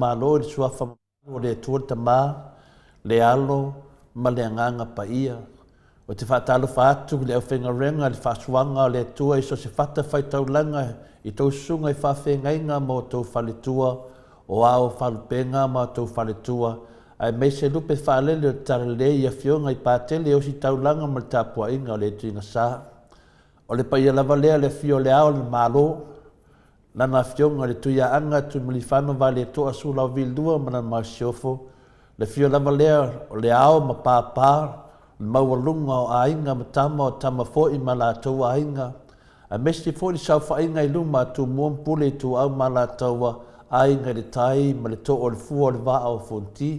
malo le suafa o le tuata ma le alo ma le anganga pa ia o te whaatalo whaatu le au whengarenga le whaasuanga le tua iso se whata whaitaulanga i tau sunga i whawhengainga mo tau whaletua o ao whalupenga ma tau whaletua ai mei se lupe whaalele o tarele i a fionga i pātele o si taulanga ma le tāpua inga o le tuinga sā o le paia lava lea le fio le ao le malo Nana fionga le tuia anga tu milifano vale toa sula vildua mana marsiofo le fio lava lea o le ao ma pāpā le maualunga o ainga ma tama fo i ma la taua ainga a mesti fo i saufa ainga i luma tu muampule tu au ma la taua ainga le tai ma le to o le fua o le vaa o fonti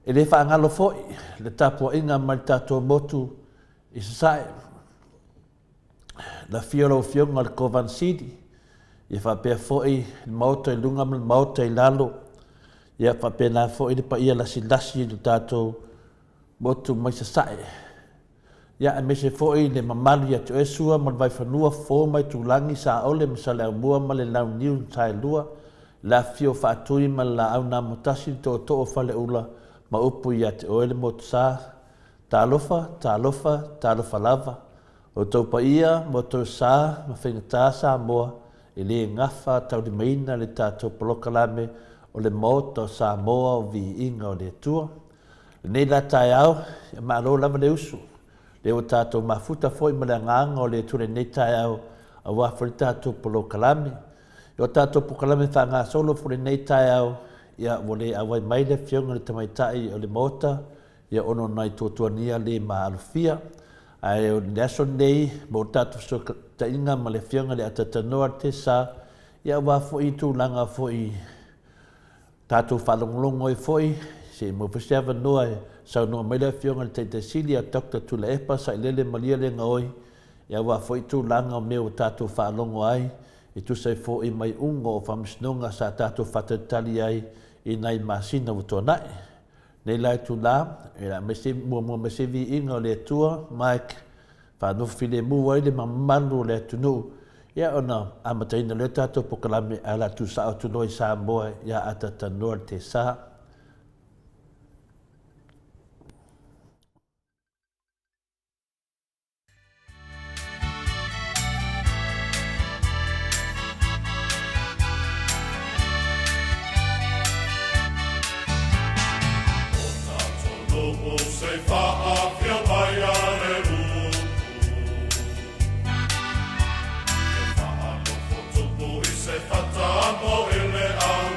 e le whaangalo fo i le tapua inga ma le tatua motu i sasai la fiolo fionga le Kovan City ia whapea foi le mauta i lunga ma le mauta i lalo ia whapea la foi le pa ia lasi le tātou motu mai sasai ia e mese foi le mamalu ia tu esua ma le vai whanua fō mai tūlangi sa ole ma sa le au mua ma le lau niu tai lua la fio whaatui ma la au nā motasi to o whale ula ma upu ia te oele motu sa tālofa lava o tau pa ia mo tau sa ma whengatā sa moa e le ngafa tau di maina le tātou polokalame o le moto sa moa o vi inga o le tua. Nei la tai au, e maalo lava le usu. Le o tātou mafuta foi ma le nganga o le ture nei tai au a wafu le tātou polokalame. O tātou polokalame wha ngā solo fure nei tai au ia wole awai mai le fionga le tamaitai o le mota ia ono nai tuatuania le maalufia. Ai o neso nei mo tatu so ta inga ma le fionga le atatanoa te sa ia wafu i tūlanga foi tatu whalongolongo i foi se mo pasiava noa e sau noa mai le fionga le te sili a Dr. Tula Epa sa ilele malia le ngaoi ia wafu i tūlanga o meo tatu whalongo ai i tu sai foi mai ungo o whamisnonga sa tatu whatatali ai i nai masina utonai. Nei lai tu la, e la mese mua mese vi inga o le tua, Mike, whanofi le mua i le mamalu le tunu, ia ona amataina le tato pokalame ala tu sa o tunoi sa moa, ia atatanoa te sa. Fatamo ele au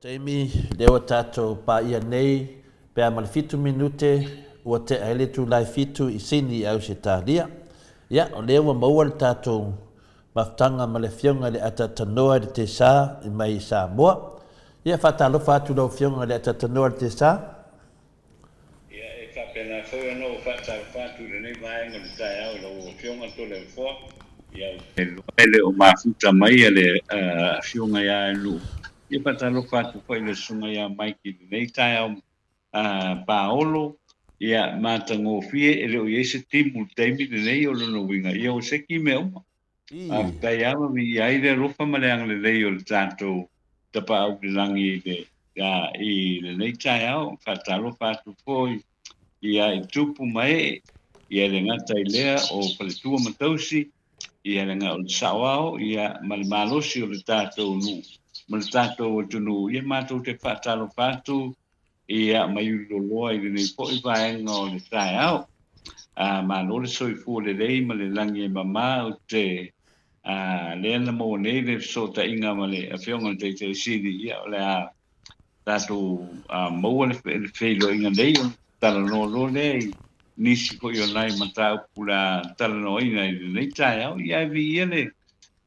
Taimi, leo tato pa ia nei, pe amal fitu minute, ua te aile tu lai fitu I sini au se talia. Ia, o leo wa maua le tato maftanga ma le fionga le ata tanoa le te sa I mai sa moa. Ia, whatalo fatu lau fionga le ata tanoa le te sa. Ia, e whapena whau no whatalo fatu le nei vaenga le tai au lau fionga to le fua. Ia, e loele o mafuta mai le fionga ia e lu. Ia patalo fatu whai le sunga ia mai ki nei tai au paolo. Ia matango fie e leo iese timu teimi le nei o lono winga. Ia o seki me uma. Tai ama mi ia ide rofa maleang le lei o le tato tapa au le langi le I le nei tai au patalo fatu foi. Ia I tupu mai ia le ngata I lea o paletua matausi ia le ngā o le sawao ia malimalosi o le tātou nu. Ma le tātou o tunu ia mātou te whātalo pātu ia mai uloloa I le nei po I vaenga o le tae au. Malo le soifu le rei ma le langi e mama o te le ana mo nei le sota inga ma le awhionga te te siri ia o le tātou maua le wheilo inga nei o tala no lo nei nisi ko yo nai mata pula tala no ina I nei tai au ia vi ia le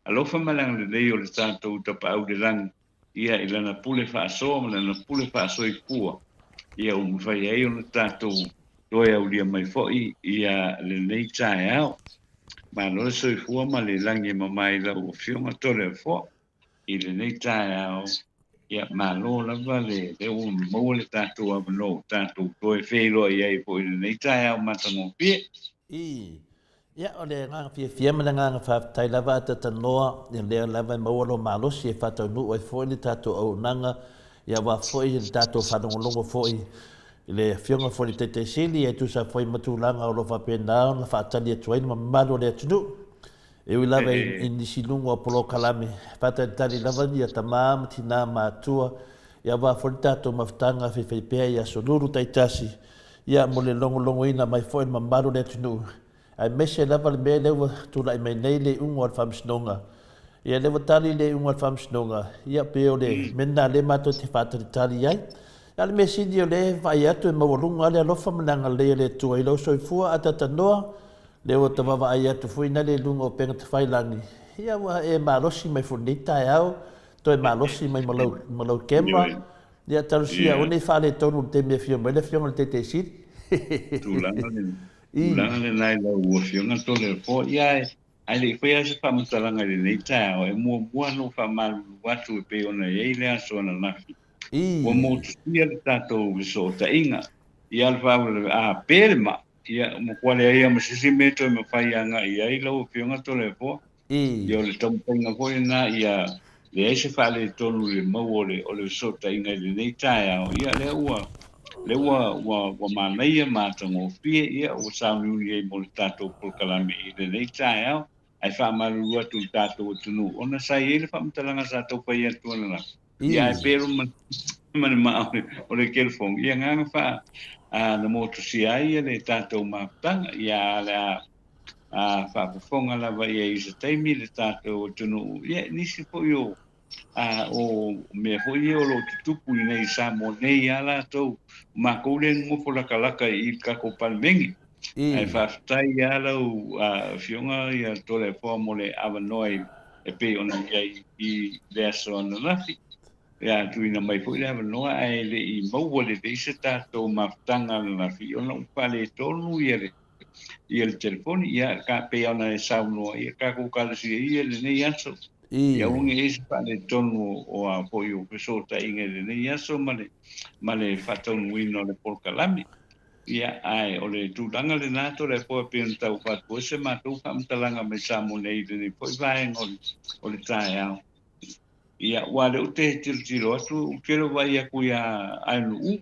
alofa malang le nei o le tātou tapa au le lang ia I lana pule wha aso ma lana pule wha aso I kua ia umwhai ai o le tātou doe au lia mai foi ia le nei tai au ma no so I fua ma le langi mamai la o fionga tole fo I le nei tai au ia malo lava le o mo le tātou a no tātou doe wheilo ia I po I le nei tai au matango pie Ia, o le nganga fia ma le nganga whaftai lava ata tanoa, ia lea lava maua lo malosi e whatau nu oi fwoi le tātou au nanga, ia wa fwoi le tātou whanongolongo fwoi, le fionga fwoi te te sili, e tu sa fwoi matulanga o lo whapena, na whaatali e tuaini ma malo le atunu. E ui lava I nisi lungo o polo kalame, whatai tali lava ni a tamama tina mātua, ia wa fwoi tātou maftanga whiwhaipea ia soluru taitasi, ia mo le longo ina mai fwoi ma malo le atunu. Ai mese lava le mea lewa tula I mai nei le ungo al whamsinonga. Ia lewa tali le ungo al whamsinonga. Ia peo le mena le mato te whātari tali ai. Ia le mesi ni o le vai atu e mawalunga le alofa mananga le le tua I lau soifua ata tanoa. Lewa tawawa ai atu fuina le lungo o penga te whailangi. Ia wa e malosi mai funita e au. To e malosi mai malau kemra. Ia tarusia o nei whale tonu te mea fio mai le fionga le te siri. Tulanga le nai la ua fionga tole fo ia ai le fia se fa mutalanga le nei tai o e mua no fa mal watu e pe ona e le aso na nafi o mo tia le tato so ta inga ia le fa a perma ia mo kwale ia mo sisi meto me fa ia nga ia I lo fionga tole fo ia le tompenga ko ina ia le se fa le tonu le mo o le so ta inga le nei tai ia le ua le wa manai matango fie ia o saunu ia mo le tatou polkalame I le nei tai au ai fa malu atu tatou tunu ona sai ele fa mtalanga sa tau pai atu na ia e pero man ma o le kelfong ia nga fa na moto si ai le tatou maptanga ia la fa fonga la va ia I se taimi le tatou tunu ia nisi po yo o me foi o lo tupu nei sa mo nei ala to ma ko le mo fola kalaka I ka ko palmengi ai fa stai ala o fionga ia to le fo mo le avanoi e pe ona I le so na lafi ia tu ina mai foi le avanoi ai le I mo le de se ta to maftanga na fi ona pa le tonu ia le telefoni ia ka pe ona e sauno ia ka ko kala si ia le nei aso ia unge isi pale tonu o a poi o pesota inge le nei aso male fatonu ino le polkalami ia ai o le tūlanga le nato le poa pēn tau whatu se mātou whamtalanga me samo nei le poi vaenga o le tae au ia wale o te tiro atu kero vai a kuia ainu u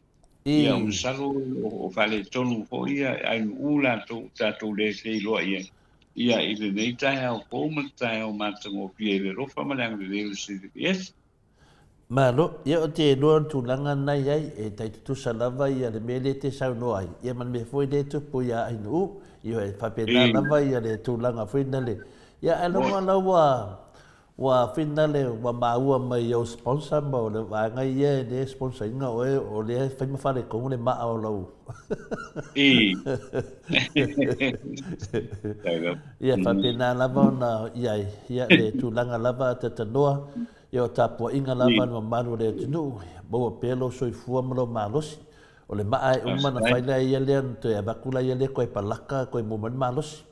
ia o salo o whale tonu po ia ainu u la tātou le loa ia I le nei tai au ko ma tai au matango pie le rofa malang le leo si yes Malo, ia o te noa tūlanga nei ai e tai tutusa lava ia le mele te sau noa ai. Ia man me foi le tupu ia ainu u, ia e whapena lava ia le tūlanga fuina le. Ia e longa laua wa fina le wa maua mai yo sponsor mo le wa ngai ye de sponsor inga o le fa ma fare ko le ma o lo ia fa pena lava na ia le tu langa lava te tanoa ia ta po inga lava no malu le tunu bo pelo soi fu mo malos o le mai o mana fai le ia le te bakula ia le ko palaka ko mo malos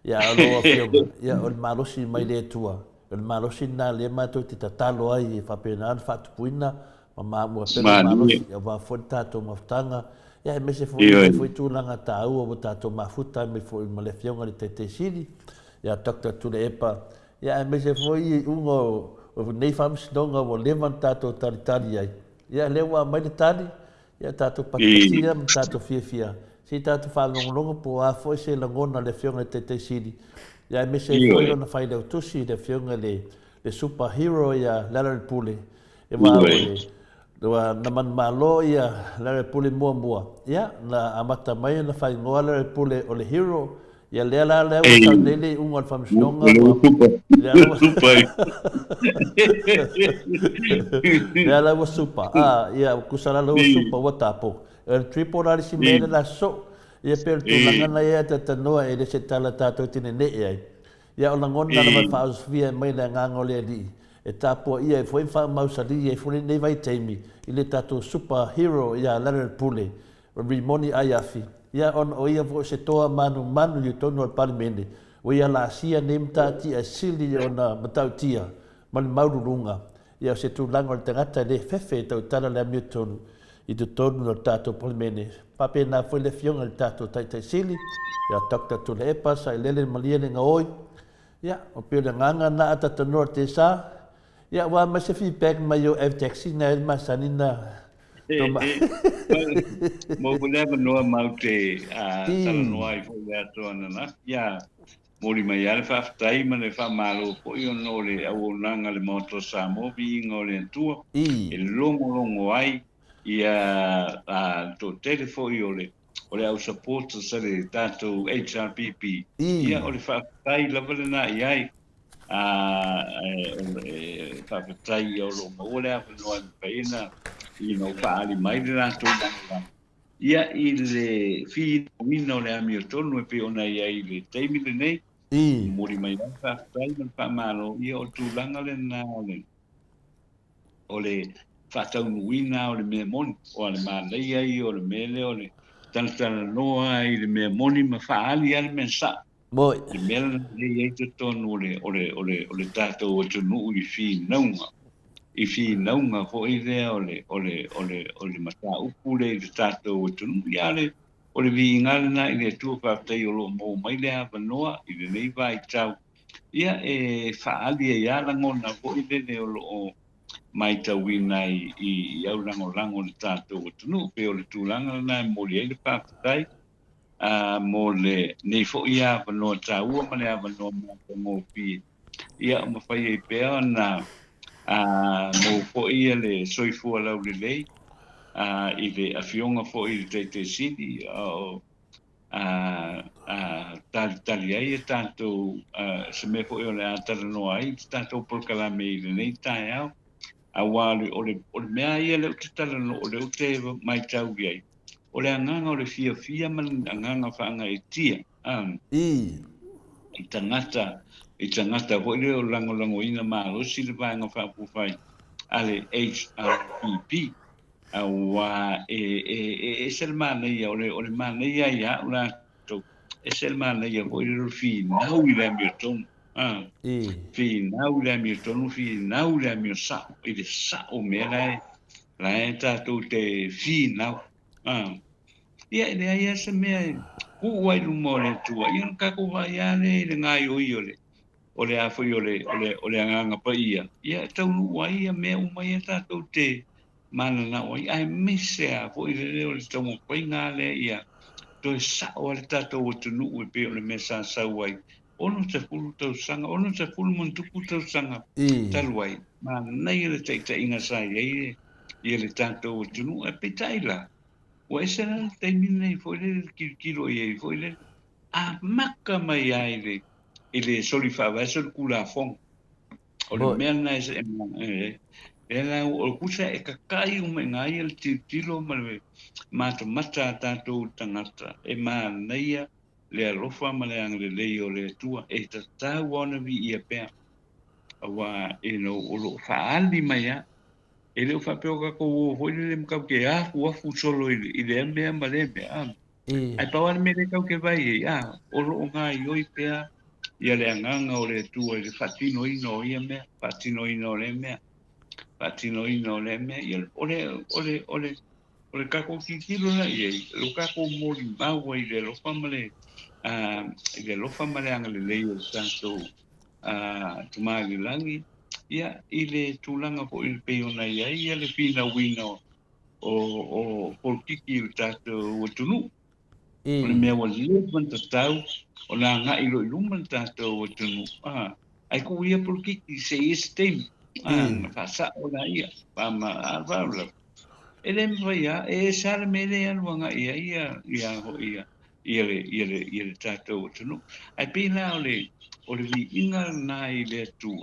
ia lo fio ia o malos mai le tua o malos na le ma to te tatalo ai fa pena fa tu puina ma mo pelo malos ia va fonta to maftanga ia me se foi tu langa tau o tato mafuta me foi ma le fionga le te sili ia doctor tu le epa ia me se foi ungo o nei fams donga o levanta to tari ai ia le wa mai le tali ia tato patia tato fia si tato fa longo po a foi se langona le fionga te sili ia me se foi ona fai le tusi le fionga le superhero ia Larry Pule e va Dua naman malo ia Larry Pule mua ia na amata mai na fai ngoa Larry Pule o le hero ia lea la lea o tau nele unga whamstonga lea la wa super ia kusara la wa super wa tapo el triple rari si mele la so ia per tu langana ia te tanoa e le se tala tato tine ne ia o langona na mai whaos via mai na ngango lea li e tapo ia e foi fa mausali e foi nei vai taimi i le tato superhero ia Larry Pule rimoni ayafi ia on o ia vo se toa manu i tonu al palimene o ia la sia nemta ti a sili ona matautia man maurunga ia se tu lango te gata le fefe tau tala le mi tonu i te tonu no tato palimene pape na foi le fionga le tato tai sili ia takta tu le epa sa lele malia le ngaoi ia o pe le nganga na ata tonu te sa ia wa ma se feedback mai yo f taxi na ma sanina mo vole no maute tala noa I foi ato na ia mori mai ale fa tai ma le fa malo po io no le au nanga le moto sa mo vi ngole tu e longo ai ia to telefo io le o le au support sa le tato HRPP ia o le fa tai la vole na ia whakatai o lo maule a whanua paina I no whaali mai le rātou ia I le whi mina o le ami o tonu e pe ona ia I le teimi le nei muri mai a whakatai man whamalo ia o tūlanga le nā o le whakaunuina o le mea moni o le mālei ai o le mele o le tantana noa I le mea moni ma whaali ale men sa Moi. I mele le te tonu o le tato o te nuu I fi naunga ko I lea o le mata upu le tato o te nuu iale o le vi ingale na I le tua whaptei o lo mo mai le hapa noa I le nei vai tau ia e whaali e ia langona ko I le o lo mai tauina I au lango le tato o te nuu pe o le tūlanga na mo le whaptei mo le nei fo ia no taua ma le ava no mo pi ia mo fai e pea na mo fo ia le soifu ala le lei I le afionga fo I te sidi o tali ai e tanto se me fo ia le atara no ai tanto por kala me I le nei tai au a wale o le mea ia le te tala no o le te mai tau ai o le anganga o le fia man anganga whaanga e tia. I tangata hoi leo lango ina maa si le vanga whapufai ale HRPP a wa e sel maneia o le maneia ia ula to e sel maneia hoi leo fi nau I le miotonu fi nau le miotonu fi nau le miosa I le sa o mea la e tatou te fi nau ia le ia se mea ku wai lu mo le tua ia ka ko vai ale le ngai o iole o le a foi o le anga pa ia tau lu wai ia me o mai ta to te mana na o ai mise a foi le tau mo pai nga le ia to sa o le tato o tu nu pe o le mesa sa wai ono te fulu tau sanga ono te fulu mon tuku tau sanga tal wai ma nei le te inga sa ia le tato o tu nu e pe taila o ese era el término foi le kilo e foi le a maka mai ai le ele solifava ese kula fon O le mea nai se e la o kusa e kakai o me ngai el tilo ma le mata tātou tangata e mā neia le alofa ma le ang le leo le tua e ta tau ona vi ia pea awa e no o lo faali mai ya e le fa peo ka ko ho le mkau ke a ku afu solo i le mea ma le mea ai pa wan me le kau ke vai ya o lo ngai oi pea ia le anganga o le tua i le fatino ino ia mea fatino ino le mea patino ino le me y el ole kako kikilo na ye lo kako mori mawa i le lo famale i le lo famale ang le leo tanto tumagi langi ya i le tulanga po il peona ya le fina wino o por kiki il tato utunu ole me wa le man tau o la nga i lo luman tato utunu ai ku ia por kiki se este fasa ona ia pama avala ele mvaya e sar mele an wanga ia ho ia tato tunu ai pina ole vi inga nai le tu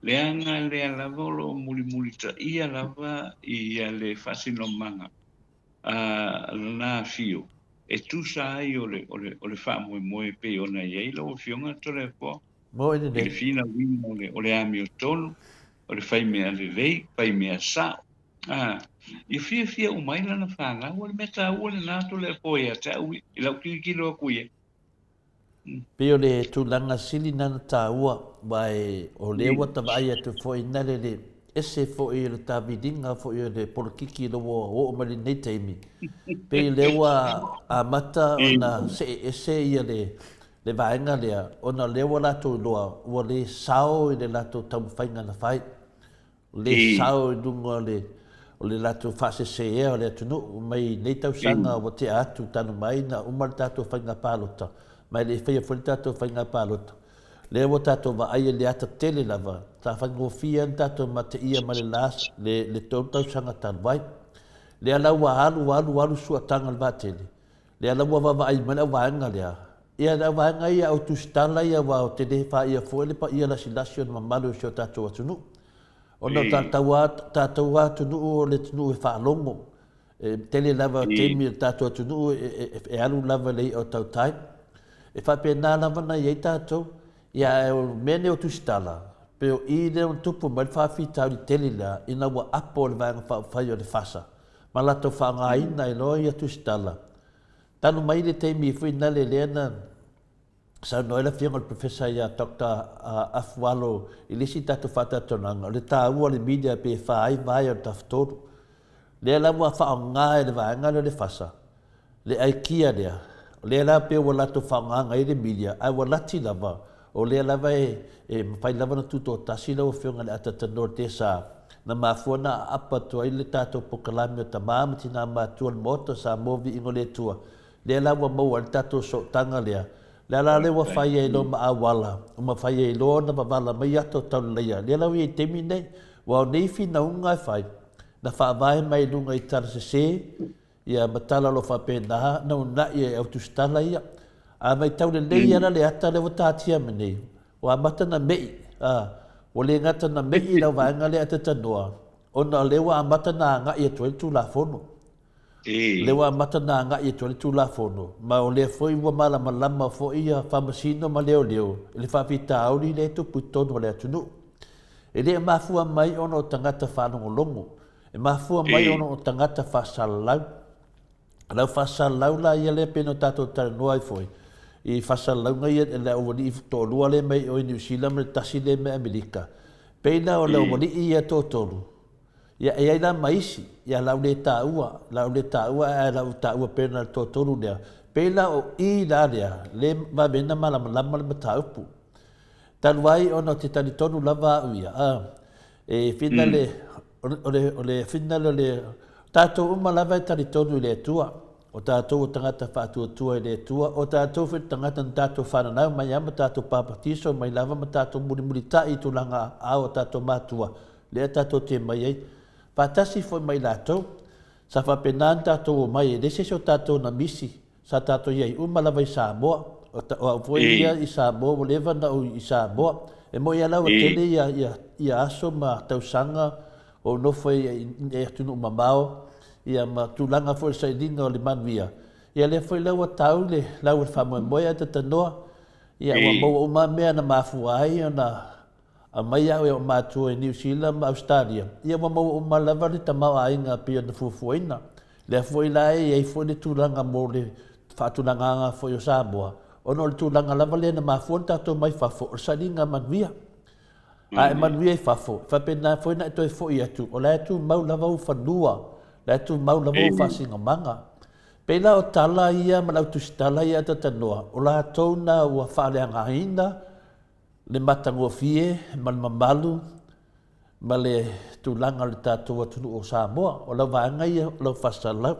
le anga le lavolo muli ta ia lava ia le fasino manga na fio e tu sai ole fa mo pe ona ia lo fionga tole po mo ine le fina wino ole ami tonu o le fai mea le lei, fai mea sa. I fia o mai lana whanga, o le meta ua le nato le poe a te au, i lau kilo a kuia. Peo le tūlanga sili nana tā ua, mai o le wata vai atu fo i nare le ese fo i le tāwidinga fo i le polokiki lo o mali nei teimi. Peo le ua a mata o na se ese ia le vaenga lea, o na lewa lato loa, ua le sao i le lato tau whainga na whai. Le sao i dunga o le lato whase se ea o le atunu, mai nei tau sanga o te atu tanu mai na umar tato whainga pālota, mai le whaia whai tato whainga pālota. Le wa tato wa aia le ata tele lava, ta whaingo fia tato ma te ia ma le las, le tau sanga tanu mai. Le ala wa alu sua tanga le vatele. Le ala wa wa ai mana waenga lea. Ia na waenga ia au tu stala ia wa o te defa ia fuele pa ia la silasio na malu sio tato atunu. Ona tātou atunu o le tunu e whaalongo. Tele lava teimi tātou atunu e alu lava lei o tau tai. E whape nā lava na iei tātou, ia mene o tu stala. Peo i le on tupu mai whawhi tau li tele la, ina wa apo le vaenga whai o le whasa. Ma lato whaanga ina i loa ia tu stala. Tanu mai le teimi fui nale leana sa no ela fianga le professor ia Dr. Afualo i lisi tatu whatatonanga. Le tā ua le media pe whaai vai o taftoru. Le ala mua whaonga e le vaenga le whasa. Le aikia lea. Le ala pe ua lato whaonga i le media. Ai ua lati lava. O le ala vai mawhai lava na tuto tasi lau fianga le atatanor te sa. Na mafua na apa tua i le tātou pokalami o ta maamati na mātua le moto sa movi ingo le tua. Le ala ua maua le tātou so tanga lea. Le ala le wa whai e lo ma awala. O ma whai e lo na mawala mai ato tau leia. Le ala ui e temi nei. Wa o neifi na unga e whai. Na whaavae mai lunga i tara se se. Ia matala lo whape naha. Na una i e autostala ia. A mai tau le lei ana le ata le watatia me nei. Wa mata na mei. O le ngata na mei la vaenga le ata tanoa. O na lewa a mata na nga i e tuai tu la fono. Lewa mata na nga i tuale tu la fono. Ma o le foi ua malama fo ia whamasino ma leo. E le whawhita auri le tu putono le atunu. E le mafua mai ono o tangata whanongo longo. E mafua mai ono o tangata whasalau. Lau whasalau la ia le peno tato taranoa i foi. I whasalau ngai e le awani i tōlua le mai o i New Zealand le tasi le me Amerika. Peina o le awani i a tōtolu. Ia e ai la maisi, ia lau le tāua e lau tāua pena le tōtonu lea. Pela o i la lea, le mamena malama le mataupu. Tanuai ona te tani tonu lava uia. E fina le, o le fina le, tātou uma lava e tani tonu le tua. O tātou o tangata whātua le tua. O tātou whi tangata na tātou whananau mai ama tātou pāpatiso mai lava ma tātou muri tai tulanga a o tātou mātua. Lea tātou te mai ei. Patasi foi mai lato, sa whapenan tātou o mai e lese so tātou na misi, sa tātou iei umalava i Samoa, o foi ia i Samoa, o lewa na i Samoa, e mo ia lau a tele ia ia aso ma tausaga o nofo e atunu mamao ia ma tulaga foi saidiga o le manuia ia le foi lau atau le lau le faamoemoe a tatanoa ia ua maua uma mea na mafua ai ona a mai au e o matua e New Zealand ma Australia ia ua maua uma lava le tamao aiga pia na fuafuaina le foi la e ai foi le tulaga mo le faatulagaga foi o Samoa ona o le tulaga lava lea na mafua le tatou mai fafo o le saliga manuia e manuia i fafo faapena foi na e toe foʻi atu o le atu mau lava ufanua le atu mau lava u faasigamaga pei la o tala ia ma lau tusitala ia tatanoa o latou na ua faaleagaina le mataguafie ma le mamalu ma le tulaga o le tatou atunuu o Samoa o lau vaega ia lau fasalau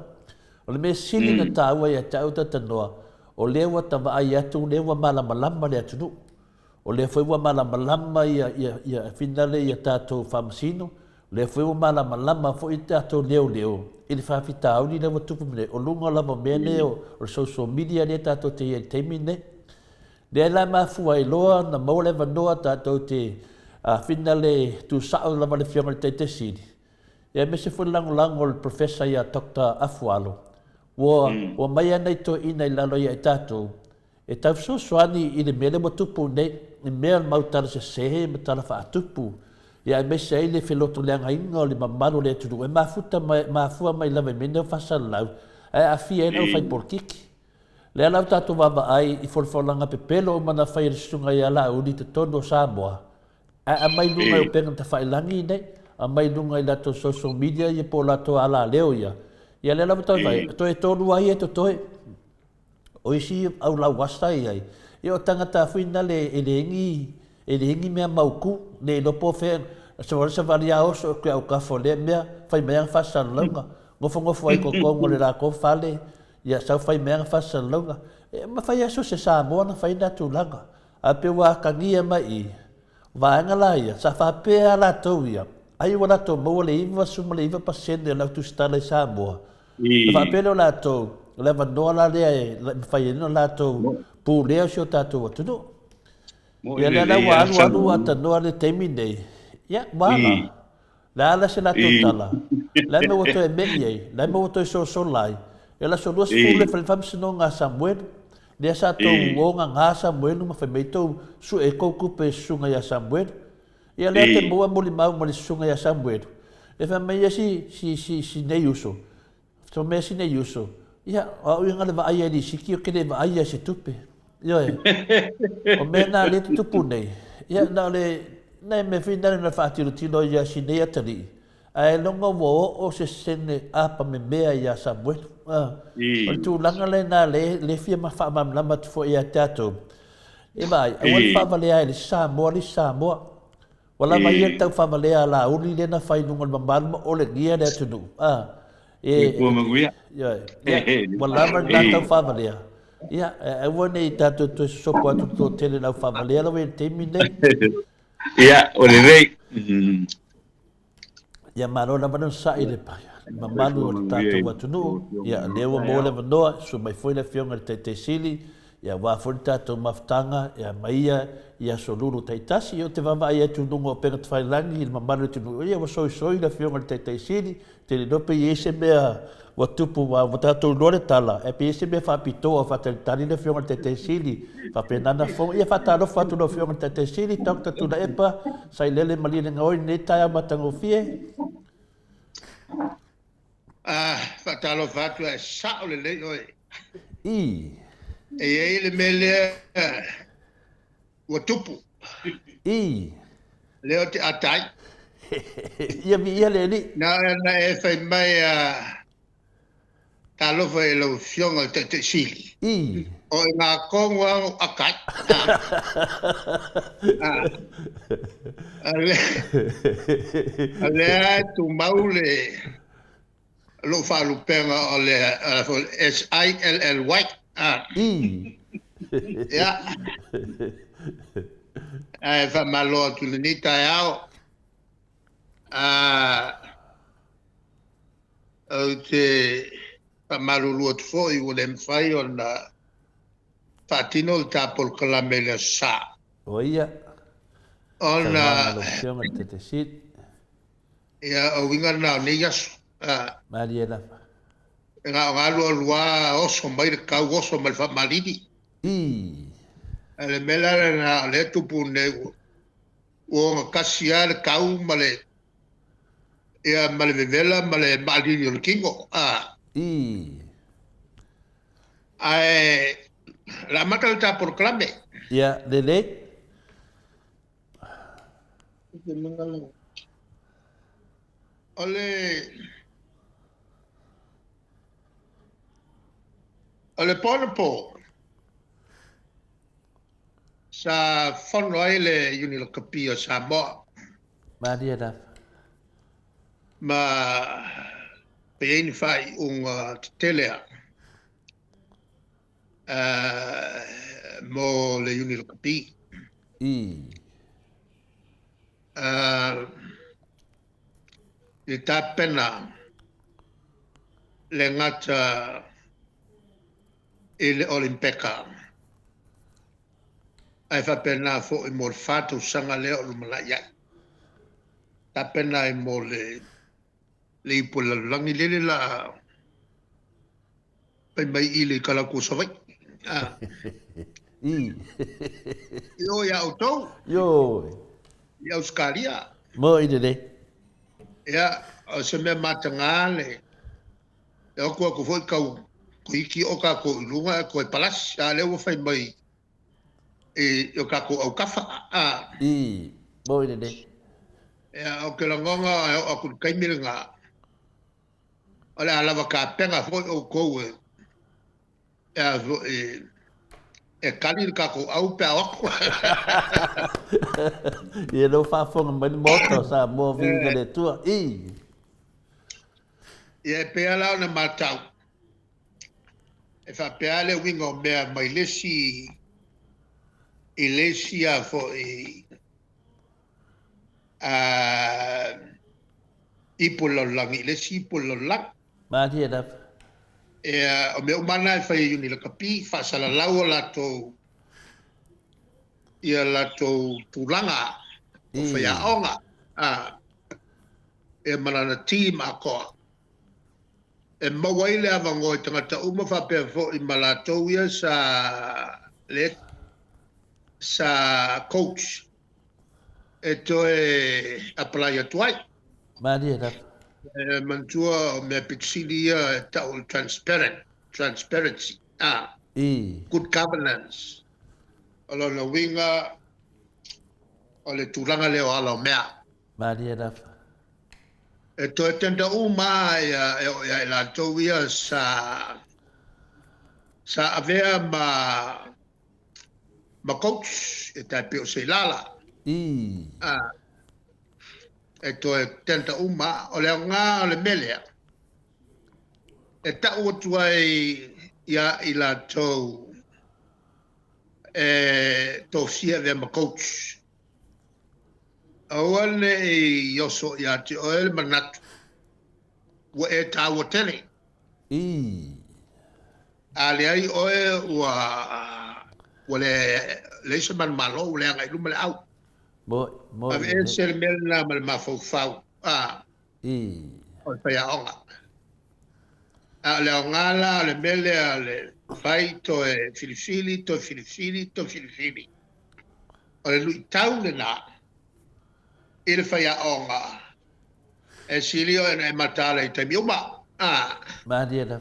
o le mea sili na tāua ia taʻu tatanoa o lea ua tavaai atu lea ua malamalama le atunuu o lea foi ua malamalama ia finale ia tatou faamasino lea foi ua malamalama foʻi tatou leoleo i le faafitauli le ua tupu mene o luga lava mea nei o le social media lea tatou te ia taimi nei lea la mafua iloa na maua le vanoa tatou te fina le tusaʻo lava le fioga le taitesili ia me se foi lagolago o le profesa ia Dr. Afualo ua mai ana i toeina i lalo ia e tatou e tausoasoani i le mea le ua tupu nei i mea le mau tala sesē ma tala faatupu ia e mese ai le feloto leagaiga o le mamalu le atunuu e mafua mai lava i mene o fasalalau e afia ena o faipolokiki lea lau tatou vavaai i folofolaga pepelo uma na fai le susuga ia laʻuli totonu o Samoa a mai luga i o pega tafailagi nei a mai luga i latou social media ia po latou alaleo ia le lava tauvai toe tolu ai e totoe o isi au lauasa i ai ia o tagata afuina e leegi mea mauku le lopo fea sa valia oso o ke aukafo lea mea fai mea faasalalauga gofogofo ai kokogo le lakou fale ia sau fai mea faasalalauga ma fai aso se Samoa na fai na tulaga a pe ua akagia mai vaega la ia sa faapea latou ia ai ua latou maua le iva suma le iva pasene o lau tusitala i Samoa faapea leo latou le vanoa la lea e fai ena latou pulea o sio tatou atunuu ia lea lau alualu atanoa le taimi nei ia wala la ala se latou tala la me ua toe meʻi ai la me ua toe soasola ai e la solua sefulu le faamasinoga a Samuelu lea sa tou ogagā Samuelu ma faimai tou e koukupe susuga ia Samuelu ia lea te moa molimau ma le susuga ia Samuelu e faamaia si nei uso somea si nei uso ia auiga le vaaia i lisiki o ke le vaaia se tupe ioe o mea na le tutupu nei ia na le na me fina na faatilotilo ia si nei atalii ae longa ua o'o se sene apa me mea ia Samuelu o le tulaga lenā le fia ma faamamalama tu foʻi iā tatou e vai aua le faavalea e le Samoa ua lava ia le tau faavalea a lauli lena failuga le mamalu ma olegia le atunuu ua lava la tau faavalea ia ua nei tatou toe sosopo atu totele lau faavalea lau e le taimi nei ia o le rei ia malo lava na saʻi le pai mamalu o le tatou atunuu ia lea ua mo le vanoa sumai foi le fioga le taitaisili ia ua foi le tatou mafutaga ia maia ia solulu taitasi o te vavaai atu luga o pega tafailagi i le mamalu le tunuu ia ua soisoi le fioga le taitaisili te le nope i ese mea ua tupu ua tatou loa le tala e pe ese mea faapitoa o faatalitali le fioga le taitaisili faapenana foga ia faatalofo atu lo fioga le taitaisili tau tatula epa sailele ma lilega oi nei taeau matagofie faatalofa atu e sa'o lelei oe e ai le mea lea ua tupu leo te atai ia viia leali na e fai mai talofa e lau fionga le taitaisili o e ngā kongo au akai a lea tu mau le lo faalupenga o le SILLY ia e faamalo atu lenei taeao au te faamalulu atu foʻi ua le mafai ona faatino o le tapolokalame le asā o ia Ona Fiona te sit. ia o winga na ne yasu. Maria na. Nga lua oso mai le kau oso mai fa malidi. Le mela na le tupu ne o kasia le kau male ia male vela male malidi o kingo. Ai la mata ta proclame. Ia le. Ole pono sa fono ai le uni lo capio sa mo. Maria na. Ma peini fai un telea. Mo le uni lo capi. I tapena le ngata ile olimpeka. Ai fa pena fo i mo fatu sanga leo lu malaya. Tapena i mo le ipula langi lele la pai mai ile kala ku sovai. Yo ya auto. Yo. Ya Australia. Mo ide. Ya o se me matangale. Ya ko foi kau kuiki o ka ko lunga ko palas ya le wo fai mai yo ka ko au kafa mo ide. Ya o ke la ngonga o ku kai milinga. Ole ala va ka penga foi o ko ya kali ka ko au pe o. Ia no fa fonga mai moto sa mo vinga le tua Ia pe ala na matau. E fa pe ale winga mea mai lesi Ilesia fo ipolo lang ilesi ipolo lang. Maria na. O me umana fa uni la kapi fa sala lawa lato ia lato tulanga o fa ya onga e manana team ako e mawaile avango tangata uma fa pe fo i malato ia sa coach eto apply atuai Maria na. Mantua me pixilia tau transparency good governance alo na winga ole tulanga leo ala mea Maria na. eto tenda uma ya la tovia sa avea ma coach pe se lala eto tenta uma o le nga o le melea ta o tuai ya ila to to sia de ma coach awale yoso ya ti o el manat wa ta o tele ali ai o wa le seman malo le nga lu mala au mo ave ser melna mal mafofau o fa ya onga le ongala le mele le faito filifili o le lui tau le na il fa ya onga silio e matala i te miuma Maria na.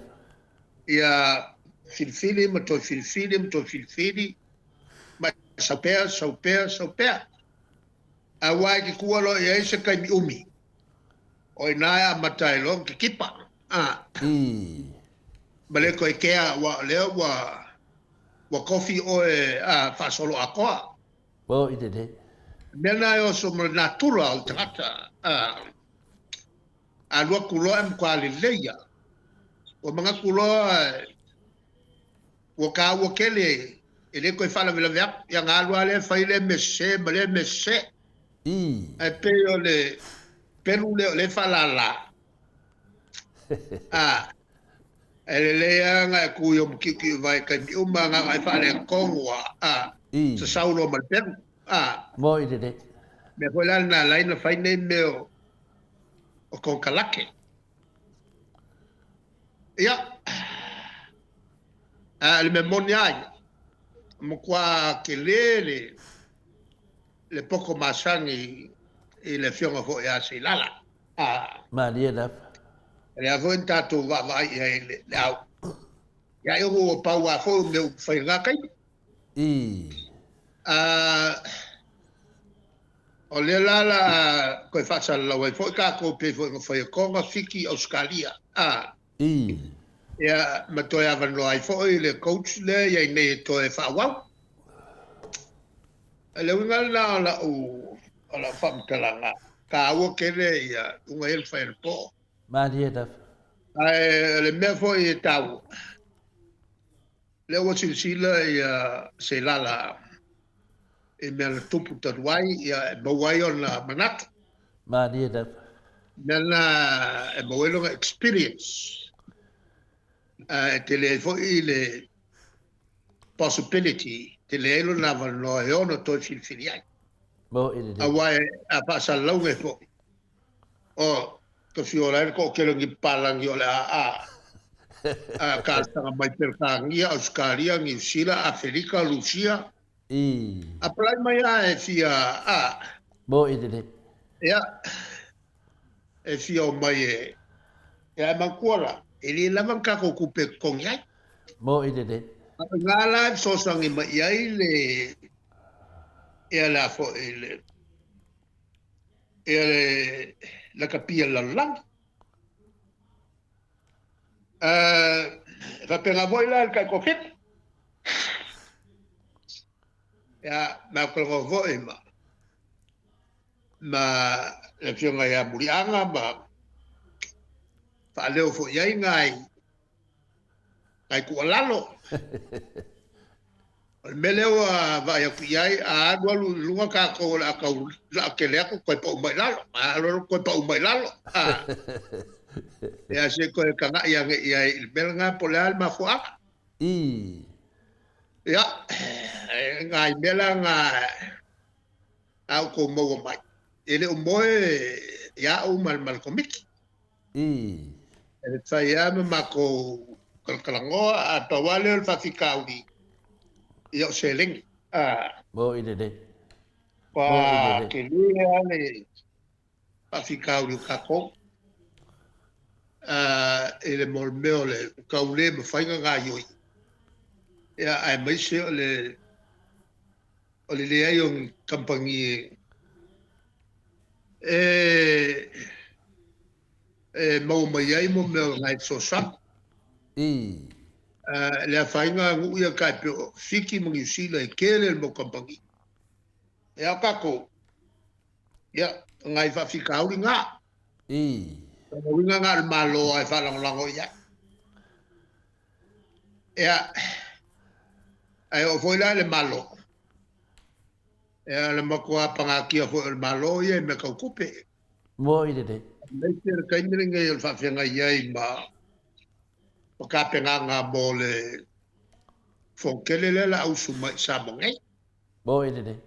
ia filifili ma saupea awai ki kualo ia se kai mi umi o ina matai lo ki kipa bale ko ikea wa le wa coffee o fa solo akoa mo ide. mena yo so natural trata a lo kulo em kwali leia o manga kulo o ka o kele ele ko fala vela ya ngalo ale fa ile messe e peo le pelu le falala ele nga ku yo mkiki vai ka umanga ai fa le kongwa sa saulo mal pelu mo ide. me foi lá na laina fai nei meu o con kalake. Ia. Le me moni ai. Mo qua ke le poco masangi i le fionga fo ia se lala. Maria da. Le avon tatu va ia le au. Ia eu o pau a fo meu fai ngakai. O le lala koe whasa lau e fo ka ko pe fo fai konga fiki Australia. Ia ma toi avan lo ai fo le coach le ia nei toi fa wow. Le winga la o la fam kalanga. Ka wo kele ia unga el fa el po. Maria da. Le me fo i tau. Le wo sila ia se lala e me la tupu taruai ia mawai o la manat. Maria da. Nela e mawai experience. Te le fo i le possibility te le elo na no e ono to fili ai. Mo ide. Awai a pasa longe fo. O to fiora ko ke lo ngi palang yo la ka sta mai per kangia Australia New Zealand Afrika Rusia. Apply mai e fia Mo ide. Ya. E fia mai e mankuala. Ele lava ka ko kupe kongai. Mo ide. Ngala so sangi mai ai le la fo ele la capilla la lang. Rapena voila ka ko fit. Ya ma ko voi ma le fionga ya murianga ma fa leo fo yai ngai ku lalo el meleo va ya yai a agua lunga ka ko la ke le ko pa mai lalo a lo ko pa mai lalo ya se ko ka ya el belga polar ma fo ya ngai belanga au ko mo mai ele o moe ya o mal komiki ele saya mako kalkalangoa atau wale el fafikaudi ia seleng mo ide pa ke le fafikaudi kako ele molmeo le kaule me fainga ga yoi ia ai mai se le ai un compagnie mau mai ai mo me ngai so sa le fainga ngu ia kai pe fiki mo New e kele mo compagnie e akako ya ngai fa fika uri nga winga nga malo ai fa lango ya ya ai o foi la le malo le mako apanga ki o foi le malo ye me ka kupe mo ide Later kainringa el fa fenga yai ma o ka penga nga bole fonkele la au suma sa mongai mo ide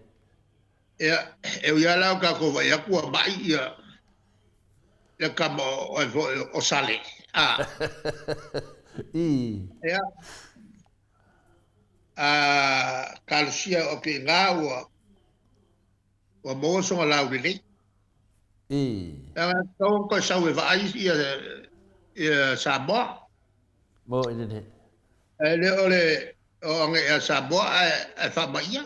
ya ya la ka ko ya ku mai ya ya ka mo o sale ya kalsia o ke nga o mo so la uri Então, com essa uva aí ia Samoa. Mo ide. Ele o Samoa é família.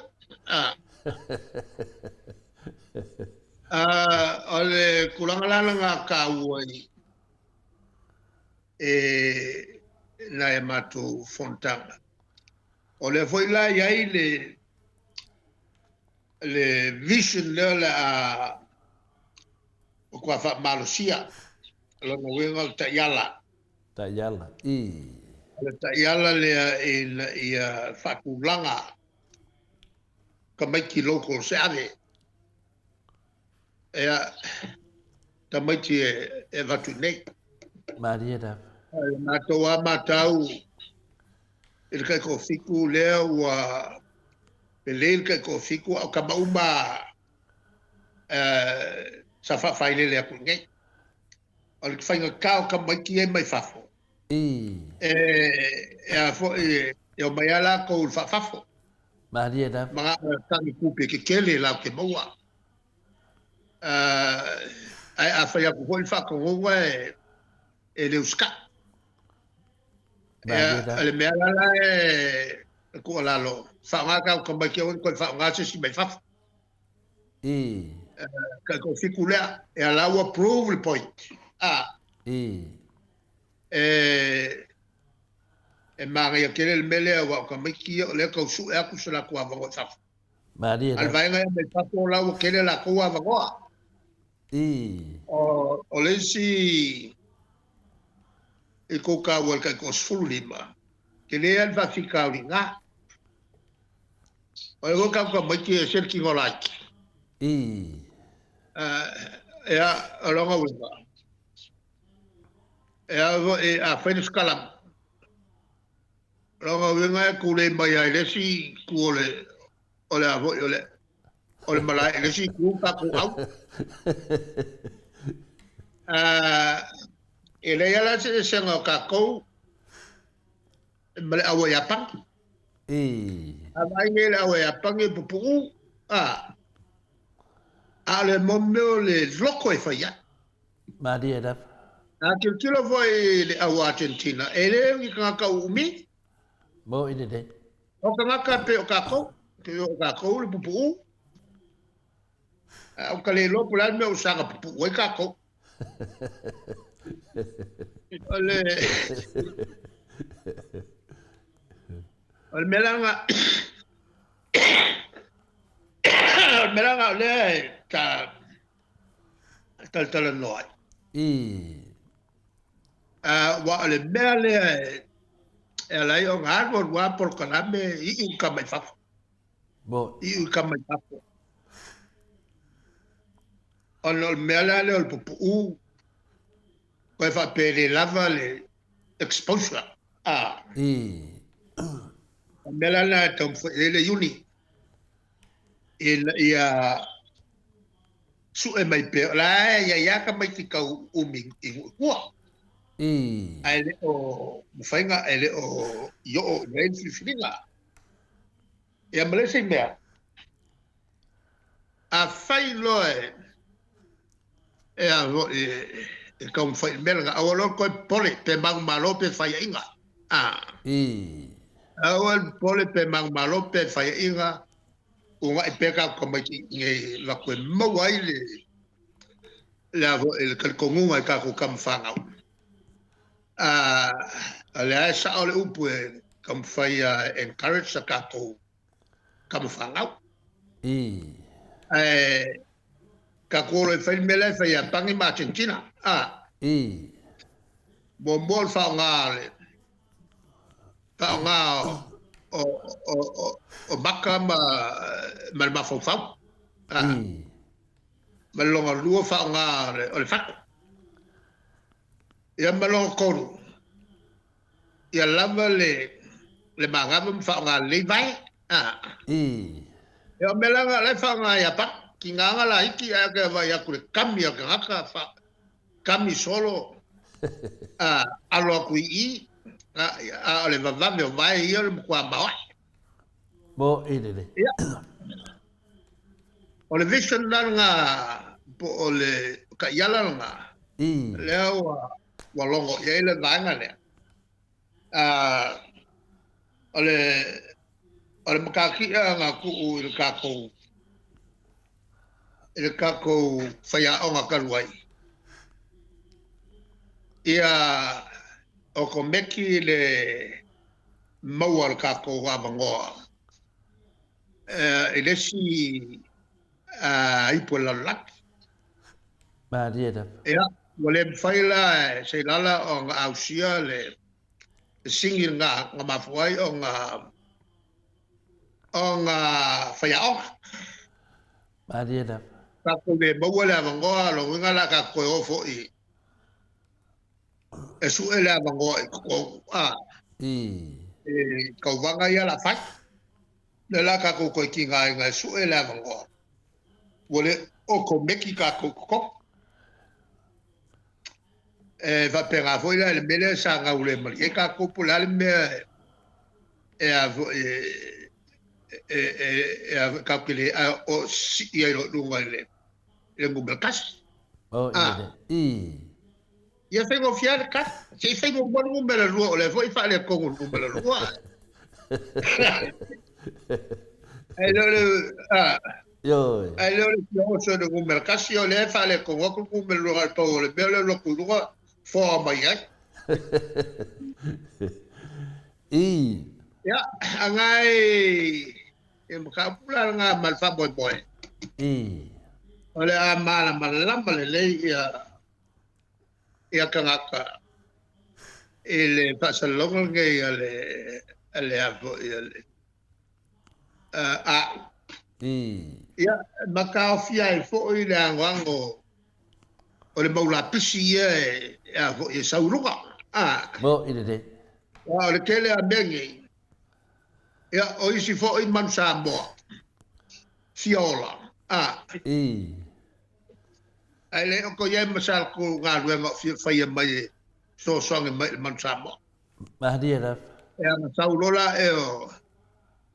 Ole kulangala nga kauai. Na Yamato Fontana. Ole foi lá e aí le vision la o kua fa Malusia lo no wenga tayala le tayala le ia fakulanga kamai ki local save tamai ti vatune Maria da na toa matau il kai ko fiku le wa pelel kai ko fiku o kamauma sa whawhaile lea kui ngai. O le whainga kao ka mai ki e mai whafo. A fo e o mai ala ko ul whafo. Maria da. Mga tangi kupe ke kele lau ke maua. A whaia ku hoi whakongonga e leu ska. Le mea lala e kua lalo. Whaonga kao ka mai ki o koi whaonga se si mai whafo. Ka ko fiku lea e allow approval point. E mangai akele le mele wa ka mai ki o le ka su e aku se la kua vango whafo. Maria da. Al vainga e mai whafo lau akele la kua vangoa. O le si e ko ka wal ka ko sulima ke le al va fika ringa o le ka ka mai ki sel ki ngolaki a longa winga a fenus kalam longa winga ku le mai ai le si ku ole avo ole malai le si ku ka ku au e le ala se senga ka ko male awa ya pang avai le awa ya pang e pupu ale mommo le loko e faia Maria da. a kilo foi le awa Argentina ele ni ka umi Mo ine de. o ka pe o ka ko ke o ka ko le pupu o ka le lo pula me o sa ka pupu o ka ko Al melanga le ta noi. Wa le mele e la yo ngaro wa por kalame I ka mai fa. Bo I ka mai fa. Al mele le pupu Poi fa per lava le exposure. Mela la tom le uni. Ia su e mai pe la ya ka mai tika umi I wa. Ele o fainga ele o yo le filinga. E mele se mea. A fai loe e a e ka un fai melga a lo ko pole pe mang malo pe fai inga awal pole pe mang malo pe fai inga unga e pe ka ko mai nge la ko mo wai le la el ko ngunga ka ko kam fanga ala sa ole upu kam fai encourage ka ko kam fanga ka ko le fai mele fai pangi ma Argentina Bombol fa ngale. Fa nga o baka ma fo fa. Ma longa luo fa ngale o le fa. Ya ma longa ko. Ya lava le mangaba fa ngale vai. Ya melanga le fa nga ya pa. Kinga la iki ya ka va ya ku kami ya ka fa. Kami solo alo kui le vavame o vai io le kwa ba bo ide o le vision nga po o le ka yala nga le wa longo ye le vanga le o le makaki nga ku le kako faya o nga kalwai ia o ko meki le mawal ka ko wa bangoa ele si ipola lak Maria da. ia wale faila se lala o ausia le singir nga mafuai o nga faya o Maria da. ka ko le mawal bangoa lo ngala ka ko ofo I su ele abango ko ko vanga ya la fa de la ka ko kinga nga su ele abango wole o ko meki ka ko va pega foi la le mele sa nga ule mal e ka ko pula le me ka kile o si ia lo lunga le ngubel kas Oh, ia fai mo fiar kas se fai mo bon ngubel lu le foi fa le ko ngubel lu ai lo yo ai lo so de ngubel kas yo le fa le ko ngubel lu al to le bele lo ku lu fo mai ai ya angai ka pula nga malfa boy ole amala malamba le ia kangaka ele pasalonga nge ele avo ele ia makafia fo ile ango ole maula pisi avo e sauruga mo ide ole kele abengi ia oisi fo i mansamo fiola ai le ko ye masal ko ngalu ngo fai mai so song mai mansamo mahdi ada ya saulola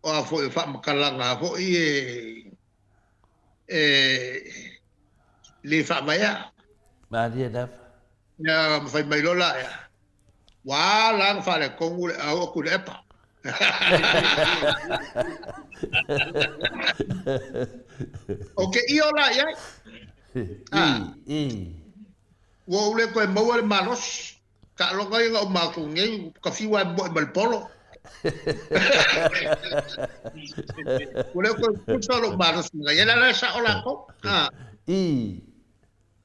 o fo fa makalanga fo le fa maya mahdi ada ya fai mai lola ya wala fa le kongu o ku lepa okay iola ya wo ule ko mo wal malos ka lo ngai ngo ma ku ngai ka fi wa bo mal polo ule ko puso lo malos ngai la sa ola ko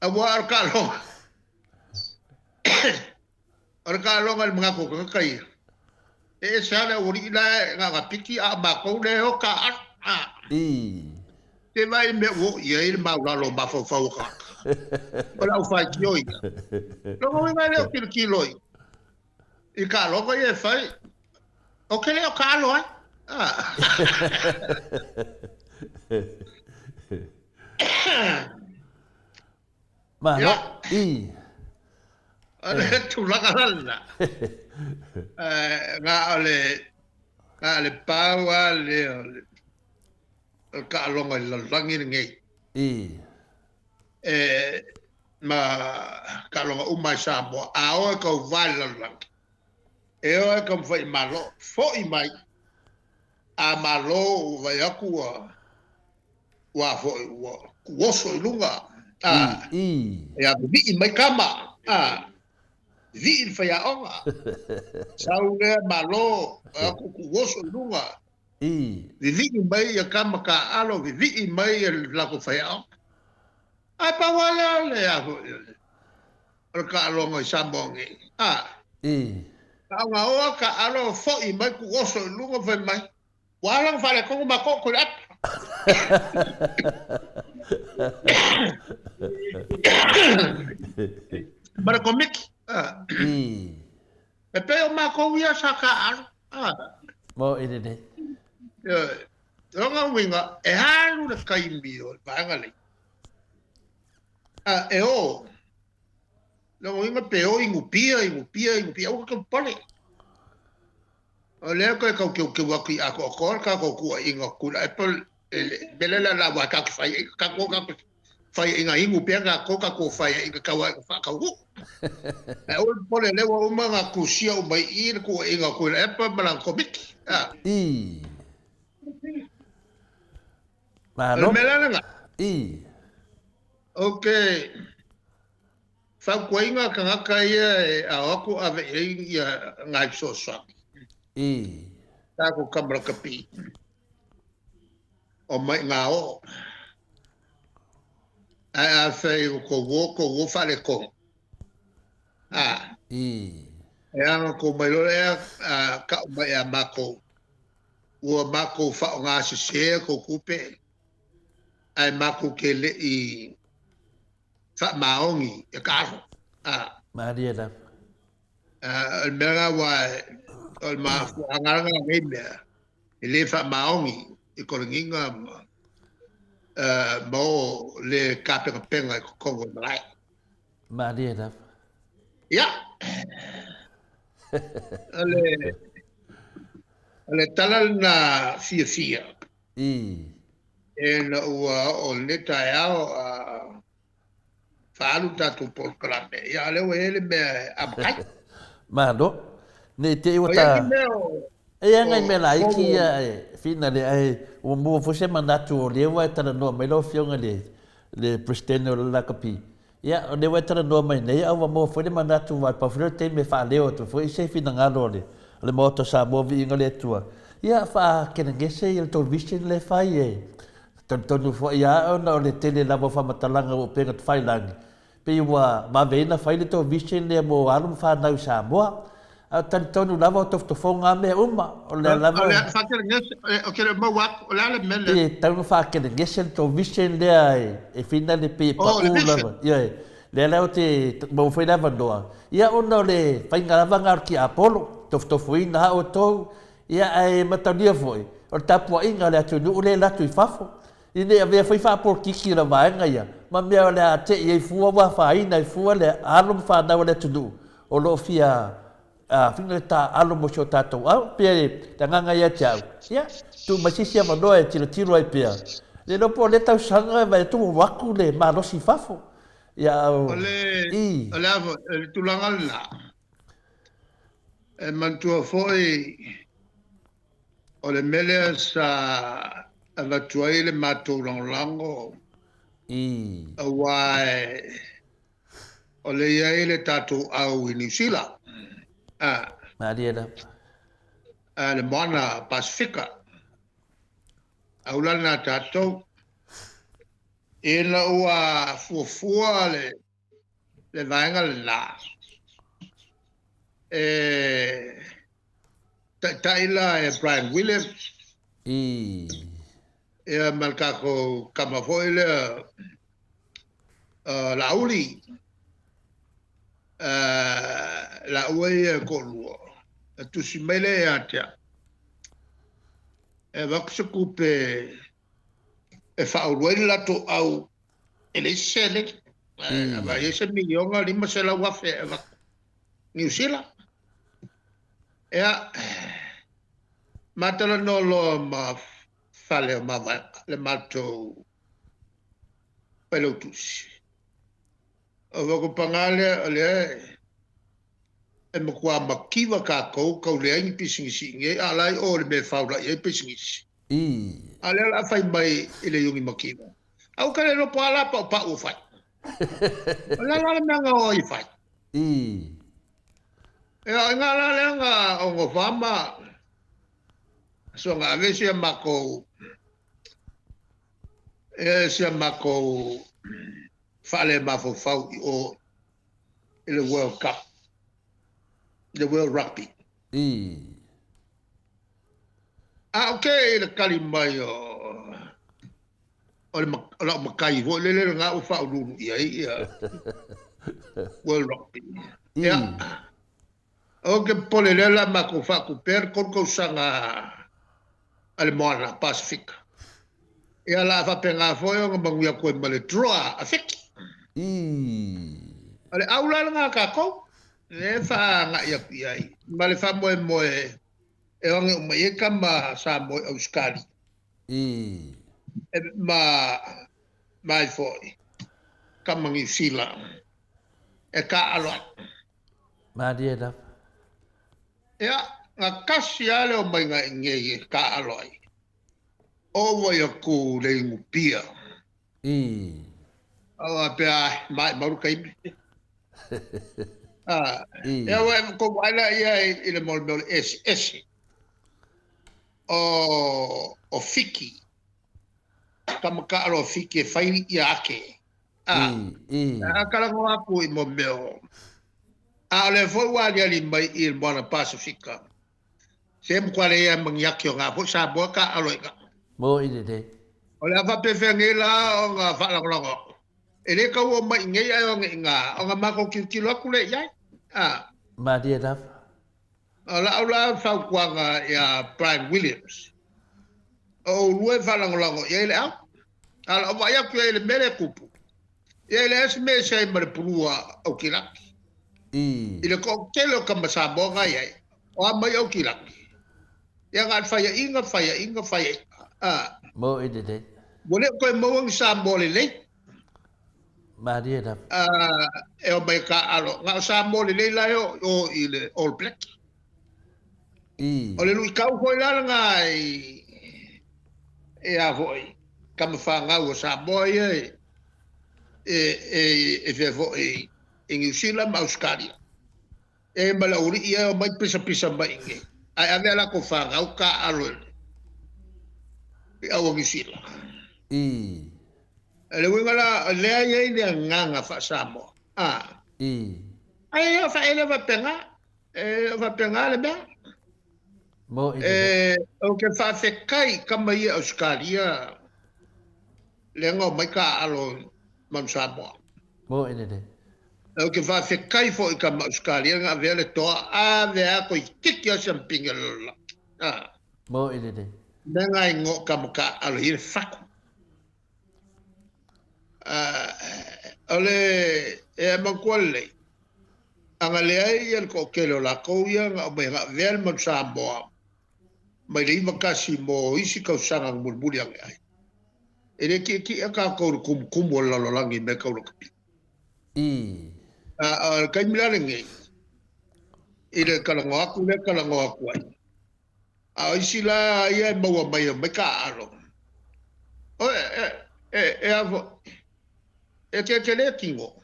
abo ar ka lo ngal mga ko kai sa le uri la nga piki a ba ko le o ka te vai me wo ye ma lo ba fo ka ola o fai kioi lo mo vai le kiloi e ka lo ko ye fai o ke le o ka lo ma no ale tu la galna nga le pawa le ka longa la langi ngai ma ka longa uma sambo ao ko vala lang o ko foi malo foi mai a malo vai aku wa foi wo so lunga ya bi mai kama vi il faya onga saule malo aku wo so lunga vivi mai ya kama ka alo vivi mai la ko faya ai pa wala le ako ka alo ngai sambongi ka nga o ka alo fo i mai ku oso lungo fe mai wala fale ko ma ko ko at bara komik pe o ma ko ya saka alo mo ide Ronga winga e halu na kaimbio vangale o lo winga peo ingupia o ka pole o le ko ke wa ki ako ka ko ku inga ku apple belela la wa ka fai ka ko ka fai inga ingupia ka ko fai inga ka wa ka ku o pole le wa uma ku sia o mai ir ku inga ku apple malang komik Malo. Okay. Fa kuinga kanga kai a aku ave ia ngai so so. Ta ko kamra kapi. O mai ngao. A fe ko wo fa le ko. Ea ko mai lo ka mai a mako. Wo mako fa nga se ko kupe. Ai mako ke le I fa maongi e karo ma dia da al mera wa al ma anganga ngai me le fa maongi e ko nginga mo le kapenga Kongo Malai. Ma dia da. Ya. Ale talal na fia. En o le tae faalu tatu por klame. Ya le wele me abai. Ma do. Ne te wata. E ngai me la iki fina le ai o mo fo se manatu o le wa tara no me lo fionga le presidente o la kapi. Ya o le wa tara no mai nei au mo fo le manatu wa pa fro te me fa leo to fo se fina ngalo le moto sa mo vi ngale tua. Ya fa kena gese il television le fai tonu fo ya ona le tele la mo fa matalanga o pega fai langi. Pe wa ma vena fai le television le mo alu fa na sa mo. Tonu lava tofonga me uma o le lava o fa ke ngese o ke mo wa o la le mele e tonu fa ke ngese television le e fina le pe pa o lava ye le la te mo foi lava doa ia ona le fai ngava ngar ki apolo tofuina o to ia ai matania foi o tapu inga le tu le la tu fafo ine ave foi fa por kiki la vaenga ia ma me le te e fu wa fa ina fu le alum fa na le tu o lo fia fina ta alo mo so tato au pe tanga ia chau ya tu masisi ma no e tiro ai pe le no po le tau sanga va tu waku le ma no si fafo ya ole tu langa la e mantua foi ole mele sa avatuai le matou lango awai ole ia le tatou au i New Zealand Maria da. Le Moana Pacifica. Aula na tatou. E la ua fuafua le vaenga le la. Taila e Brian Williams. E malkako kamafoi le la uli. La ue kolua. Tu si mele atia. E wakse kupe e whauroi lato au ele sele. Ava ese milionga lima se la wafe e wak New Zealand. Ea matala no lo ma fale ma le mato pelotusi. O wako pangale le e makua makiwa ka kou le aingi pisingisi nge alai o le me faula e pisingisi. Ale la fai mai ile yungi makiwa. Au kare no pala pa u fai. La manga o i fai. E nga la nga o fama so nga vese mako se mako fale mafo fau o ile World Cup. The World Rugby. Okay, le kalimai o le makai vo le nga u fa ulu ia World Rugby. Ya. Okay, pole le la ma ko fa ku per kon ko sanga al Moana Pacific. Ia la fa penga fo yo ngangu ya ko male draw afik. Ale aula nga ka ko le fa nga ia ai male fa mo e onge mo e kama sa mo Australia mai foi kama New Zealand e ka alo ma dia da ya nga kasi ale o mai nga nge ka alo o wo ya ku le ngupia o pe mai maru kai ko wala ia ile molbol es o fiki kama ka ro fiki fai ia ake kala ngo aku mo meo ale fo wa dia li mai il Moana Pacifica sem kwale ia mangyakyo nga po sa boka aloika mo ide de ola va pe fengela o nga fa la ele ka o mai ngai ai nga o ma ko ki lo ku le ya ma dia da ala fa kwanga ya Brian Williams o lue fa la ngo ya ile Ala wa ya ku ele mele kupu. Ele es me sai mar prua au kilaki. Ile ko kelo ka masabo ga ya. O mai au kilaki. Ya ngat faya inga faya. Mo ide de. Boleh ko mo ang sambo le. Maria da. E o mai ka alo nga sambo le la yo o ile all black. O le lui kau foi la ngai. E a foi. Kam fa nga o sambo e fe foi in New Zealand Australia. E malauri ia mai pisa mai nge. Ai ave la ko fa nga ka alo. E au New Zealand. Le wingala le ai ni nganga fa samo. Ai fa ele va penga. Va penga le ba. Mo o ke fa fe kai kama ia Australia. Le ngo mai ka alo man samo. Mo ide. O ke fa fe kai fo ka Australia nga vele to a ve a ko tiki o sampinga la. Mo ide. Menga ngo ka ka alo ir fa. Ale e manquale angale ai el kokelo la koia nga me nga vel man sambo mai le makasi mo isi ka usanga mulmuli ai ele ki ka ko kum wala langi me ka lo kapi kai milale ngi ile kala ngaku le kala ngaku ai isi la ia mo mai ka aro avo e ke le kingo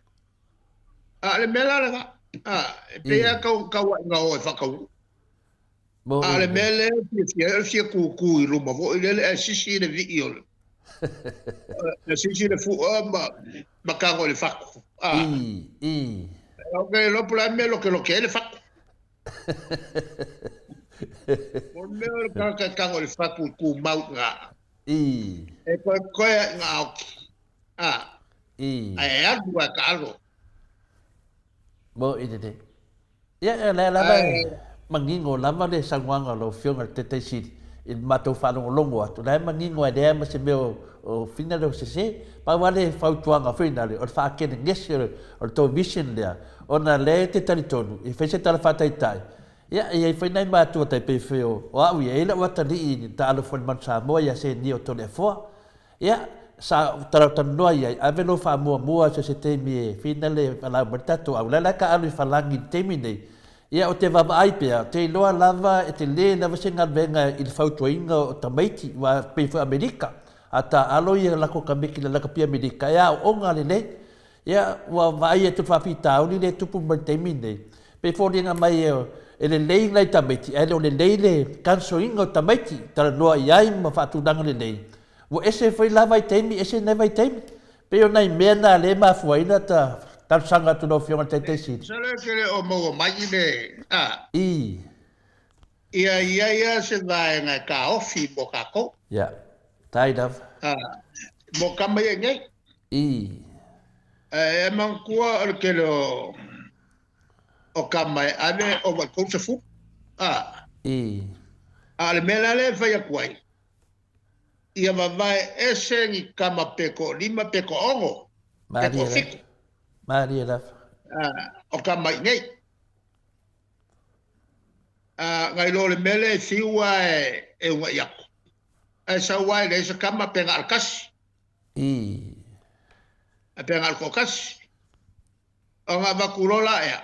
le mela la pe ya ka nga o fa ka le mele si ku ru mo vo le si le video le si le fu ma ka go le fa okay lo por me lo que le fa por me ka go le fa ku mau nga e ko nga ai agua calvo mo ide ya la ba mangingo lama de sangwanga lo fiona tete si il mato fa no longo tu la mangingo de ma se meu o final do se pa vale fa tuanga final o fa ke ngesir o to vision dia ona le te talitonu e fece tal fa tai ya e foi nai ma tu tai pe feo o au e la wata ni ta lo fon man sa mo ya se ni o to le fo ya sa tara tanua ia ave lo fa mua se te mi finale ala bertato au la ka alu falangi temi nei ia o te vava ai pe te loa lava e te le na vasenga venga il fautoinga o tamaiti wa pe fu Amerika ata alo ia la ko kamiki la ka pi Amerika ia o nga le ia wa vai e tu fa pita o le tupu temi nei pe fo dinga mai e le lei lai tamaiti e le le kansoinga o tamaiti tara loa ia ma fa tu danga le wo ese foi lá vai ter esse não vai ter pero na emenda le ma foi na ta sanga tu no fiona te si solo que o mo mai de ia se vai na ka ofi bokako ya tied up mo kama ye ngai man kwa que lo o kama ave o va con se fu al melale fa ya kwai ia vai ese ni kama peko lima peko ongo peko fiku Maria o kama nei ngai lo le mele fiwa e wa ya esa wa le esa kama penga alkas penga alkokas o nga vakurola ya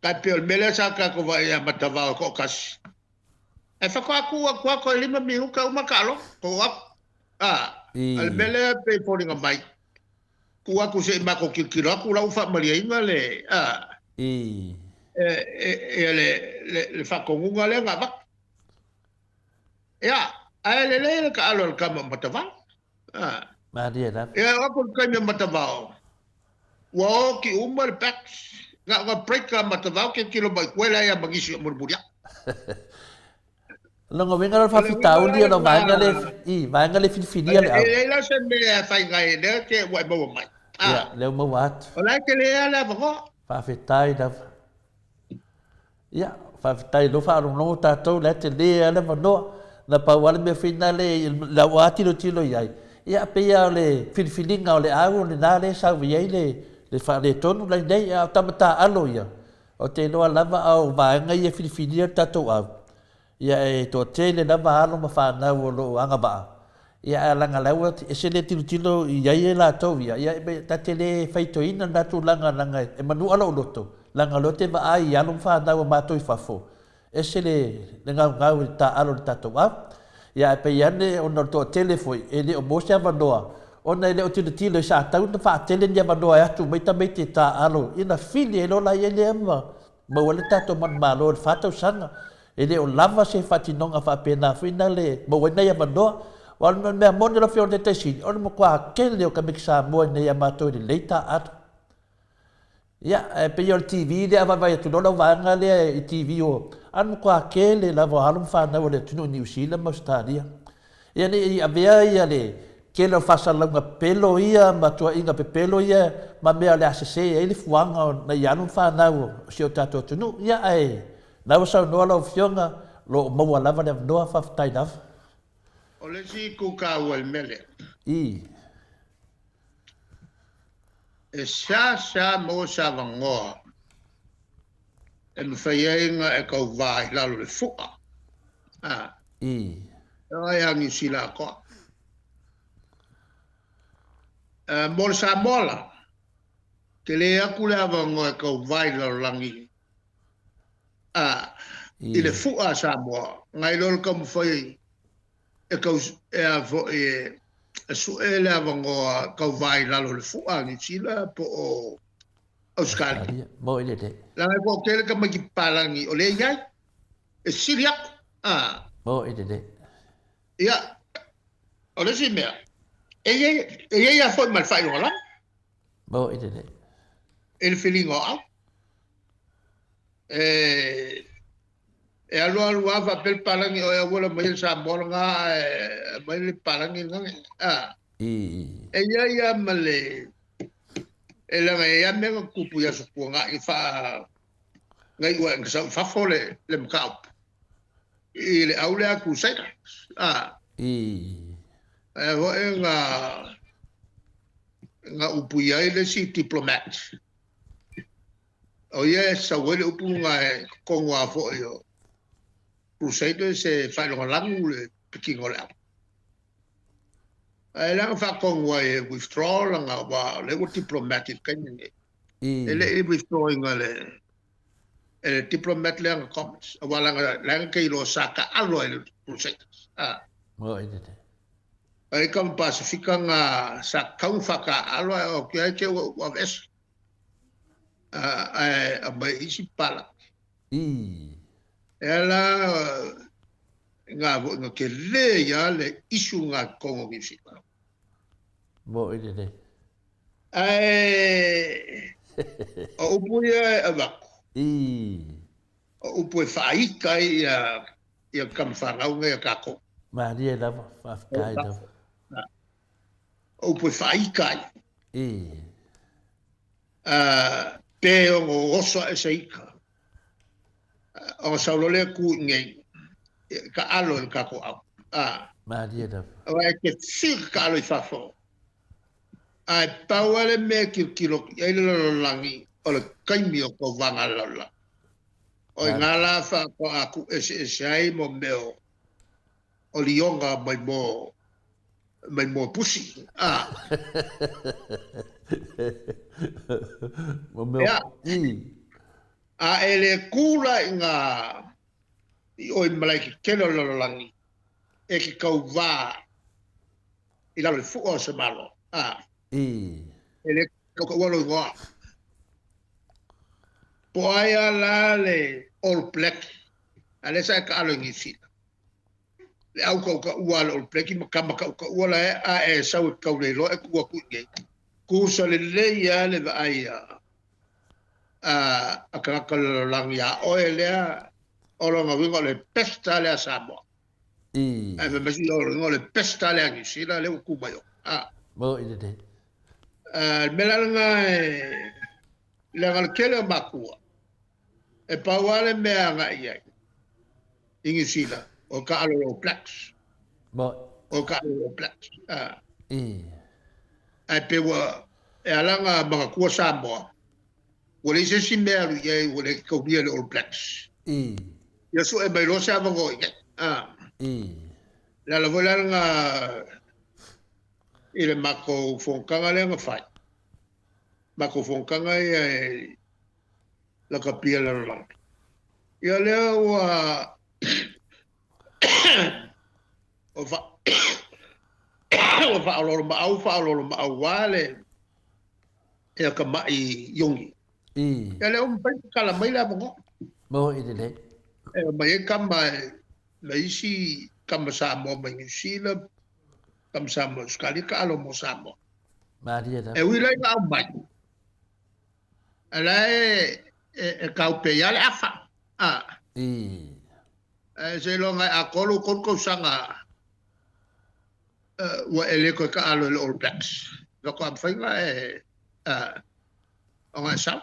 ka pe mele sa ka ko va ya matava ko kas e fa ko lima minuka uma kalo ko al mele pe poringa mai ku se ma ko kilo ku la ufa maria inga le le fa ko unga le nga ba ya le ka alo ka matava Maria da ya ko ka me matava wa ki umar packs nga break ka matava ke kilo ba kwela ya magisi murmuria Longo venga lo fa fitau dia lo vai ngale finia le la se me fai ngai le ke wa bo mai ya le mo wat ola ke le ala bo fa fitai da ya fa fitai lo fa no ta to le te le ala mo na pa wale me finale la wati lo tilo yai ia pe ia le filifilinga o le au le nā le sau viei le whaare tonu lai nei au tamata alo ia. O te noa lava au vaenga ia filifilia tatou au. Ia e tō te le lava alo ma whanau o lo anga baa. Ia langa laua e se le tilo i iai e la tau ia. Ia e ta te le whaitoina natu langa e manu ala o loto. Langa lote va ai alo whanau o mātou i whafo. E se le ngau i ta alo le tatou au. Ia pe iane o no to telefoi e le o mosia vanoa ona le o tilo i sa tau na fa tele nia vanoa e atu mai te ta alo ina fili e lola ia le ama ma wale tato man malo le fatau sanga e le o lava se fatinonga fa pena fina le ma wena ia vanoa wana mea mone la fio de te sini ona mo kwa kele o ka miksa moa ne ia mato le leita atu ia pe yo TV le ava vai tu lola vanga le i TV o an kwa kele la vo halum fa na le tunu New Zealand ma stadia ia ni avea ia le kele fa salanga pelo ia ma to inga pe pelo ia ma me le asese ele fuanga na ia no fa na o si o tato tunu ia ai na sa no la fionga lo mo la va no fa tai daf o le si ku ka wel mele i e sa mo sa vangoa e mwhaienga e kau vai lalo le fuka. Ai angi sila ko. Mol sa mola. Ke le aku le avango e kau vai lalo langi. I le fuka sa moa. Ngai lolo ka mwhai e kau e avo e su e le avango kau vai lalo le fuka angi sila po o Australia. Mo ile de. La ko kele ka magi palangi o le yai. E siria. Mo ile de. Ya. O le si mea. E ya foi mal fai rola. Mo ile de. El feeling o. E alo va pel palangi o ya vola mai sa morga mai le palangi ngai. E ya male ela ya me kupu ya supu nga fa ngai wa nga fa fole le mkau ile aule aku sai ho nga upu ya ile si diplomat o ye sa wele upu nga ko nga fo yo crusader se fa lo langu le pikingo la lang fa kong wa withdraw lang wa le diplomatic kan ni ele withdrawing le diplomat lang comments wala lang kay lo saka alo le project mo ide ai kam pacifica nga sa kau fa ka alo o ke wa ves ba isi pala ela nga ke le ya le isu nga kongo gifika mo ide de o puya aba o puya faika ya kam farau nga kako maria da fa kai da o puya faika pe o oso eseika o saulole ku ngai ka alo el kako au maria da ai ke fir ka alo i fafo ai pawale me kilo ai lo langi o le kaimi o ko vanga lala o ngala fa ko aku ese ai mo meo o lionga mai mo pusi mo meo ele kula nga o malai ki kelo lo langi e ki kau va i la le fu o se malo ele ko walo wa po ai ala le all black ale sa ka alo ngi fi le au ko ka walo all black ma ka wala e sa ko le lo e ku nge ku so le ya le ai a ka lo langi ya o ele ora nga wingo le pesta le asamo me mesi ora le pesta le angi sila le ku bayo mo ide de melanga le ngal kele makua e pawale me anga ia ingi sila o ka alo plax mo o ka alo plax ai pe wa e alanga mga kua Samoa o le se simeru ye o le kaunia le All Blacks ia so e mai lo sa vango la la vola nga ile mako fonkanga le nga fai mako fonkanga e la kapia la la ia le wa o fa lo ma au wale e ka mai yongi ia le o pai kala mai la mo i le e mai kama mai si kama sa mo mai sila kama sa mo skali ka alo mo sa mo Maria da e wi lai au mai ala e ka pe ya le afa se lo ngai a kolu ko sanga wa ele ko ka alo le All Blacks lo ko am fainga o nga sa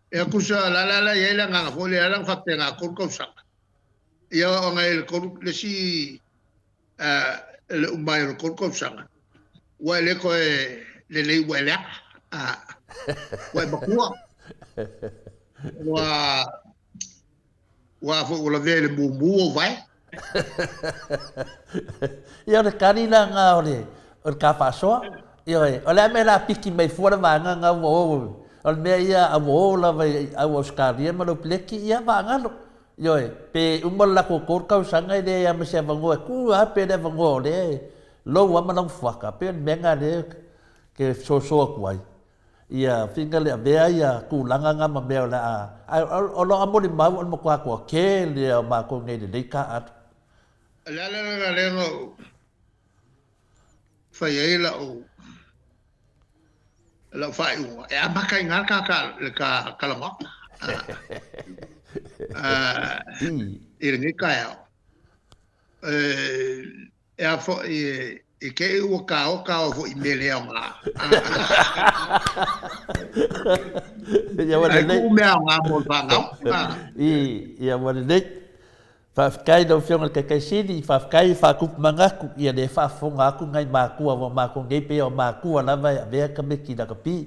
e ku sa la ye la nga fo le la fa pe nga ko sanga ia o ngai ko le si le umai ko sanga wa ele ko le le wela wa bakua wa fo la vele mu vai ia le kani la nga o ka fa so ia o le me la piki mai fora nga wo o me ia a wo la vai a wo skaria ma lo pleki ia va nga lo ia pe umol la ko ka sanga de ia me se vango ku a pe de vango le lo wa ma long faka pe menga de ke so ku ai ia finga le bea ia ku langa nga ma bea la o lo amo ni mau mo kwa ke le ma ko ngai de ka at la no fa ye la o la fa u e a makai nga ka la mo ni ka ya e a fo e ke o ka fo i mele o ma ia wala nei ku me nga mo fa nga ia wala nei fa kai do fiona ke sidi fa kai fa ku mangaku ia de fa fonga ku ngai ma ku wa ma ku ngai pe o ma ku na vai be ka me ki da ka pi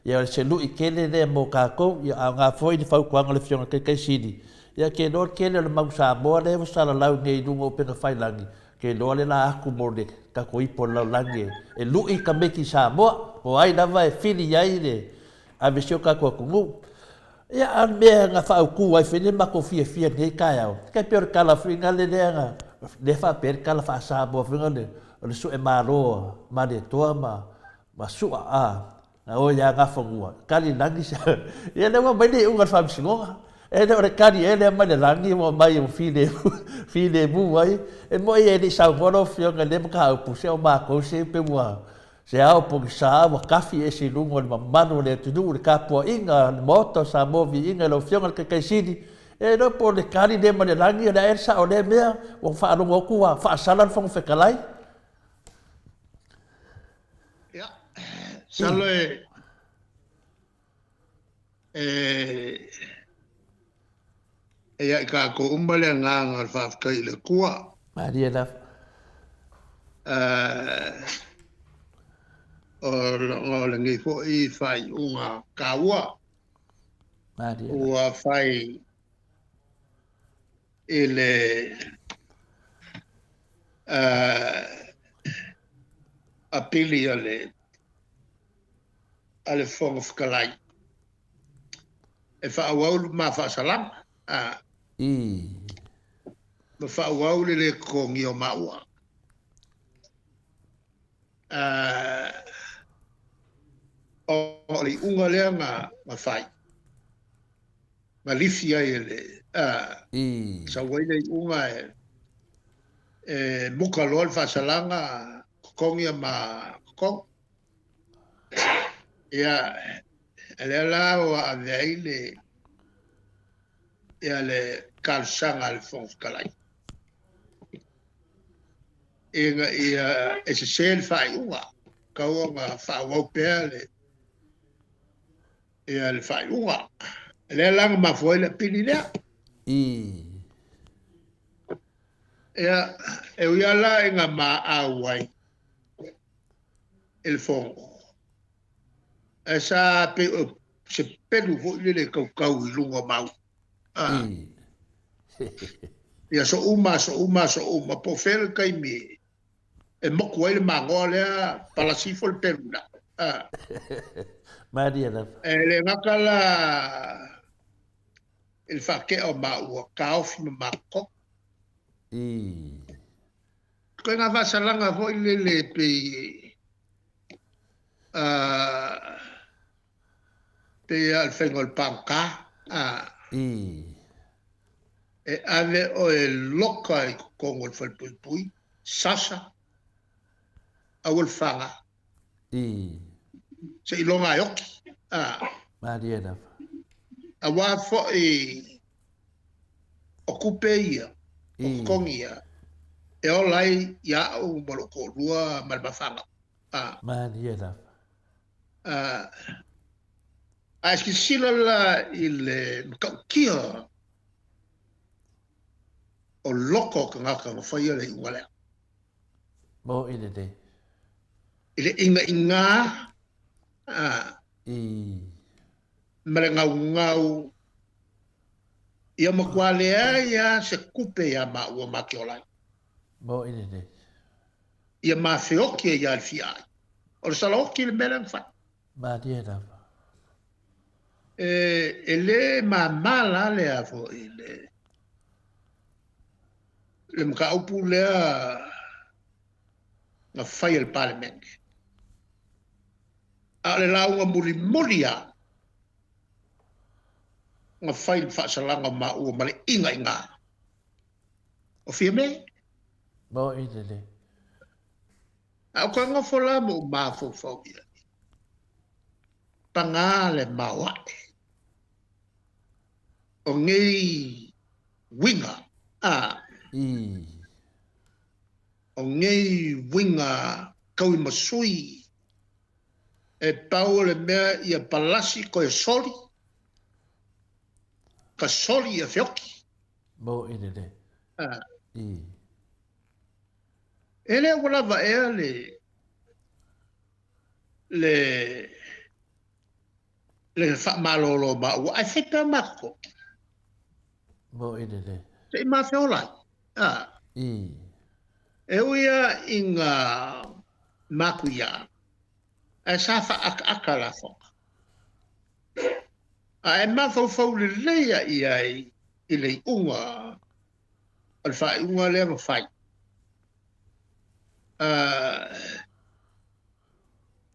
ia se lu i kele de mo ka ko ia nga foi di fa ku ang le fiona ke sidi ia ke do kele le mau sa mo de sa la lau ngai du mo pe ka fai langi ke do le la aku mo de ka ko i po lau langi e lu i ka me ki sa mo o ai da vai fili ai de a me sio ka ko ku mu ia an mea nga whao ku ai whene mako fia nei kai au. Kai peor kala whinga le nga. Le wha per kala wha sābo whinga le. O le su e māroa, ma le toa ma sua a. Na o ia ngā whangua. Kari langi sa. Ia le wa mai ne unga whamsingonga. E le o le kari e le mai le langi mo mai o fine mu ai. E mo e ni sa ngoro whionga le maka au puse o mako se pe mua. Se au po sa wa kafi e se lungo le manu le tudu le kapua inga moto sa movi inga lo fionga ke sidi e no po le kari de ma le langi da ersa o le mea o fa no ku wa fa salan fong fekalai ya salo ya ka ko umbale nga nga fa kai le kuwa maria da o le ngi fo i fai unga kaua ua fai ele apili ale fonga whakalai e whaawau ma whaasalama ma whaawau le kongi o maua o le unga lea nga whai. Ma lifi ai ele. Sa wai le unga e muka loa le whasalanga kongia ma kong. Ia ele ala o a vei ia le kalsanga le fonfkalai. Ia e se sel whai unga. Kaua nga whawau pēr le ia le fai unga. Le langa ma foi le pili lea. Ia e uia la inga ma awai. el fongo. Esa pe se pelu vo le kau lunga mau. Ia so uma po fel kai mi. E moku ai le mangoa lea palasifo le peruna. Maria na. E le ngaka la il whake o maua kaofi ma mako. Koe ngā whasalanga ho i le pe pe al whengol panka. E ave o e loka i kongo le whalpui sasa au el whanga. Se ilonga ai oki. Maria na. A wā fo i o kupe ia, o kongi ia, e o lai ia au maloko rua malmawhanga. Maria na. A eski sila la i le mkaukia o loko ka ngaka ma whaia le ingalea. Mo ine te. I le inga, mare ngau ia makualea ia se kupe ia maua makiolai. Mo ine te. Ia mawheoki ia alfiai. O le salaoki le mele ngwhai. Maria na. E le mamala le afo i le makaupu lea nga whai el parliament. A le launga muri a nga whai le whaasalanga maua ma le inga. O fia me? Mo ine te. A o ka nga whala mo mawhau ia. Panga le mawate. O ngei winga. O ngei winga kaui masui. E pau le mea ia palasi ko e soli. Ka soli ia whioki. Mo ine te. Ele wala va ea le wha malolo ma ua. Ai whepe mako. Mo ine te. Te i maa whiolai. E uia i ngā maku ia. E sa wha aka la whoka. A e maa fau le leia i ai i le unga. Al wha unga lea ma whai.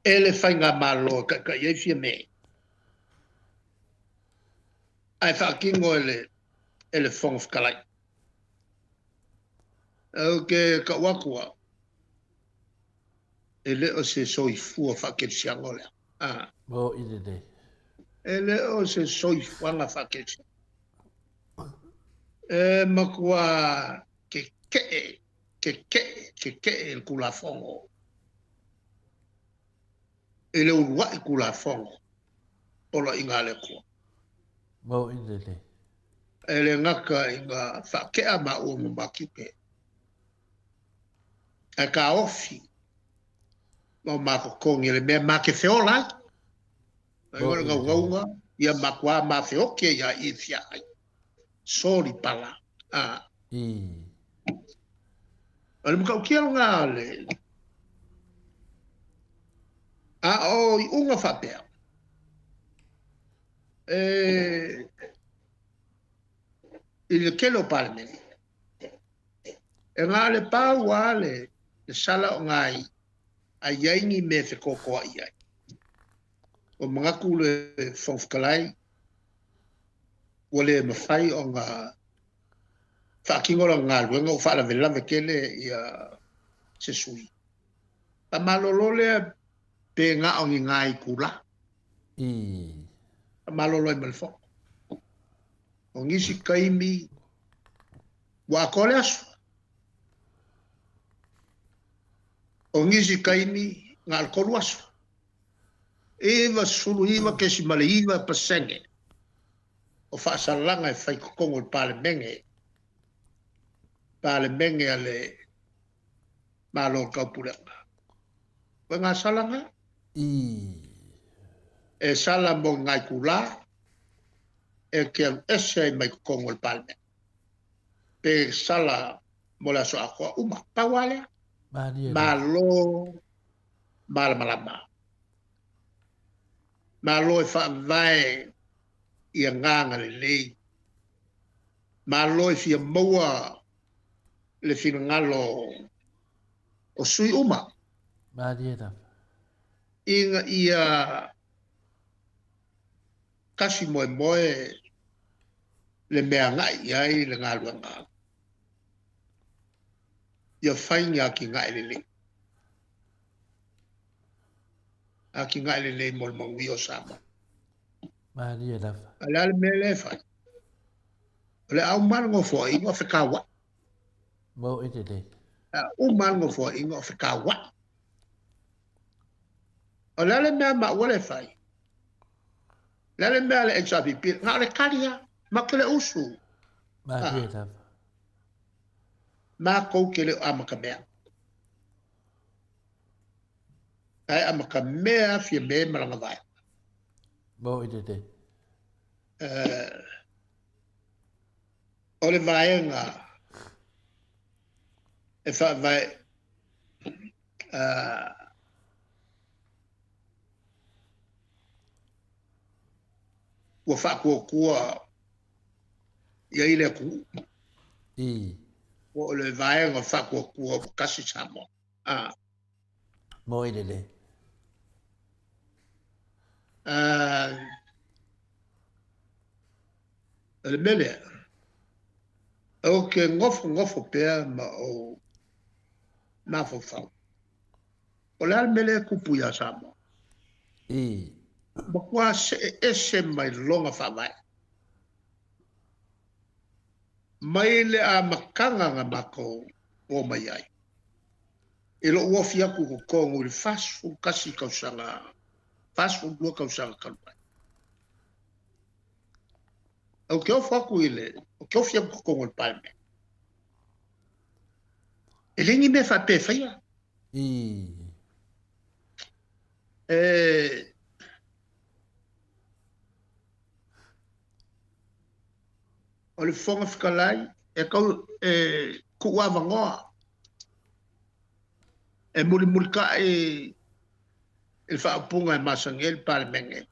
Ele whai ngā malo ka iei fia me. Ai wha kingo ele whonga whakalai. Ke ka wakua. Ele o se soifua whakirisiango lea. Mo ine te. Ele o se soifuanga whakirisiango. Makua ke el kula whongo. Ele urua i kula whongo. Ola i ngā le kua. Mo ine te. Ele ngaka i ngā whakea ma ua makipe. E ka ofi. Ma mako kongi le mea make whiola. E ngā ngaunga. Ia makua ma whioke ia i whiai. Sori pala. Ale mkau kia ngā le. O i unga whapea. I le kelo parliament. E ngā le pāu a le sala o ngai a iaingi me te kokoa iai. O mga kule whongwhkalai o le mawhai o ngā whakingola ngā luenga o whaala velave kele i se sui. Ta malolo le pe ngā o ngi ngā i kula. Ta malolo i malfo. O ngisi kaimi wa kole asu. O ngisi kaimi ngā alkolu asu. Ewa sulu iwa kesi male iwa pasenge. O whaasalanga e whaikokongo i pale menge. Pale menge ale malo kaupulenga. Nga salanga. I. Sala mo ngai kula. Ke ese mai kongol palme. Pe sala mo la so ako uma pawale. Malo malama. Malo fa vai ia nganga le. Malo fi moa le finangalo o sui uma. Inga ia kasi moe le mea ngai ai le ngalua ngā. Ia whainga ki ngai le. A ki ngai le mo maui o sama. Ala le mea le whai. Le au mango fo ingo whikawa. Mo ite le. U mango fo ingo whikawa. Ala le mea ma wale whai. Lale mea le HRVP, ngā le karia, ma ke le usu. Ma kou ke le amaka mea. Ai amaka mea fia me maranga vai. Mo ite te. O le vai ngā. E wha vai. Ua whakua ia i le ku. O le vaenga whakua kasi samo. Mo i le. Le mele. O ke ngofo pea ma o mafo whau. O le al mele kupu ia samo. Makua ese mai longa whawai. Mai le a makanga ngā mako o mai ai. E lo ua fiaku ko kongu le fasfu kasi kausanga. Fasfu lua kausanga kalpai. Au keo whaku ile. O keo fiaku ko kongu le palme. E lengi me whape whaia. O le fonga whikalai, e kau kuwa vangoa. E muri ka e whaapunga e masangel palmenge.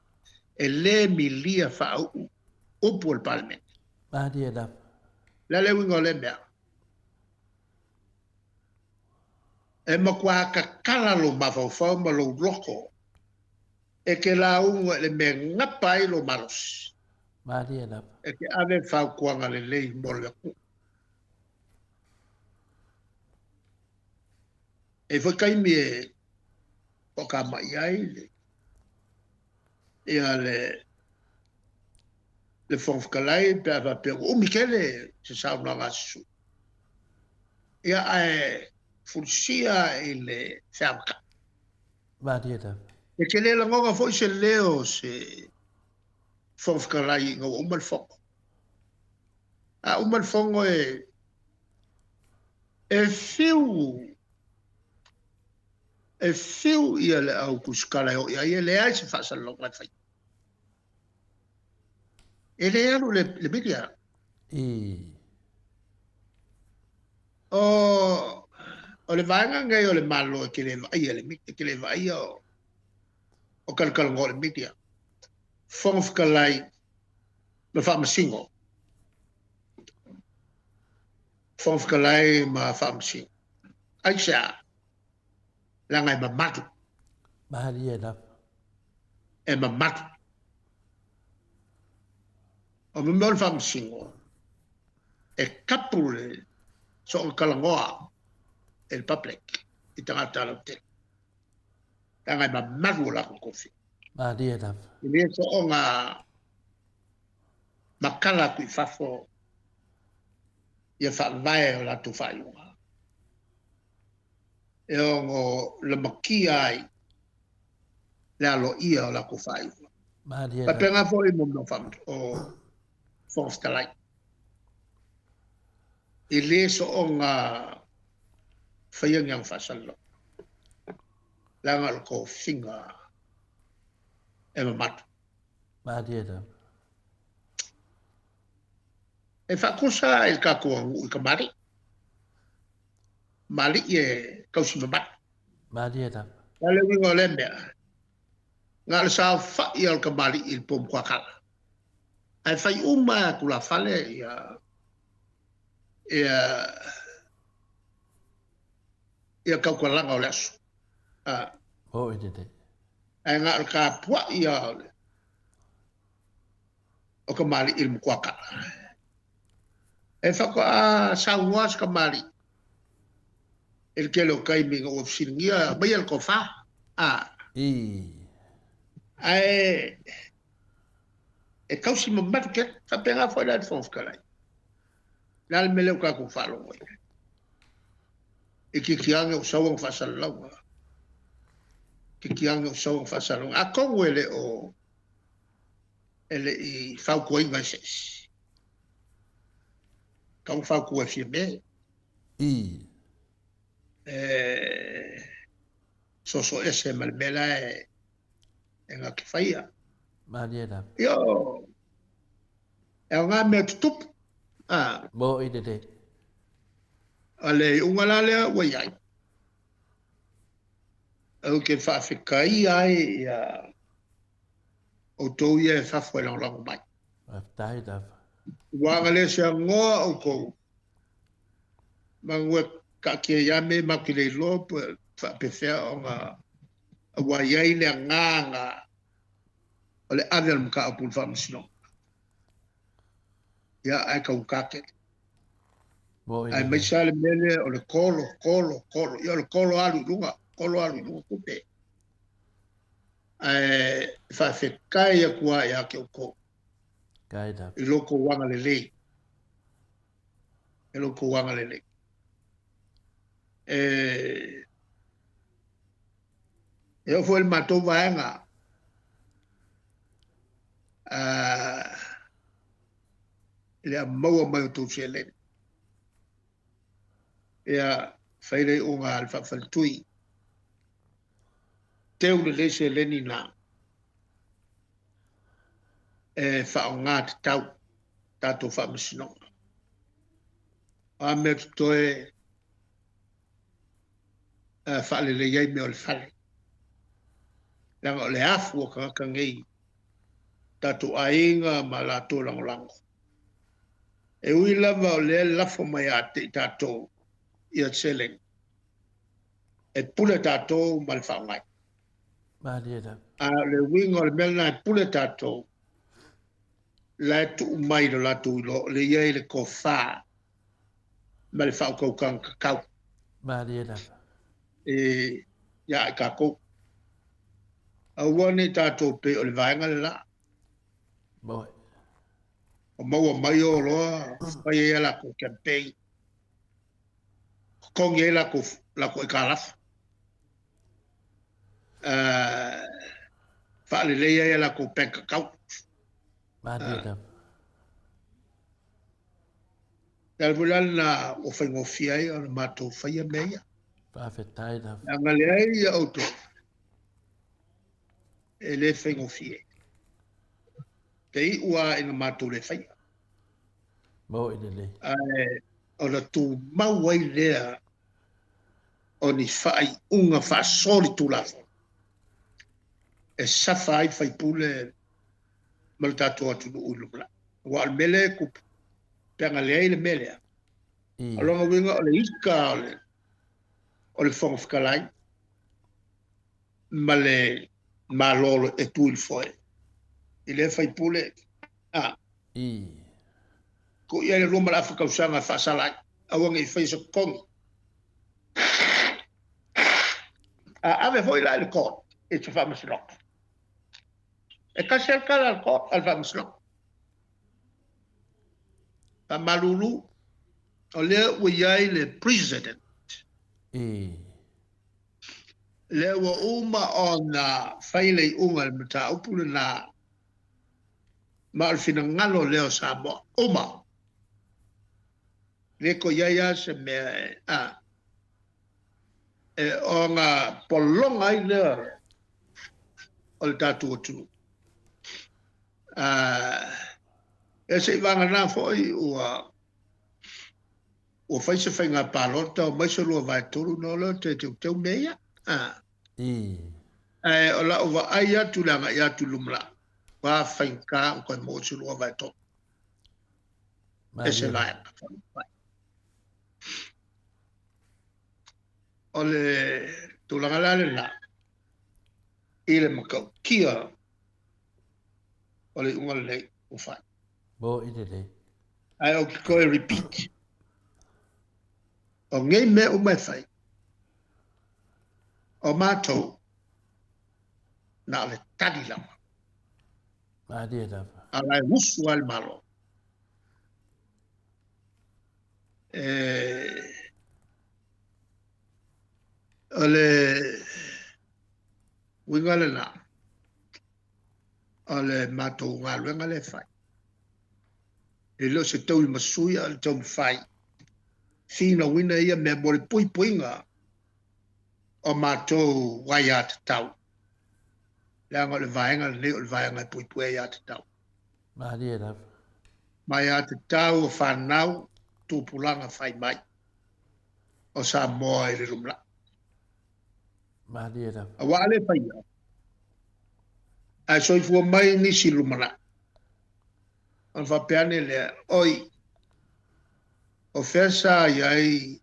E le milia whaau upu o le palmenge. La le wingo le mea. E makua ka kalalo mawhauwhau ma lo loko. E ke la unga le mea ngapai lo maros. E ke ave whau kuanga le lei mole ku. E whakaimi e oka mai ai le. Ia le whongwhakalai pe awa pe umikele se sauna ngā sisu. Ia ai furusia i le whamaka. E ke le langonga fo i se leo se whongwhakalai ngā umal whongo. A umal whongo e fiu ia le au kuskala o ia le ai se whasa longa whai. E le alu le media. O le vaenga ngai o le malo e ke le vai le media, ke le vai o kalkalango o le media. Whongwhakalai ma whaamasingo. Whongwhakalai ma whaamasingo. Aisha, langai ma matu. E ma matu. O me mol whaamasingo. E kapule so o kalangoa el public. I tangata lau te. Langai ma matu o lako kofi. I mea so o ngā makala kui whafo ia whaavae o latu whaiunga. E o ngō le makia ai le alo ia o lako whaiunga. Pa penga fo i mumno whamu o whongwhakalai. I le so o ngā whaiangang whasalo. langa le ko finga e mat Ma dia da. e fa cosa il kako u ka mali e kausi mat Ma dia da. ale wingo lembe ngal sa fa il ka mali il pom kwa kala ai fai kula fale ia kau kwa langa o lesu O i te. ai ngal ka pua o ka mali il kwa kala e fa ko sa was ka mali il ke lo kai mi o singia ba il ko fa ai e kausi mat ke fa penga fo la fons kala nal mele ka ku fa lo e ki kianga o sawang fa salawa ki kianga o sawang fa salawa a ko wele o ele i fa ko inga ses ka fa ko e fibe so ese malbela e nga ki faia Ma dia da. yo e nga me tup Mo i te. ale ungalale wa yai o ke fa fikai ai ya o to ye fa fo la la mai Tai da. wa ngale se ngo o ko mangwe ka ke ya me ma ke le lo fa pe fe o nga wa yai le nga ole adel mka apul fa msino ya ai ka ukake ai mai sale mele o le kolo yo le kolo alu lunga kupe ai fa fe kai ya kwa ya ke ko Kai da. i loko wanga le e loko wanga le yo fue el mato vaenga le mau mai tu sele ya faile unga alfa faltui teu le se lenina fa ngat tau tato fa misno amet toe fa le yai me ol fale la le afu ka ngai tato ainga malato lang e wila va le la fo mai ate tato ia seleng e pule tato mal fa ngai Ma dia da. le wingo le melna pule tato la tu mai la tu lo le ye le ko fa mal fa ko kan ka Ma dia da. ya ka ko awone tato pe o le vaenga la Mo. o mau mai o lo ai la ko campaign ko nge la ko kala fa le ye la ko penka ka Ma dia da. dal bulal na o fa ngo fia o mato fa ia meia Pa fe tai da. ngale ai auto ele fa ngo fia tei ua ina mato le fa Mo i le. o la tu mau ai lea o ni fai unga fa soli tu la e safa ai fai pule mal tato atu no ulu bla wa al mele ku panga le le mele alonga winga o le ika o le fong fkalai male malolo e tu il foi ile fai pule ko ia le roma la fa kausanga fa salai awanga i fai so kong ave foi la le court e tu fa maslo e ka cerca la court al fa maslo pa malulu o le o ia le president le wa uma ona faile unga mata upule na ma al fina ngalo leo sabo uma le ko ya se me o ngā polonga i lea o le tātua tū. E se wanga nā fōi ua whaise whai ngā pālota o maise lua vai turu no leo te teu meia. O la o wa ai atu langa i atu lumla. Wa whai kā o koe mōsi lua vai tō. E se lai. O le tūlanga lale la. I le makau kia. O le unga lei o whai. Bo i le lei. Ai o ki koe repeat. O ngei me o mai whai. O mātou. Na le tadi lama. Mādi e lama. A lai wusu al malo. O le winga le la. O le mātou ngā luenga le whai. E leo se tau i masuia al tau whai. Fina wina ia mea mori pui puinga. O mātou wai ata tau. Leanga le vaenga le neo le vaenga pui pui ata tau. Mādi e lama. Mai ata tau o whanau tūpulanga whai mai. O sa moa i le rumla. Mādi e lama. A wale whai ia. A soifua mai nisi lumana. An whapeane lea, oi, o whesa iai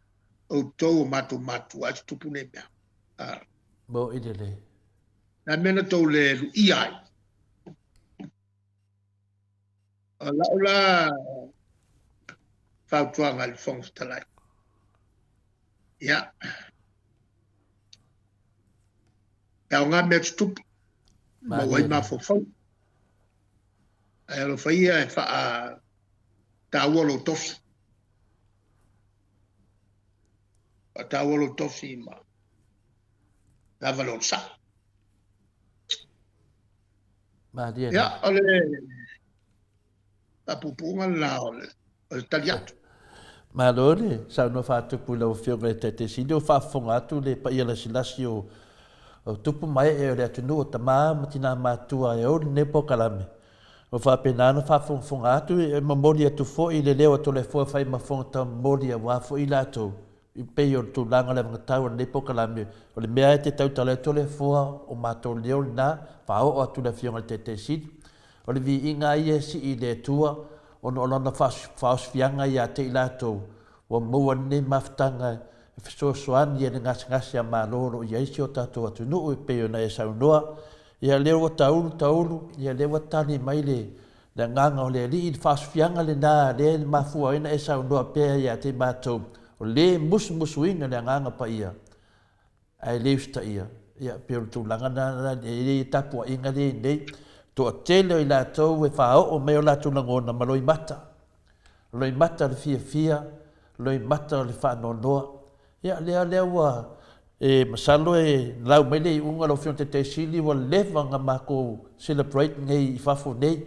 o tau o matu, a tupune mea. Bo i le lei. Na mena tau le lu iai. O laula whautuanga le whongs talai. Ia. Pau ngā mea tutupu. Ma wai ma fofau. Ai lo faia e fa tawolo tofi. A tawolo tofi ma. Lava lo sa. Mādi e lama. Ya, ole a pupunga la ole taliatu. Malore, sa no whātupu lau whionga e te sini o whaafonga atu le pa ia la silasi o tupu mai e o le atunu o tamā matina mātua e ori ne pokalame. O whapenana whaafonga atu e mamori atu fo i le leo ato le fua whai mafonga ta mamori a wafo i lato. I pei o tu langa le tau ne pokalame. O le mea e te tau tala ato le fua o mātou leo na whao o atu le whionga te sini. O le vi inga ia si i le tua o no lona whaosfianga i a te i lato. O mua ne maftanga Fesoasoani ia le gasagasi a malolo ia isi o tatou atunuu e pei ona e saunoa ia lea ua taulu ia lea ua tali mai le agaga o le alii i le faasofiaga lenā lea le mafuaina e saunoa pea iā te matou o lē musumusuina le agaga paia ae lē usitaʻia ia pe o le tulaga na lē tapuaʻiga lenei toʻatele o i latou e faoo mai o latou lagona ma loi mata le fiafia loi mata o le faanoanoa ia lea ua masalo e lau mai le iʻuga lo fiona tetesili ua levaga makou celebrate nei i fafo nei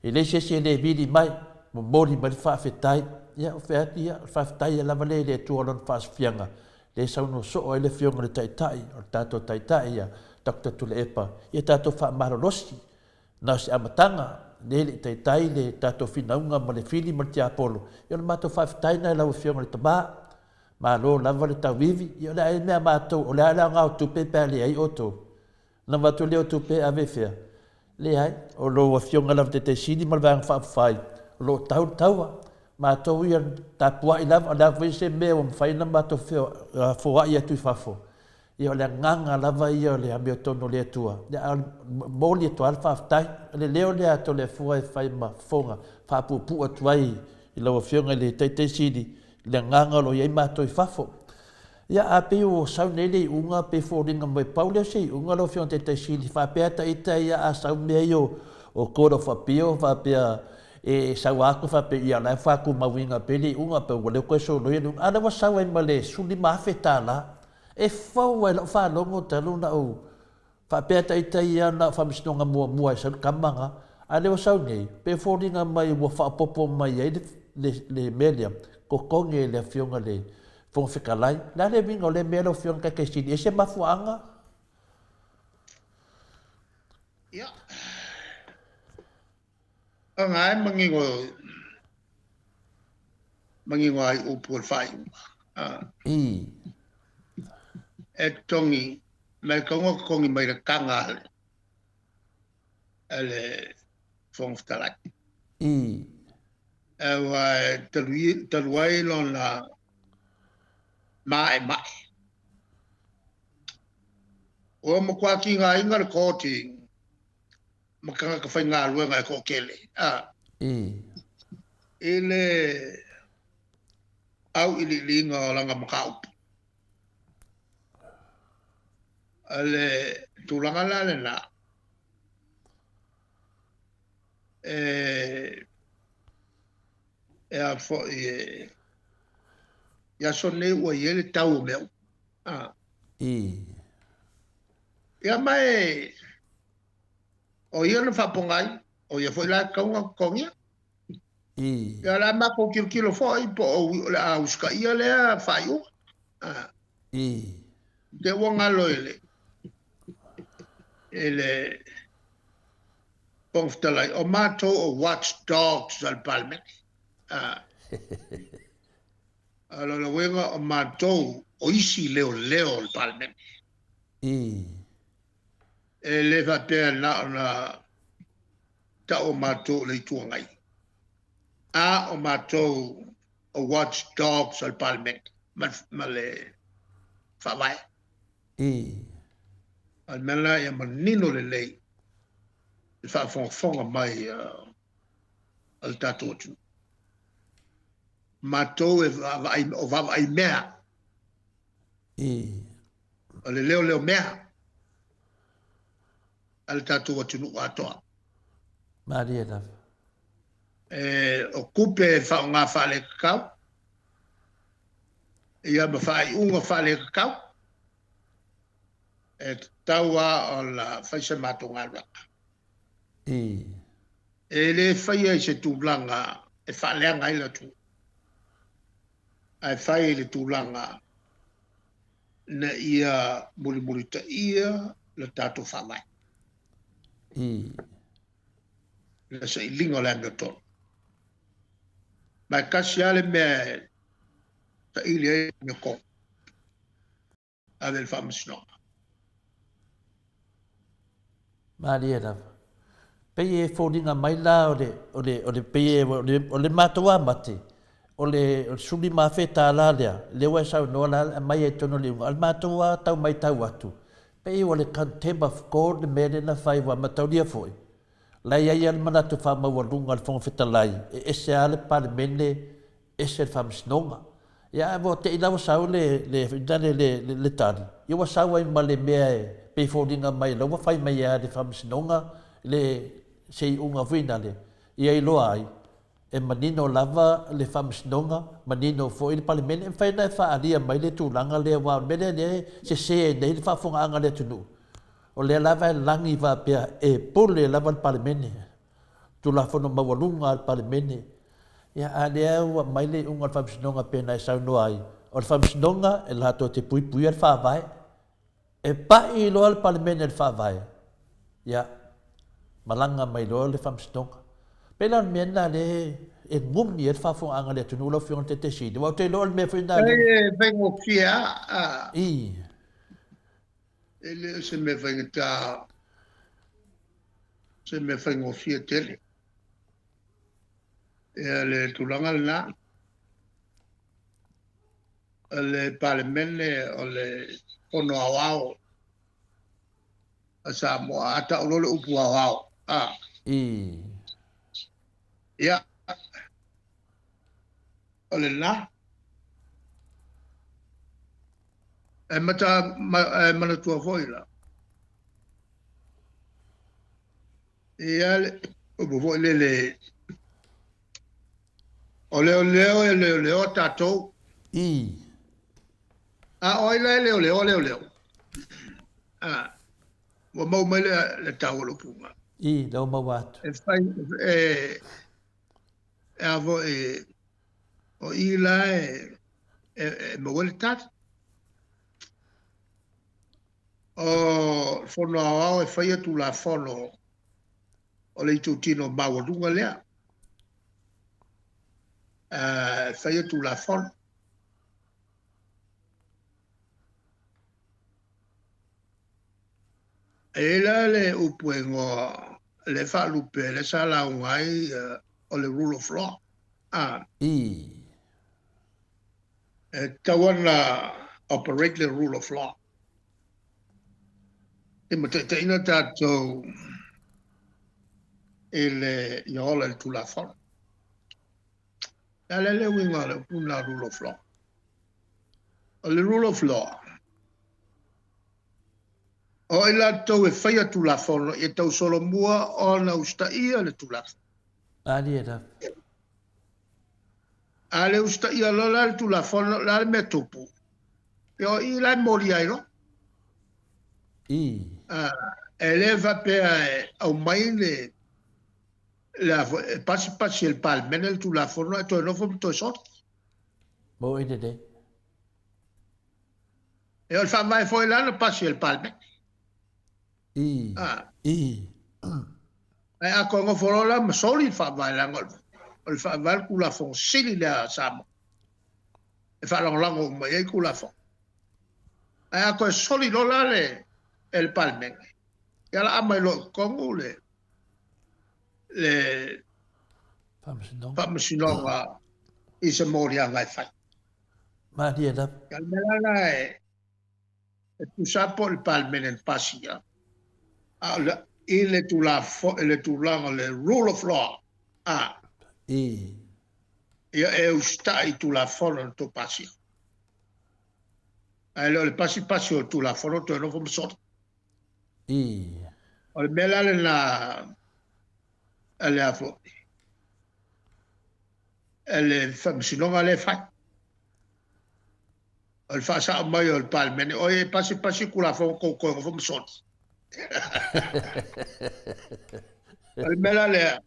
e leisi esi e lē vili mai momoli ma le faafetai ia o feati ia le faafetai ia lava lē le atua o lona faasofiaga le saunosoo ai le fioga le taʻitaʻi o le tatou taʻitaʻi ia takutatu le epa ia tatou faamalolosi na o se amataga le leʻi taʻitaʻi le tatou finauga ma le fili ma le tiapolo ia o le matou faafetaina e lau e fioga le tamā malo lava le tauvivi ia le ai mea matou o le a le agao tupe pea leai outou na matou lea o tupe ave fea leai o lou afioga lava tetesili ma le vaega faapafai o loo taulitaua matou ia tapuaʻi lava o le avai se mea ua mafaina matou foaʻi atu i fafo ia o le agaga lava ia o le ameotono le atua le moli atoa le faafetai le lea o le ato le afua e fai ma fofoga faapuupuu atu ai i lau afioga i le taʻitaʻisili le nganga lo iai mātou i fafo. Ia a pe o sau nei le unga pe fōringa mai paule se unga lo fion te sili whapea ta ita ia a sau mea i o kora whapio whapea e sau aku whapea ia lai whaku mawinga pe le unga pe wale koe so no ienu. Ana wa sau ai male suli mawhe tā la. E whau ai lo whalongo talu na o whapea ta ita ia na whamisnonga mua i sau kamanga. Ane wa sau nei pe fōringa mai wa whapopo mai ai le melia. Ko konge le fionga le Fong whikalai. Nā le winga o le mea lo whiong kai kai sini. E se mafuanga? Ia. Ngai mangingo ai upu whai. I. E tongi, mai kongi mai ra kanga ale Fong Whikalai. I. E wai taluai lon la mai. O mo kwa ki nga inga le koti makanga ka whai ngā luenga e ko kele. I. Ele au ili linga o langa makaupu. Ale tulanga la le na. E a fo ia sone ua iele tau meu. I. Ia mai o ia na whapongai o ia foi la kaunga kongia. I. Ia la mako kilo foi po o la uska ia le faiu. I. Te wanga loile. Ele Fong Whikalai o mato o watchdogs al palme. Alo la wenga o mato o isi leo al palme. I. Ele va pe na ta o mato le tuangai. O mato o watchdogs al palme. Male fawai. I. Al mela ia manino le lei. Fa fonga mai al tato tu. Mato e va ai mea. I. O le leo mea. Al tato tu no atoa. Maria da. O kupe fa nga fa le kakau. Ia ma fa unga fa le kakau. E taua o la faisa mato ngara. I. E le faia i se tūlanga e whaleanga i la tū. Ai whai le tūlanga na ia muri ta ia le tātou whamai. I. Le sa i lingo le anga tō. Mai kasi ale mea ta ili e me kō. Ave le whamasino. Maria da. Pei e fōringa mai la o le pei o le matua mate. O le suli mawheta la lea. Le wai sau noa la mai e tono le unga. Al matua tau mai tau atu. Pei o le contempt of God le mele na whai wa matauria foi. Lai ai al manatu whama wa runga al Fong Whikalai. E se ale pale mene e se whamsnonga. Ia mo te ila wa sau le tari. Ia wa sau ai ma le mea e pei fōringa mai la wa whai mai a le whamsnonga le sei unga vina le. Ia i loa ai. E manino lava le whamsnonga, manino fo i le pale mene. E whaina e whaaria mai le tūlanga le wa mene le se nei le whafonga anga le tunu. O le lava e langi va pia e pole lava le pale mene. Tu la fono mawalunga al pale mene. Ia a lea ua mai le unga le whamsnonga pena e sau noa ai. O le whamsnonga e lato te pui al whawai. E pa i loa le pale mene le whawai. Ia malanga mai loa le whamsnonga. Pela mena le e ngumni e whafonga anga le tunu lau whionga te sini. Wau te loa le mea whina le. E vengo kia. I. Ele se me venga ta. Se me vengo kia tele. E le tulanga na. Le palemene o le ono awao. Asa mo ata olole upu awao. I. Ia. Ole na. E mata mana tua foi la. Ia le o foi le Ole tatou. I. Oi leo. Wa mau mai le tau lo punga. I, lau mawatu. E fai avo o ila me wele tat o fono ao e faia tu la fono o le tu tino mawadunga lea faia tu la fono e la le upuengo le fa lupe le sala ungai o le rule of law tawana operate the rule of law e mo te ina tato ele yola tu la fono le winga le una rule of law le rule of law o ila tau e whaia tu la fono e tau solo mua o na usta ia le tu la fono. A le usta ia lola le tu la fono la le metupu. E o i la mori ai no? E le va pe au mai le pasi il palmene le tu la fono e to no fo to sot. Mo ide de. E o fa mai foi la no pasi il palmene. E a kongo forola ma soli fa vai la ngol. O fa vai ku la fon sili la samo. E fa long lango ma e ku la fon. E a ko soli lo la le el palmen. Ya la ama lo kongo le Famsino wa is a moria ngai fa. Ma dia da. Ya la e tu sapo il palmen en pasia. Il tu la le rule of law e ustai tu la fono to pasio allora le pasio tu la fono to no come sort o mela la alla fo elle femme sinon elle fa il fa sa mai il palmen o e pasi cu la fono co come sort al mela le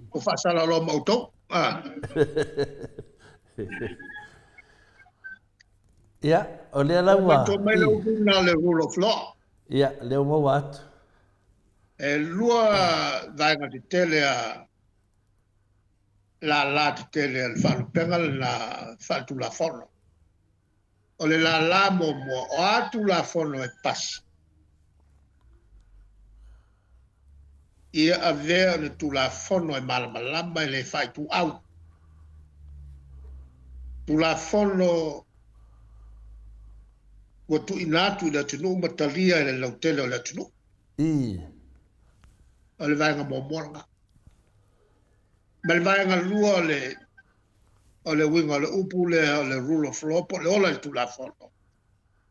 o fa sala lo moto ya o le la wa to me lo na le rule of law ya le mo wat e lua danga di tele la di tele al fa pengal la fa tu la forno o le la mo o atu la forno e pas ia avea le tu la fono e malamalama e le fai tu au. Tu la fono wa tu inatu le tunu matalia e le lautele o le tunu. O le vaenga momoranga. Ma le vaenga lua o le winga le upu o le rule of law po le ola le tu la fono.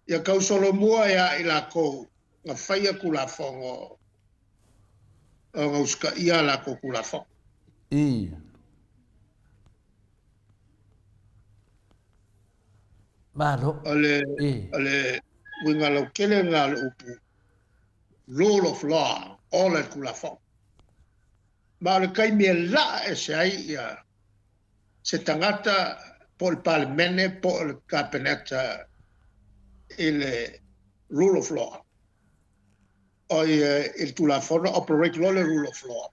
Ia kau solo mua ia ila kou nga whaia ku la fono o uska ia la ko kula fo malo ale winga lo kele nga lo upu rule of law all at kula fo ma le kai me la e sai ia se tangata pol palmene pol capeneta il rule of law il tu la fono operate lo le rule of law.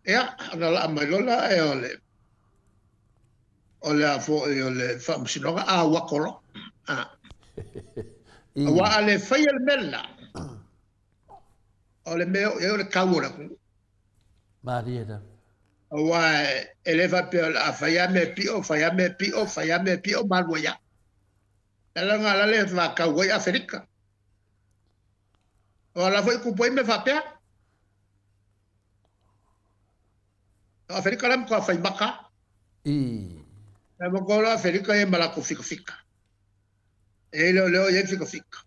Ja, ana la mai lola e ole a fo e ole fam sinonga a wakolo. Wa ale fai el mella. Ole meo e ole kawura ku. Maria. Wa eleva pe a faiame pio malwoya. Ela ngala le va kawai Afrika. Ora foi ku poi me fa pe. Afrika lam ko fai baka. E mo ko Afrika e mala ko fika. E lo e fika.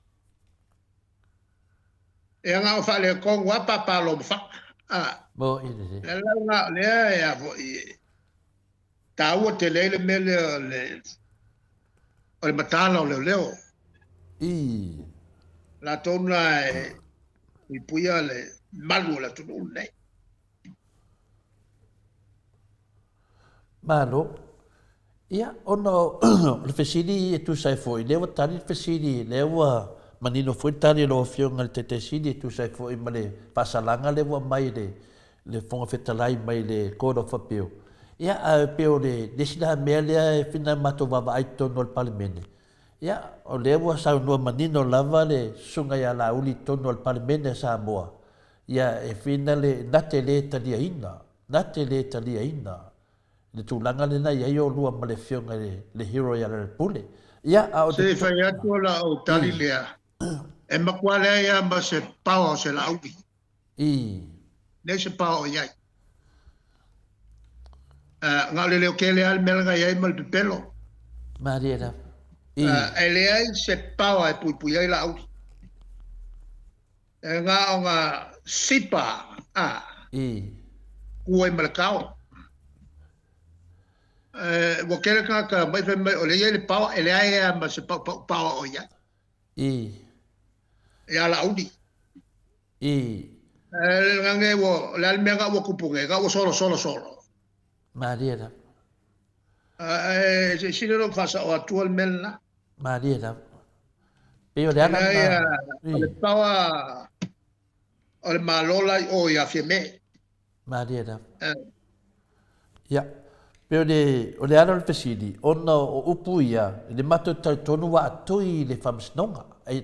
E nga fa le ko wa papa lo fa. Bo ide. La nga le ya vo ta o te le le o le matala o leo. La tona i puia le malu la tunu nei. Malo Ia, ono le fesili e tu sai foi, lewa tani fesili, lewa manino foi tani lo fionga te te sili tu sai foi male pasalanga lewa mai le fonga fetalai mai le kodo fapio. Ia a peo le desina mele e fina mato baba ai tono al palimene. Ia o lewa sa no manino lava le sunga ya la uli tono al palimene sa moa. Ia e fina le nate le talia ina, nate le talia ina. Le tūlanga le nai ai o lua ma le whionga le hero ya le pule. Ia, a o te... Se whai atu la o tali lea. E makua lea ia ma se pao o se laubi. Ne se pao o iai. Ngā le leo ke lea al melanga iai ma le pipelo. Mariera. E lea i se pao e pui pui ai laubi. E ngā o ngā sipa. Kua i malakao. Wa kere ka mai fe mai o le le pau ele ai ma se pau o ya ya la udi ngange wo la menga wo kupunge ga wo solo Mariera si no fasa o actual melna Mariera pero le ana le pau o le malola o ya fieme Mariera ya Pero o le ara le pesidi, ona o upu ia, le mato tonu wa atui le whamsnonga, ai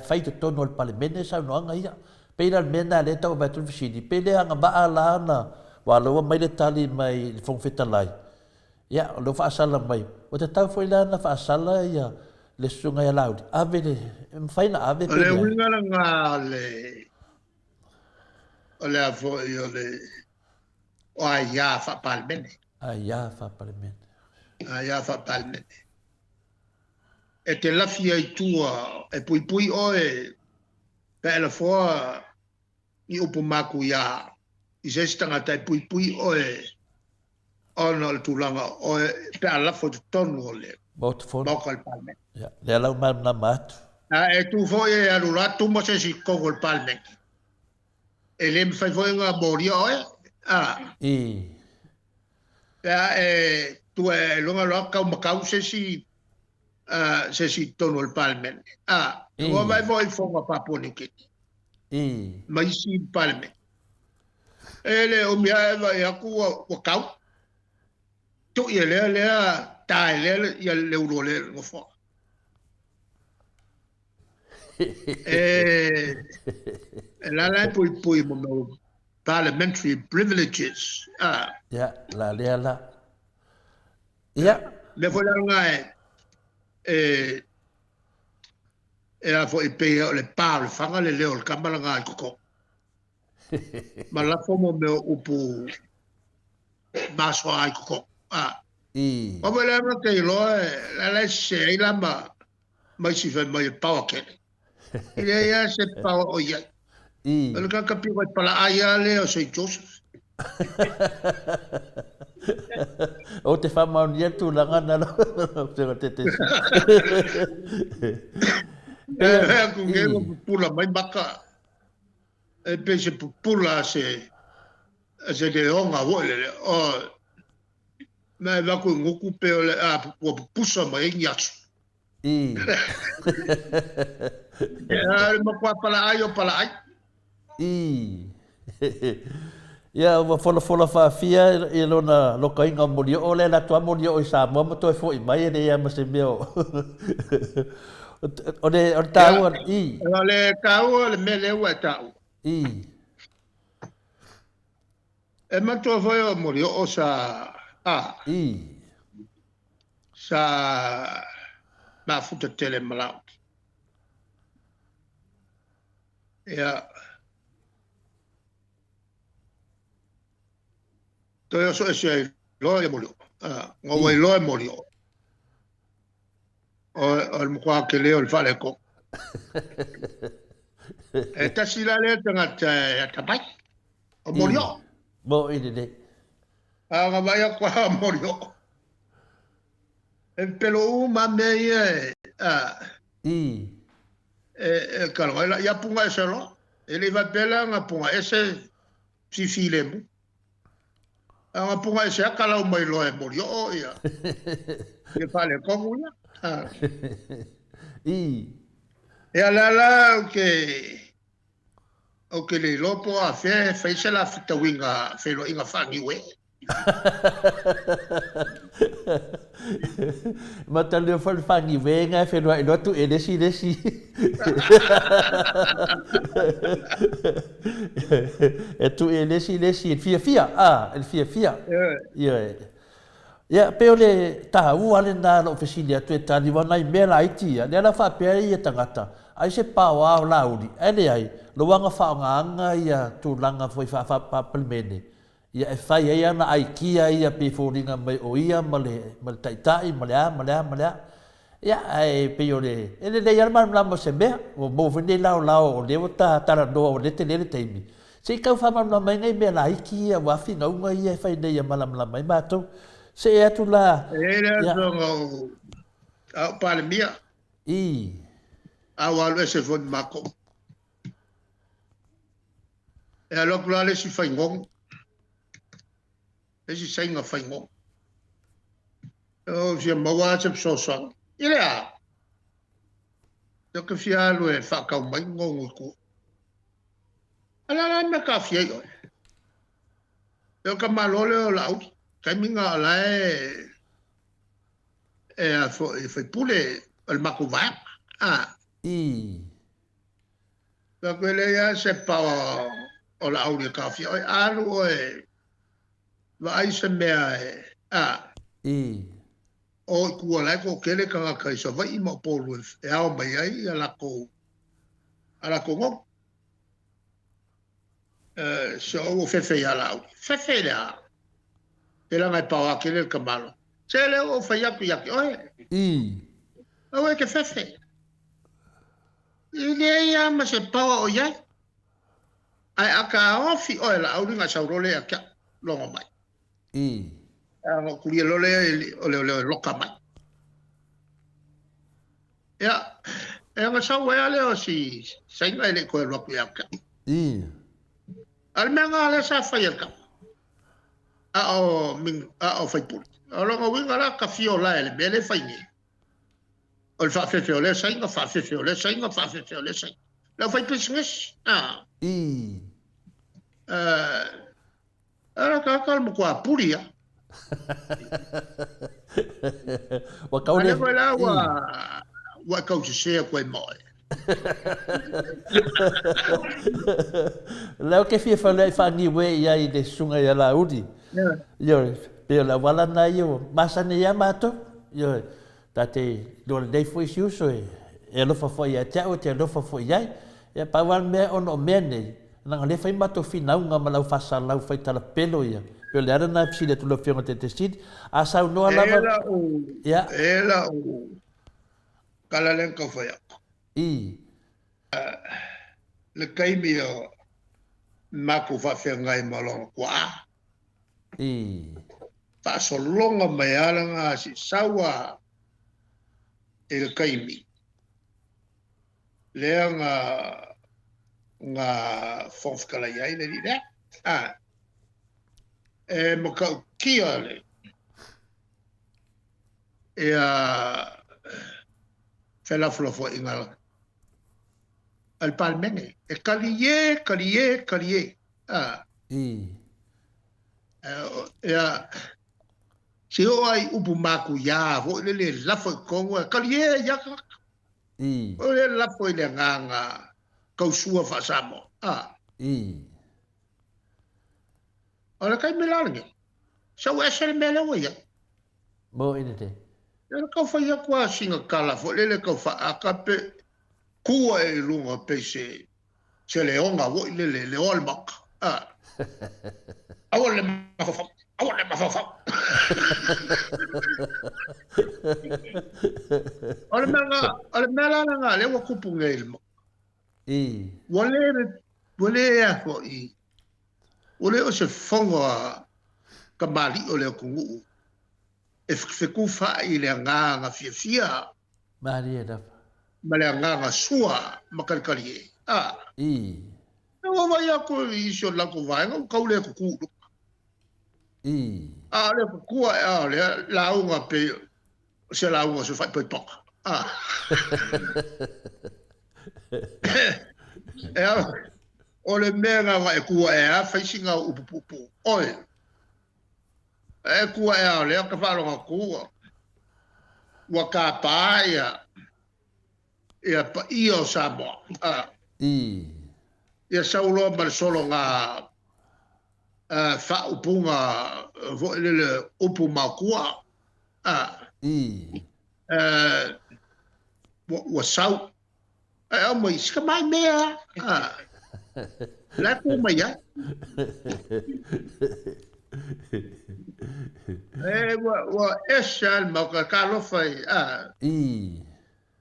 whai te tonu al palemene sa unoanga ia. Peira mena le tau mai tu pesidi, pele anga maa la ana, wa loa mai le tali mai le whongwheta lai. Ia, o lo whaasala mai, o te tau fwoi la ana whaasala ia, le sunga ia laudi. Ave le, mwhaina ave pele. O le wingara ngā o le afoi o le, o a ia wha palemene. Ia fa palemene. Ia fa palemene. E te lafi ai tua e pui pui o e pe la foa i upu maku ia i se stanga tai pui pui o e ona le tulanga o e pe ala fo te tonu o le. Botfon. Bokal palemene. Ja, le ala mam na matu. E tu fo e alu ratu mo se si kogol palemene. E le mfai fo ngā mori o e. Ya tu longa loka makau se si tono el palmen. Ngo vai voi fonga paponi ki. Mai si palmen. Ele o mia va ya ku o kau. Tu ele ta ele ya le uro le ngo fo. La pui mo parliamentary privileges. Ya, la lea la. Ya. Le foi la ngai a foi pe le pa le fanga le leo le kamala ngai koko. Ma la fomo me upu maso ai koko. O me le ma ke lo la se la ma si fe mai pa ke. Ile ya se pa o ya. Le ka kapi ko pala aya le o se Joseph. O te whamaunia tūlanga na lo. Te. Ku nge pula mai maka. E pe se pula se de onga wole. O me va ku ngoku pe o le o pusa mai nyasu. Ma kwa pala ai. Ia wa fola whaafia i lona loka inga mori o le la tua mori o i sa mua mato e fo i mai e ia ma se meo. O le tāua i. O le tāua le mele ua tāua. E mato e foi o mori o sa sa ma futa tele malau. Ia Toi so e loe morio. Ngo wai loe morio. O mo kwa ke leo le fale ko. E tasi la le tanga tapai. O morio. Mo ide. Nga vai kwa morio. E pelo uma me e kalo ya punga e selo. Ele va pela nga punga ese si filemu. Anga punga e se akala o mai loe mori o ia. E pale kongu ia. E ala o ke le lopo a fe se la fita winga fe lo inga fangi we. Mata le fal fangi we nga fe lo ilo tu edesi. E tu edesi il fia. Il fia. Ya pe ole ta ale na lo fesilia tu tani wana I mela itia le la fa pe I tangata ai se pa wa laudi ele ai lo wanga fa nga ia tu langa foi fa pelmene ia e fa ia na ai kia ia pe foringa mai o ia male tai male ya ai pe ole ele le ia mal mo se be o mo vende lao o le ta do o le tele teimi se ka fa mal mai ngai mela ikia wa fi nga ia fa ia malam mai mato se e atu la. Era zongo au palemia. Au alu ese fon mako. E alo kula le si faingong. E si sainga faingong. O si mawa se psosang. Ilea. Yo ke fia alu e whakau mai ngongu ku. Ala me ka fia yo. Yo ka malole o lau. Kai minga ala foi pule el makuva la quelle ya se pa o la audio cafe o alu va ai se me o ku ala ko kele ka ka so vai mo polu e au mai ai ala ko ngo so o fefe ala fefe la Ela mai pau aquele camalo. Se ele o faia ku yaki oe. Oe ke fefe. Ile ia ma se pau o ia. Ai aka ofi oe la auringa saurole akia longo mai. Ngo kulie lole ole loka mai. Ya. E nga sau ale o si sainga ele ko lo ku yaka. Al menga ale sa faia ka. A fai puli. Alonga winga la ka fio la ele bele fai ni. Ol fa fe ole sainga fa fe ole sainga fa fe ole sainga. La fai pisnges. Ara ka kalmo ko apuria. Wa kaule. Wa kau se ko moi. Leo ke fia fa le fa ni we ia I de sunga ia la udi. Yo, pero la wala na yo, masa ni ya mato. Yo, tate do le foi siuso e lo fa foi ya tau te lo fa foi ya. Ya pa wan me ono mene. Na le fai mato fina nga malau fa salau fai tala pelo ya. Pero le na psi tu lo fionga te sid. Asa no ala ya. Ela o kala len ko fa ya. Le kaimi o mako fa fe ngai malong kwa. Fa solonga mai alanga si sawa el kaimi. Leanga nga fonf kala yai le di mo ka kia le. Fela flofo ingala. Al palmene. E kalie. Si o ai upu maku ya vo le lafo kongo kalie ya o le lafo le nganga kausua fa samo ora kai melange so esel mele o ya bo inete ora ka fa ya kwa singa kala vo le ka fa akape kua e lunga pese se le onga vo le olmak awole mafafa Ole mela nga le wa kupu ngelmo. Wale ya fo I. Ole o se fongo kamali ole kungu. E feku fa I le nga fia. Maria da. Male nga sua makalkali. No va ya ko I so la ko va ngo kaule ko ku. le kua le launga pe se launga se fai pe toka. O le mea wa e kua a faisinga upupupu. Oi. E kua le ka whalonga kua. Wa ka paia. Ia pa io Samoa. Ia saulo mal solo nga fa upunga vo le upu makua. Wa sau. O mai ska mai mea. La ku mai ya. Wa esal ma ka lo fai.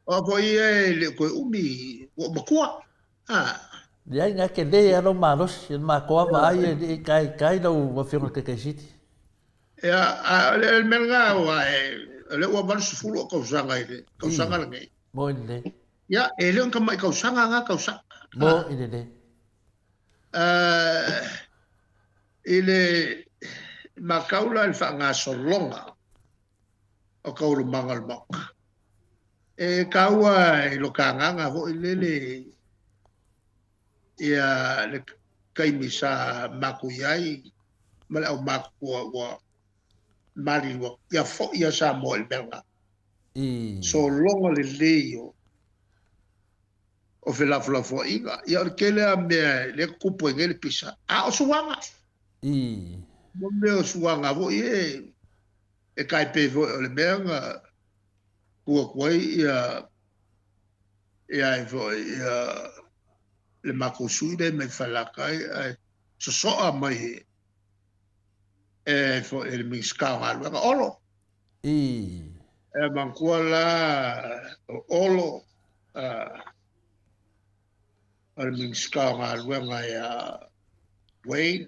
O voi le ko umi wa makua. Ia nga ke le alo malos, il ma ko va ai e kai do wa firma ke siti. Ya le menga wa le wa ban sufulu ko sanga ile. Ko sanga ngai. Mo ile. Ya ele ka mai ko sanga nga ko sanga. Mo ile. Ile makaula il fa nga solonga. O ka ulu mangal mak. E kaua lo ka nga vo ile le ia le kaimisa makuyai mala o makua wa mali wa ia fo ia sa mo el belga so longo le leo o fe la fo iga ia kele a me le kupo ngel pisa a o suanga mo me o suanga vo e kai pe vo le belga kua ia vo ia le makosui le me falakai so soa mai fo el miska nga olo mankuala olo el miska nga ya Wayne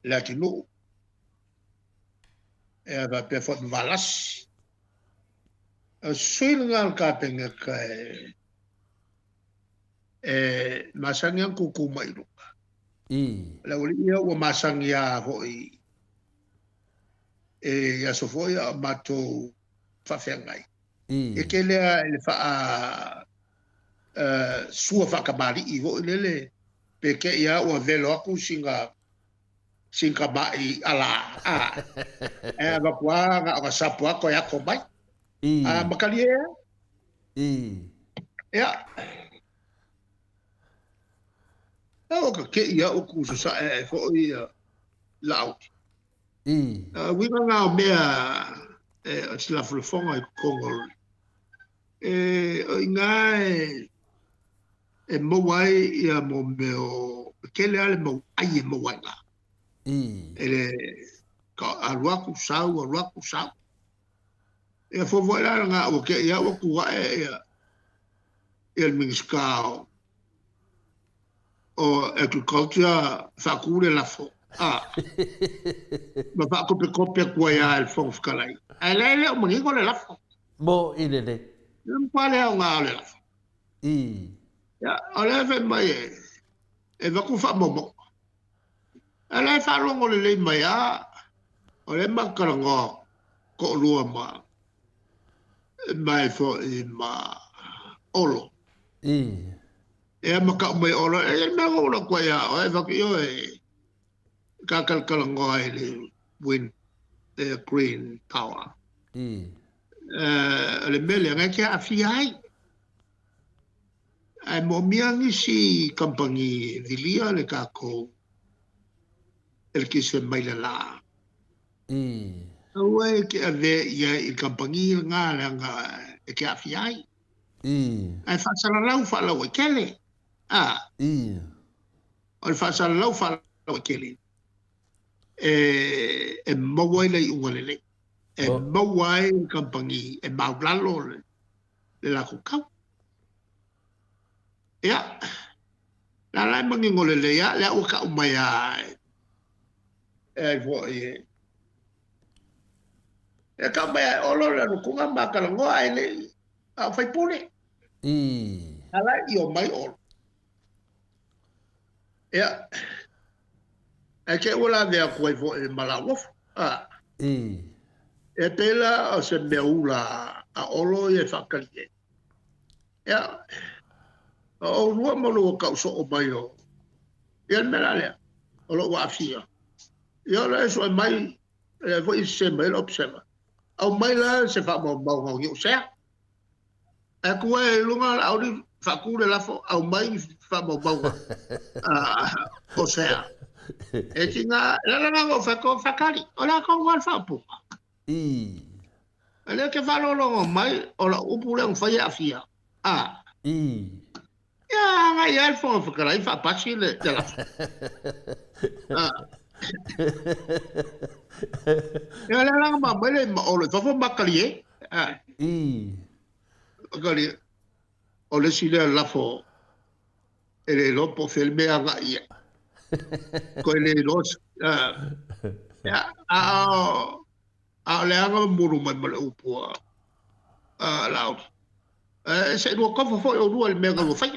latino va pe fo valas suingal ka penga kai masangia kuku mai lu la ulia o masangia hoi ya sofoia mato fa fengai e kele le fa sua fa kamari i ho lele peke ya o velo aku singa mai ala va kwa ga sapo ko ya ko mai makalia ya o ke ia o ku sa fo ia lau we nga mea o sila fonga i kongo nga mo wai ia mo meo kele ale mo ai mo wai nga ele ka alua ku sau e fo voila nga o ke ia o ku el minskao o agriculture fakule la fo ma fa ko pe kwa ya el fo fkalai ele o mangi ko la fo mo ile nem pale nga le la fo ya ole ve mai e va ku fa mo ele fa longo le mai ya ole makalongo ko lua mai fo i ma olo e maka mai olo e me olo kwa ya e va ki yo ka kalkalongo le wind green power le mele nga ke afiai ai mo miangi si company vilia le ka ko el que se mai la Awe ke ave ia I company nga e ke afiai. Ai fa sala lau fa lau kele. Ai fa sala lau fa lau kele. E mawai le ungolele. E mawai company e maulalo le la kukau. Ya. La lai mangi ngolele ya le o ka umaya. E vo e ka mai olo le kunga makalango ai le a fai pule ala I o mai olo ya e ke ula mea koe fo e malawof e pela o se mea ula a olo i e whakalie ia o rua malu o kauso o mai o ia mera lea o lo wa afia ia le so mai e fo i se mai lo psema au mai la se fa mo mo ngi o sea e koe lunga au ni fakule la fo au mai fa mo mo o sea e tinga la ngo fa ko fakali o la ko wal fa pu ale ke fa lo mai o la upule un fa ya fia ya nga ya fo fakala fa pasile de la ya la nga ma mele o le fa makali gali o le sile la fo ele lo po filme nga ia ko ele los ya le anga muru mai male upu lao se no ko fo o ru el mega lo fai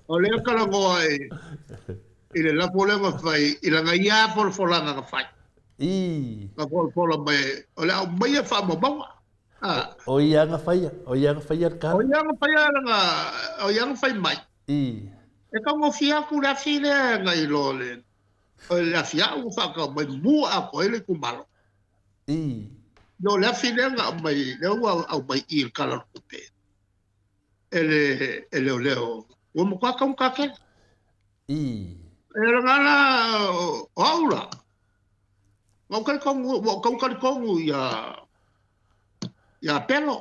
o le kala ngo ai ile la pole nga fai ile nga ia por folanga nga fai ka por mai o le mai fa mo ba o ia nga fai ka o ia nga fai nga o ia nga fai mai e ka mo fia ku la file nga i lo le o la fia u fa ka mai mu a ko ile ku malo no la file nga mai le u au mai i kala ku pe ele leo o mo ka ka ke ele nga la aula mo ka ko ya pelo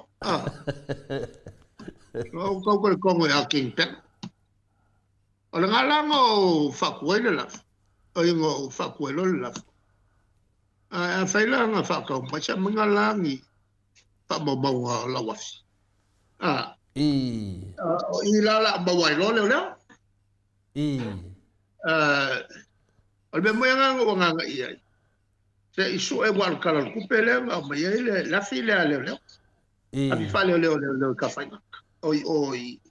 ko ya king pen o nga la ngo fa kuele la o ngo fa kuelo la a fa la nga fa ka ma cha mga langi pa mo la wa i la ba wa lo le al be mo nga ia se isu e wal kala ku pele ma ile la file ale le abi fale le ka fa oi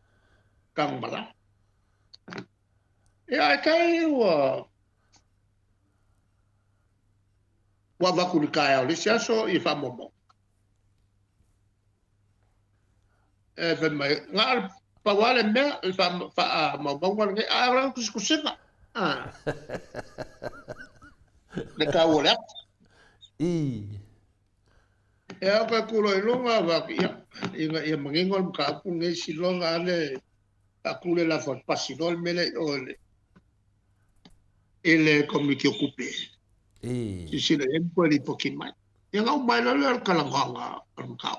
kang bala ya kai wa ba ku ka ya le siaso i fa mo e ve mai ngal pa wale me fa mo wal ke ara ku sina le ka wala e ka kulo i longa ba ia mangengol ka pu nge si longa ale akule la fa pasinol mele ole ele come que ocupe si le en poli pokimai ia ngau mai la le kalanga ka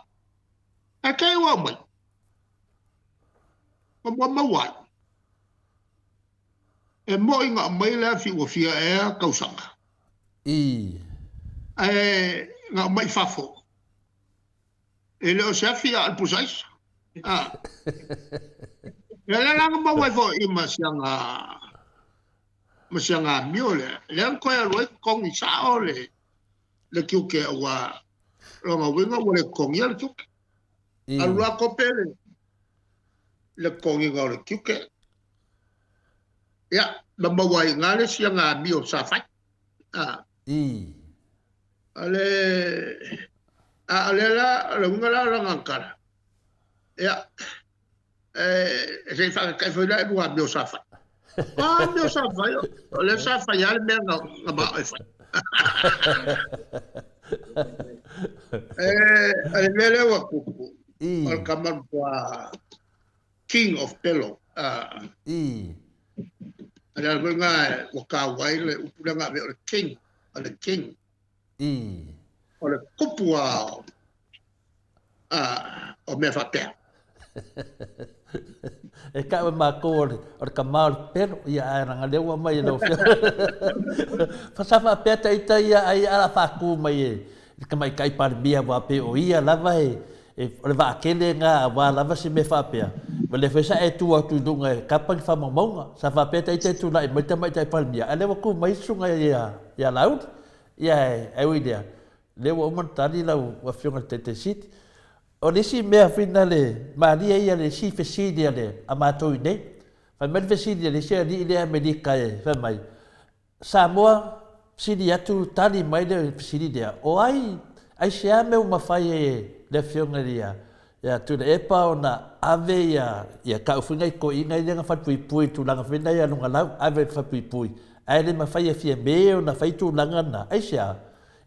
akai wa mai mo wa e mo inga mai la fi o fia e kausanga nga mai fafo ele o safia al pusais ele la nga mai fo i masianga miole le ko ya lo kong i sao le kiuke wa lo nga winga wo le kong ya kiuke al lo kopele le kong i ga le kiuke ya ba mai ngale sianga mio safai ale la ngala ngakara ya se fa ka fo la du abio safa abio safa yo le safa ya le menga ba fa ale mele wa kuku al kamar kwa king of pelo ale nga wa ka waile upula nga be king ale king o le kupua o me fatea e ka ma ko o ka mal pero ia ranga le wa mai no fa sa fa peta ita ia ai ala fa ku mai ka mai kai par bia wa pe o ia lava e le va kele nga wa lava se me fa pe ma le fa sa e tu dunga ka pa fa monga sa fa peta ita tu lai mai tai par bia ale wa ku mai sunga ia laut ia e idea le wa man tali la wa fiona tete sit o le si mea fina le maria ia le si fesidi ale a matou nei mai fesili le se ni le Amerika e fa mai Samoa sidi atu tali mai le sidi dia o ai se ame uma fai e le fionga dia ya tu le epa ona ave ya ka ufunga ko inga ia fa pui tu langa fina ya lunga lau ave fa pui ai le ma fai e fie me ona fai tu langa na ai se ya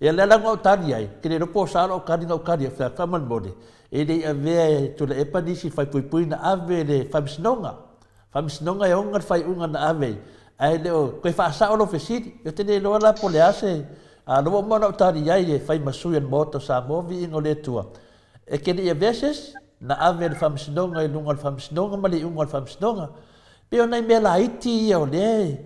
le langa o tali ai ke le po sa o kadi no kadi fa man bode e le ave tu le epa ni si fai pui na ave le fa misnonga e onga fai unga na ave ai leo koe whaasa olo fesiri, yo tene loa la po le ase, a loa mana o tari ai e whai masui an moto sa movi ingo le tua. E kene ia veses, na ave le whamsinonga e lunga le whamsinonga, mali unga le whamsinonga, peo nei mea la iti ia o le,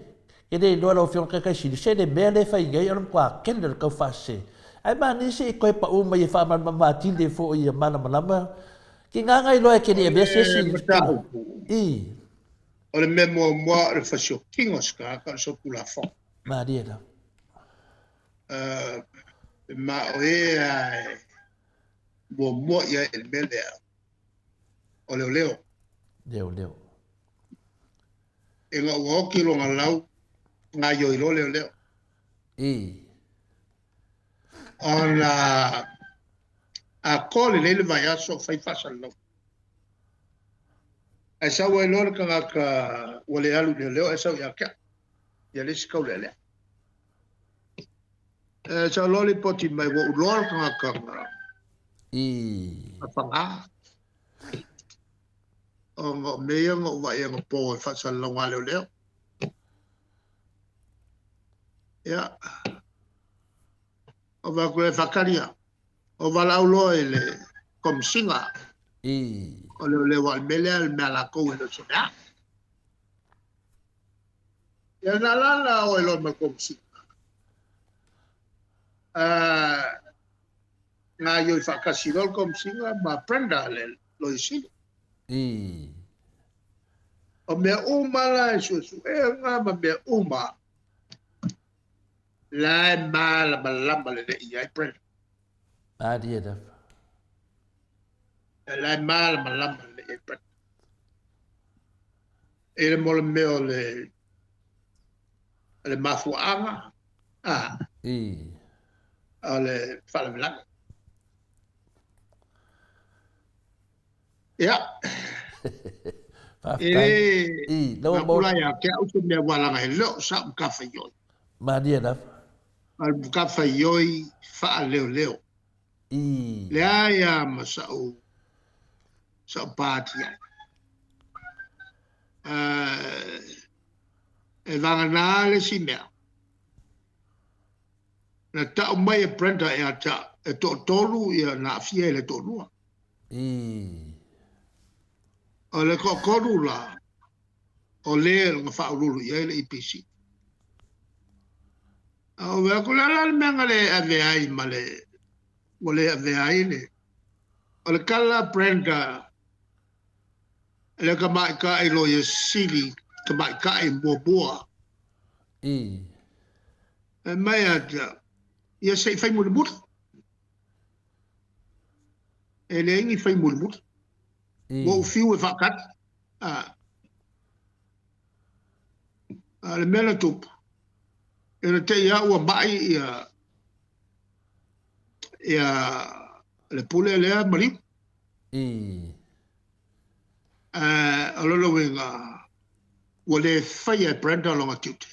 kene loa la o whiona kakai siri, se le mea le whai ngai anam kwa kene le kau whaase. Ai maa nise e koe pa uma i e whaman mamatile fo i a mana malama, ki ngā ngai loa e kene ia veses i. O le mea mua le fasio kingo ska ka so pula fo. Maria la. Ma o e ai mua ia el mele. O leo. Leo. E nga o ki lo nga lau nga yo i lo leo. Ona a kole le vai aso fai fasal lo. E sa wai lor ka wale alu leo e sa ya ka. Ya le ska le. E sa loli poti mai wo lor ka apanga. O me ngo vai ngo po fa sa lo wale leo. Ya. O va ko fakaria. O va la ulo ele kom singa. O le wal mele al mala ko le sona. Ya na la o lo me kom si. Na yo fa kasi lo kom singa ma prenda le lo isi. O me uma la su nga ma me uma. La mala balamba le ia prenda. Dia da. La mal malam le pret. Ele mol meo le mafuanga. Ale falbla. Ya. No mo ya ke o se me wala ga lo sa kafe yo. Maria da. Al kafe yo fa leo. Le aya masau sa patia. E vanga le si mea. Na ta o mai e prenda e ata e to tolu ia na fie le tolua. O le kokoru la o le nga fa ulu ia le IPC. O ve ko la menga le ave ai male o le ave ai le. O le kala prenda le ka mai ka i lo ye sili ka mai ka i boa. E mai ata ia sei fai mulmut. E le ingi fai mulmut. Wo fiu e fakat. Le mele tup. E le te ia ua mai ia le pule lea mari. Alolo wenga wale faya brenda longa tute.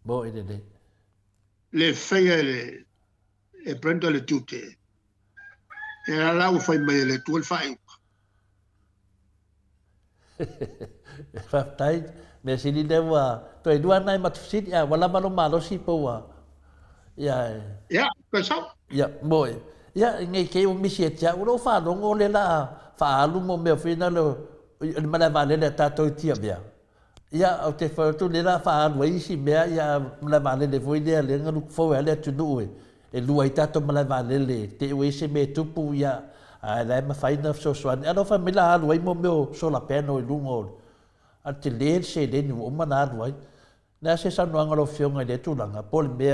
Bo ide. Le faya le brenda le tute. E ala u fai mai le tuol fai. Faftai me sini dewa to e dua nai mat sit ya wala malo si po wa. Ya pesau. Ya boy. Ya ngai ke o misi tia o fa no ngole la fa alu mo me fina lo mana vale le tato tia bia. Ya o te fa tu le la fa alu isi bia ya mana vale le foi le le ngalu fo le tu no e lua i tato mana vale le te o isi me tupu ya la ma faina so swan. Ano fa mila alu mo me so la peno e lungo. A te le se le ni o mana alu na se sa no ngalo fionga le tu langa pol me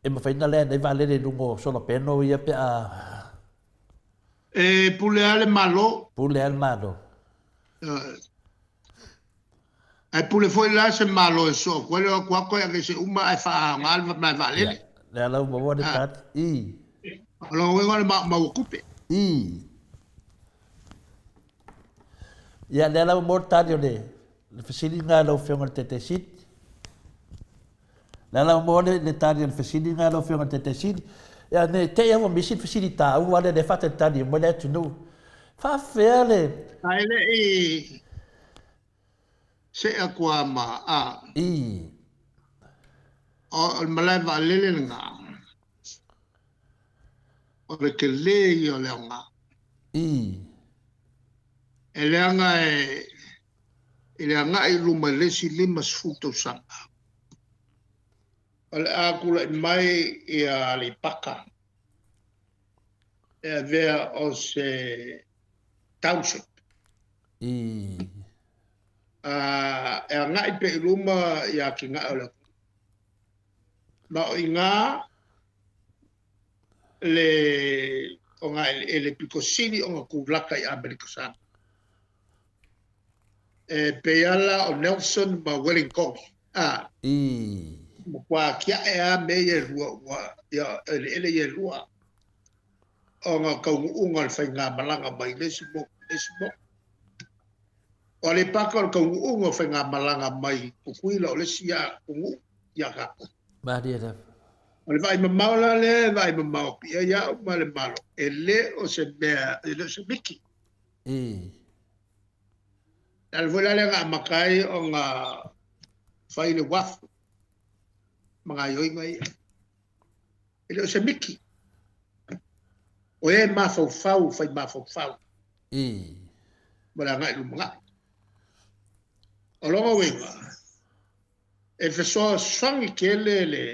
e ma faina le nei vale le lungo so la peno ia pe a pule ale malo. Pule al malo. ai pule foi la se malo so quello qua ko che se uma ai fa mal ma vale le la mo de tat lo we ma ocupe ya le la mo tat yo de le fasili nga lo fiong te sit la mo le tat yo fasili nga lo fiong te sit ya ne te ya mo misit fasilita u wale de fata tat yo mo le tu no fa fele ai le se aqua ma o malai vale le nga o ke le yo le nga ele nga ele nga I luma le si lima sfuto sanga ole akula mai ia le paka e vea o se township e nga I pe luma ia ki nga ole ma o nga le o nga ele picosini o nga kulaka I Amerika sana pe ala o Nelson ma Wellington mo kwa kia me ye rua ya ele ye rua o nga ka unga fa nga malanga mai lesmo o le paka ka unga fa nga malanga mai kuila o le sia ungu ya ka ba dia da o le vai maula le vai mau ya ma le malo ele o se bea ele se miki al vola le nga makai o nga fai le wafu mga yoi ngai ele o se miki o e mafau fai mafau wala ngai lu mga o longa wenga e feso swangi kele le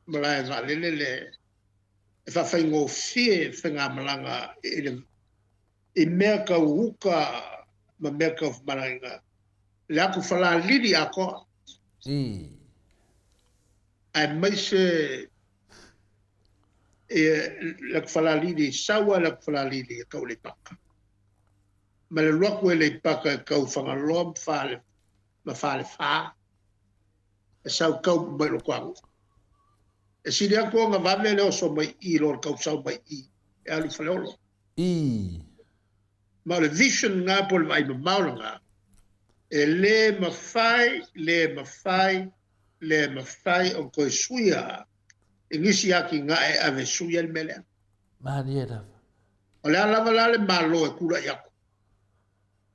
mala nga le e fa fai ngo fie fenga malanga ele e mea ka uka ma mea ka malanga le aku fala lili ako ai mai se la fala lili sawa la fala lili ka le paka ma le loku le paka ka fanga lom fale ma fale fa e sau ka mai lo kwang e si dia ko nga vame le so mai I lo ka sau mai I e ali falolo ma le vision nga pol vai ma maulanga e le mafai o koe suia e ngisi aki nga e ave suia le mele ma dia da o le ala vala le malo e kura yako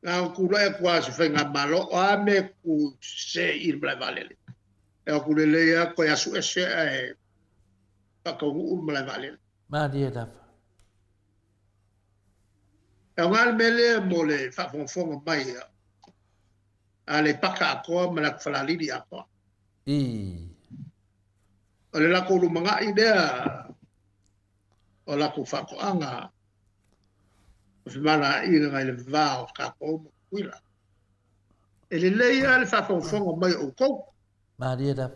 nga kura e kwa se fenga malo o ame ku se ir bla valele e o kule le ya ko ya su ese e paka u bla valele ma dia da e o ngal mele mo le fa fonfonga mai ale paka ko mala fala lidi ako o le lako lumanga idea o lako whakoanga o whimana I ngai le vao ka kōma kuila e le leia le whafonga mai o kou ma dia da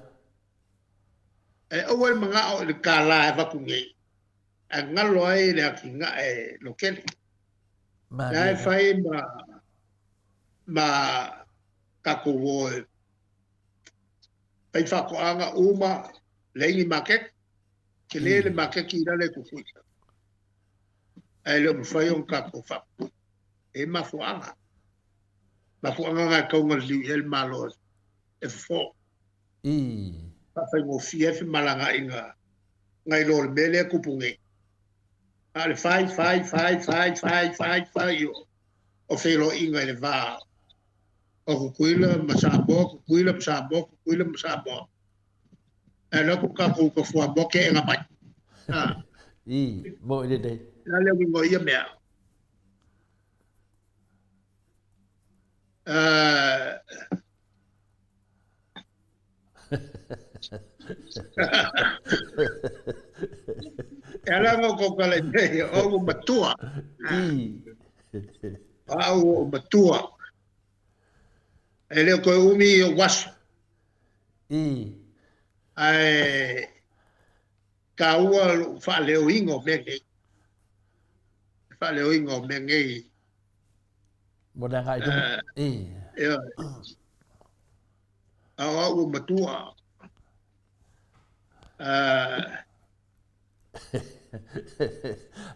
e owe mga o le kāla e waku ngei e ngalo ai le aki nga e lokeli e whai ma kako woe pai whakoanga uma leini makek ke le makek ki rale kukui ai le mwhai on kako whako e mafuanga nga kaunga liu el malo e fo whai mo fiefi malanga inga ngai lor mele kupungi ale fai o whelo inga le vaa o kukuila masabo e lako ka ko fua boke e ngapai mo ide de la le wingo ia mea ela ngo ko kala de o matua au matua ele ko umi was ai ka ua fa leo ingo menge mo na ngai tu ia awa o matua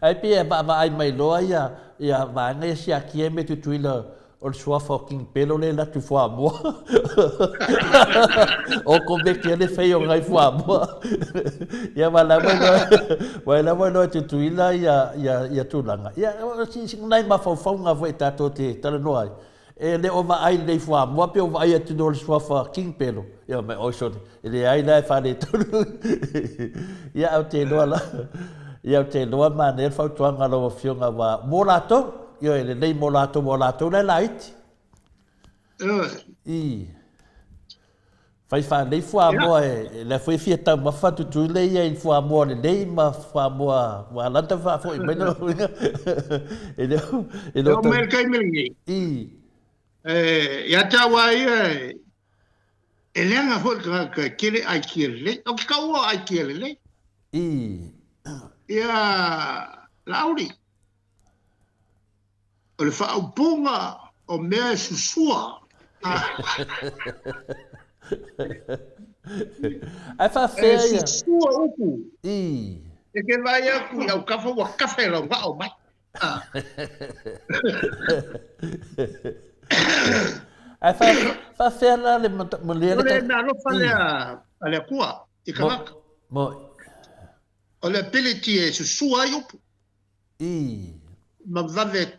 ai pia ba ai mai loa ia va ngai sia kie me tu tuila o sua fucking pelo le la tu fo mo o ko be ke le feio ngai fo mo ia vai la vai no tu tuila ia tu langa ia si nai ma fo nga vo ta to te tala no ai e le o va ai le fo mo pe o vai tu no sua fucking pelo ia me o so ele ai la fa le tu ia o te no la ia te loa manel fau tuanga lo fionga wa molato yo ele nei molato le light fai fa nei fua mo e le foi fieta ma fa tu le ia il fua mo le nei ma fua mo wa lanta fa foi me no ele o mer kai melngi ya ta wa ia ele nga fo ka kile ai kile o ka wa ai kile ia lauri o le whaupunga o mea susua ai fa fea ia susua upu e ke vai aku au kafa wa kafe lo nga o mai ai fa fea la le mulele ka na no fale ale kua i kanaka mo o le ability e susua i upu ma vave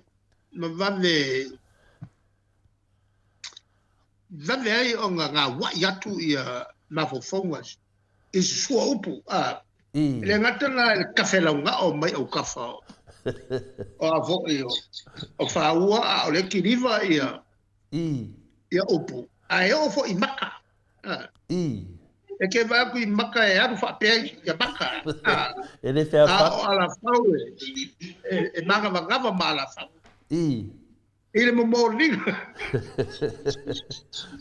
ai o ngā wai atu i a mafofongas i susua upu le ngatana le kafe launga o mai au kafa o a vo i o whaua o le kiriva i a upu a e o fo i maka e ke va ku maka e aru fa pe ya maka ele fea fa ala fau e maka va mala fa ele mo morning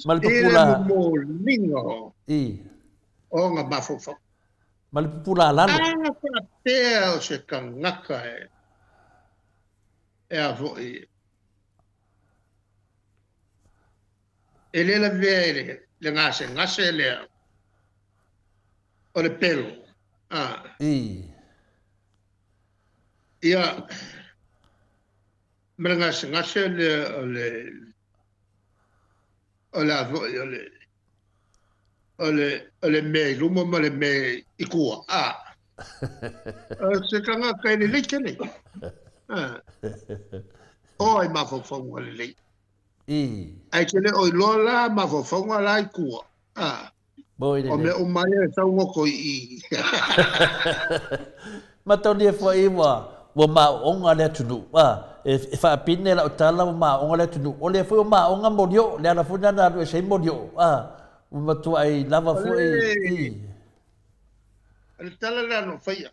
mal popula ele mo morning o nga bafo fa mal popula lalo fa pe o se kangaka e avo ele la vele le ngase le o le pelo ia mrenga ngase le ole me lumo le me ikua se kanga kai le lekele oi ma fo fo le ai kele oi lola ma fo fo la ikua o me o mai e tau ngoko i ma tau ni fo i wa ma onga le tunu e fa pinne la tala ma onga le tunu o le fo ma onga modio le ala funa na e sei modio ma tu ai lava fo el tala la no faia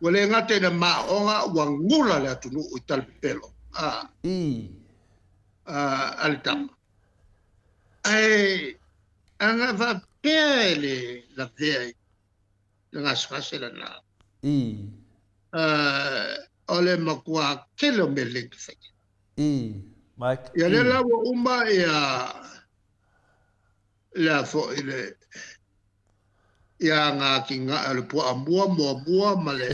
wa le ngate na ma onga wa ngula le tunu o tal pelo altam ai anga va pele la vei nga sfase la na ole makua kelo melik fa Mike ya le la uma ya la fo ile ya nga kinga le po amua male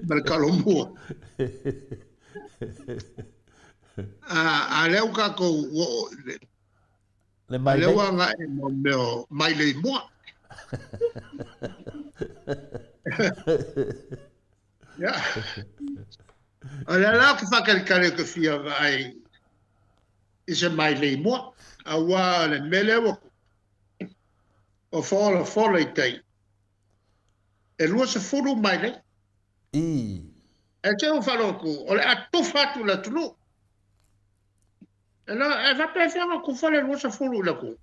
merkalombo a leu ka ko le mai leu nga e mo meo mai le mo ya ala la ka fa kale ko fia vai ise mai le mo a wa le mele o fola i tai e lua se furu mai le e te o falo ko o le atufa tu la tulu e va pe fia ko fole lua se furu la ko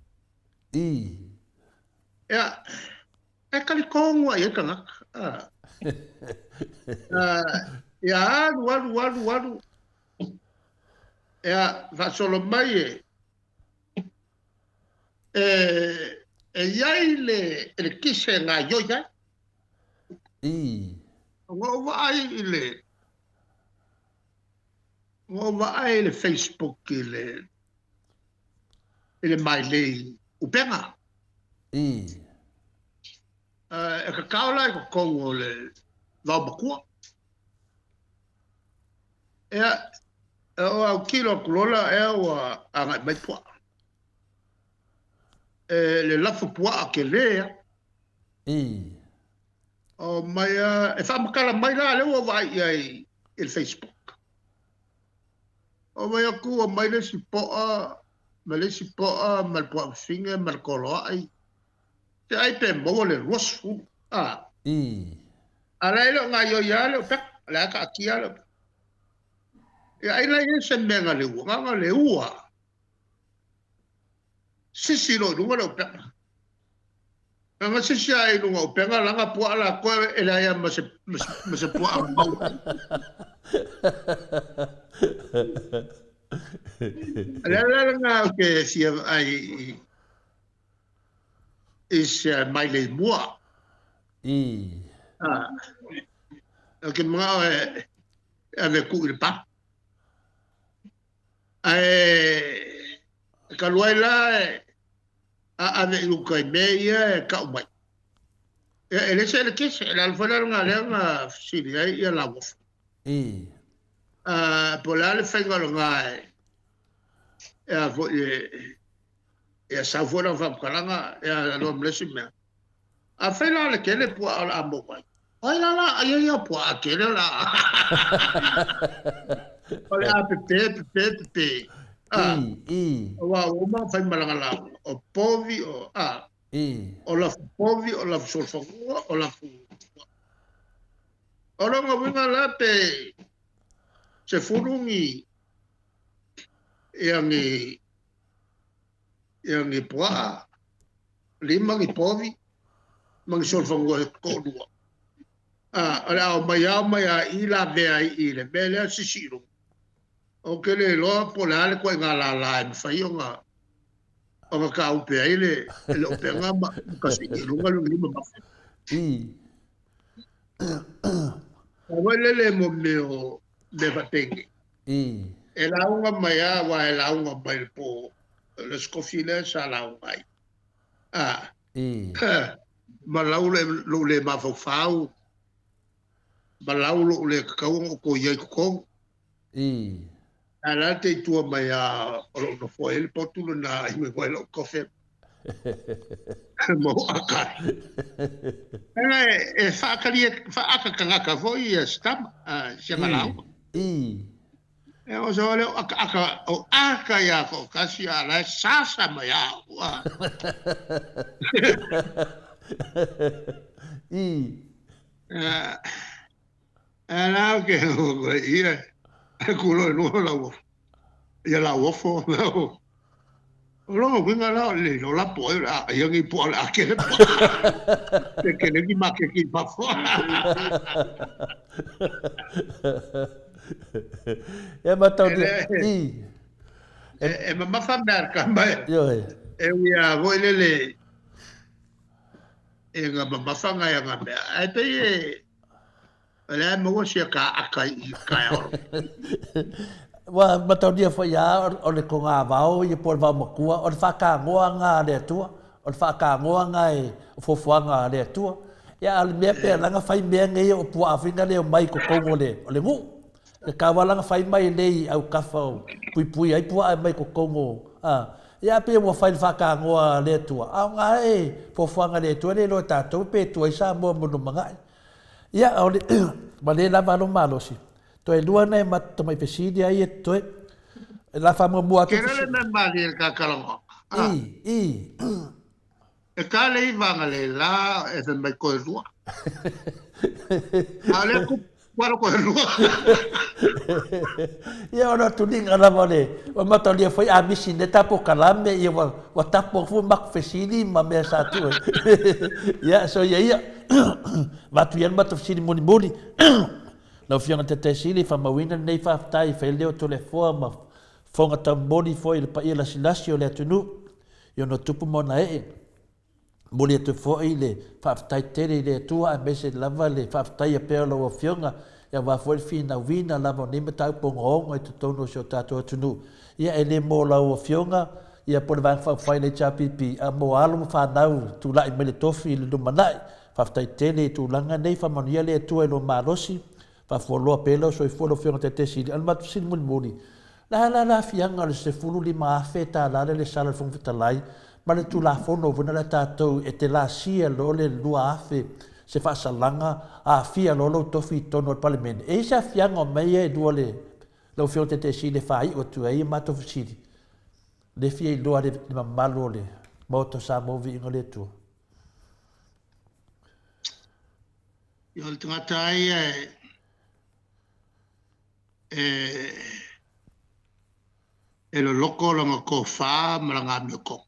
ya e kali kongo e kanga ya walu ya va solo mai e yai le kise nga yoya Ngo vai le Facebook ile mai le upenga. I. E ka kaula ko kongo le va bakua. O kilo kulola o anga mai pua. Le lafu pua ke le. I. O mai e fa makala mai la le o vai ai il Facebook. O mai aku o mai le sipoa, mai le sipoa, mal pua finga, mal koloa ai. Te ai pe mo le rosfu. I. Ala ilo nga yo ya le pek, la ka kia le. Ya ai la ye se menga le ua, nga le ua. Sisi lo dunga le pek. Nga sisi ai dunga o penga langa pua la ko e la ya ma se pua mau. Ala nga ke si ai is mai le mua. I. Que mga avec il pa. Kaluela ave lukai meia ka mai. Ele se ele kis ele alfona nga lenga siria ia la wof. I. Pola le fenga nga vo sa fora va kalanga lo mlesi me. A fela le kele po a mo mai. Ai la ai po a kele la. Ole a pe. I. Wa o ma fai malanga la. O povi o I. o la povi o la solfa o la fu. O nga winga la pe se furungi yang po lima ngi povi mang solfa ko dua. Ala maya ila vea ile bele sisiru. O que le lo polale ko ngala la fai nga o ka upe ile le upe nga ka siru nga lima ma. I. O le mo meo de batenge. I. Ela unga maya wa ela unga mai po le scofile sa la unga. I. Malau le ma fau. Malau le kau ko ye ko. I. Ala te tua mai o no foi ele potulo na i me vai lo kofe. Mo akai. Fa aka kanga ka foi stam se malau. I. O so le aka ya ko kasi ala sasa mai wa. I. Ala ke o ia kulo no la wo. Ya la wo fo la wo. Lo winga la le lo la po ya ngi po la ke. Ke le ki ma ke ki pa fo. Ya matau dia. I. Ma fa mer ka mai. Yo. Ya vo le nga ma fa nga ya nga. Ai pe Ala mo sia ka akai ka. Wa matau dia foi ya o le konga vao i por va makua o fa ka ngoa nga le tua o fa ka ngoa nga e fo nga le tua ya al me pe langa fai me ngai o pu afinga le mai ko kongo le o le ngu le ka wala nga fai mai le au ka fa pui ai pu ai mai ko kongo ya pe mo fai fa ka ngoa le tua a nga e fo nga le tua le lo ta to pe tu sa mo mo manga ya o le ma le lava no malo si to e lua nei mat mai pesidi ai to la fama bua to Kere na mali ka kalongo. I. E ka le vanga le la e se mai ko lua. Ale ku para ko lua. Ya ora tu ninga la vale. O mata le foi a misi de tapo kalame e o tapo fu mak pesidi ma me sa tu. Ya so ya va tu yan mat pesidi moni. Na fianga te sili fa mawina nei fa tai fa leo to le forma fonga tamboni foi le pa ila silasio le tunu yo no tupu mona e Muli atu fo'i le whaafitai tere le atua a mese lava le whaafitai a pēo lau a whionga ia wafoi whina wina lava ni matau ponga onga i tutono si o tātua tunu. Ia e le mō lau a whionga ia pole vang whawhai le chapipi a mō alo ma whanau tu lai me le tofi le lumanai whaafitai tere tu langa nei whamanuia le atua e lo marosi whafoloa pēlau so i folo whionga te tesi le almatu sin muli muli. La fianga le se fulu li maafe tā lale le sala fung fitalai ma le tulafono vuna le tātou e te la sia lo le lua afe se whaasalanga a fia lo lo tofi tono al palimene. E sa fianga o meia e dua le lau fio te si le whai o tu e mato fisiri. Le fia i loa le mamalo le moto sa movi ingo le tua. Yo le tangata ai e lo loko langa ko wha maranga mi ko.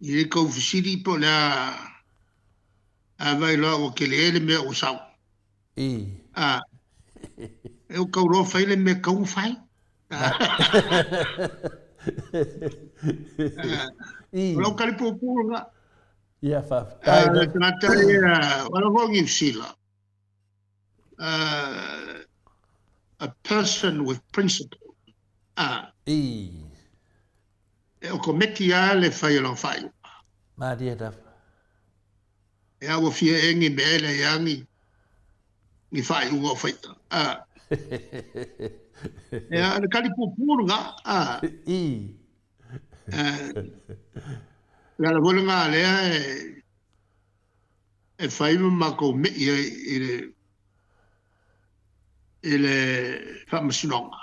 I ko fisiri po la a vai lo o ke le me o sau. E o ka ro fai le me ka fai. Lo ka le po nga. Ia fa. Na tai wala ho ngi sila. A person with principle. O ko meti ale fai lo fai. Ma dia da. E a fia engi mele yangi. Ni fai u fai. E a kali pupuru nga. La volunga le e fai ma ko me ile famasinonga.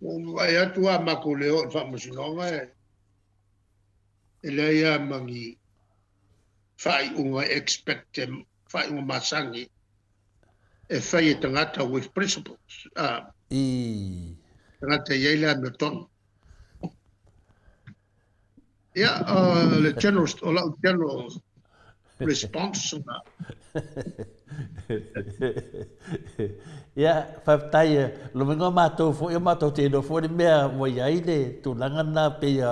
Vai atua mako leo whamasinonga ele ia mangi whai unga expect whai unga masangi e whai e tangata with principles. Tangata yeila me tono. Ia le general response na. Ia whaftai lo mingo mātou fo ia mātou te no fo ni mea mo iai le tu langa na pe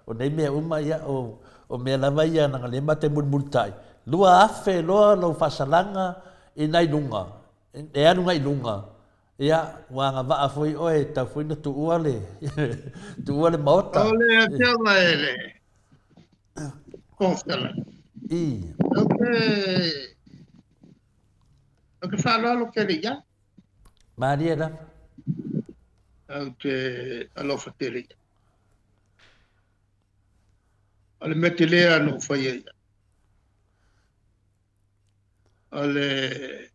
o nei mea uma ia o mea lava ia nanga le mate mulmultai. Lua afe loa lo whasalanga i nai lunga. E anunga i lunga. Ia wanga waa foi oe ta foi na tu ua le. Tu ua le maota. Ole a te ama ele. Kofela. Ok whanau lo ke ria. Maria da. Au te alofa te ria. Ale mete lea no whai ia. Ale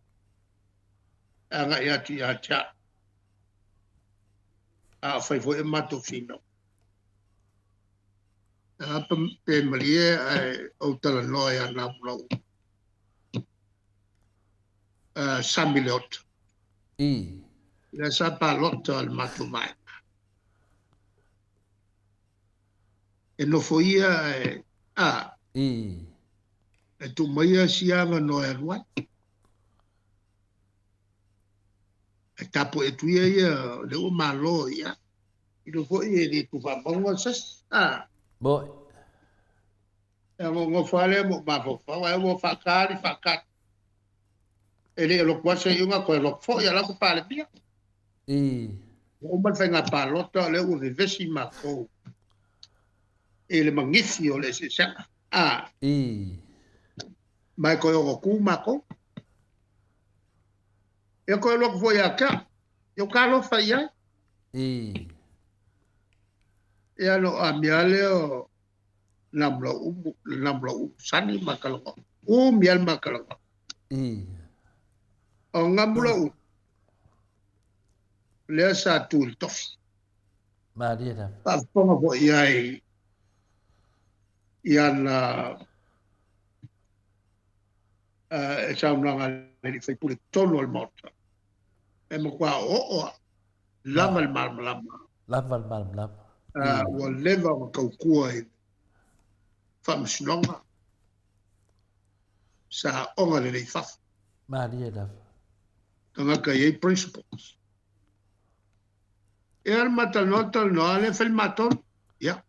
anga ia ti a tia. A whai fo e mato fino. Apa pe malie au tala noia na mlau. Samilot. La sapa lot al matumai. E no foia e tu maia sianga no e rua. E tapo e tuia ia le o malo ia. I no foia e tu fa bonga sas. Boy. E ngo fale mo ma fo fa mo fa kat. Ele lo kwase yunga ko lo fo ya la ko pale bia. O mal fenga palota le u vivesi ma ko. Ele magnifico le se sa. Mai ko yo ku ma ko. E ko lo fo ya ka. Yo ka lo fa ya. E alo amiale o namlo sani makalo. O mial makalo. O ngambula u le sa tul tof Maria da pa ponga bo iai iana e sa unanga le fai puli tono al morta e mo qua o lama al lama o leva o kaukua e famsinonga sa onga le faf Maria da tanga kai principles. E al matal no ale fel maton. Ya.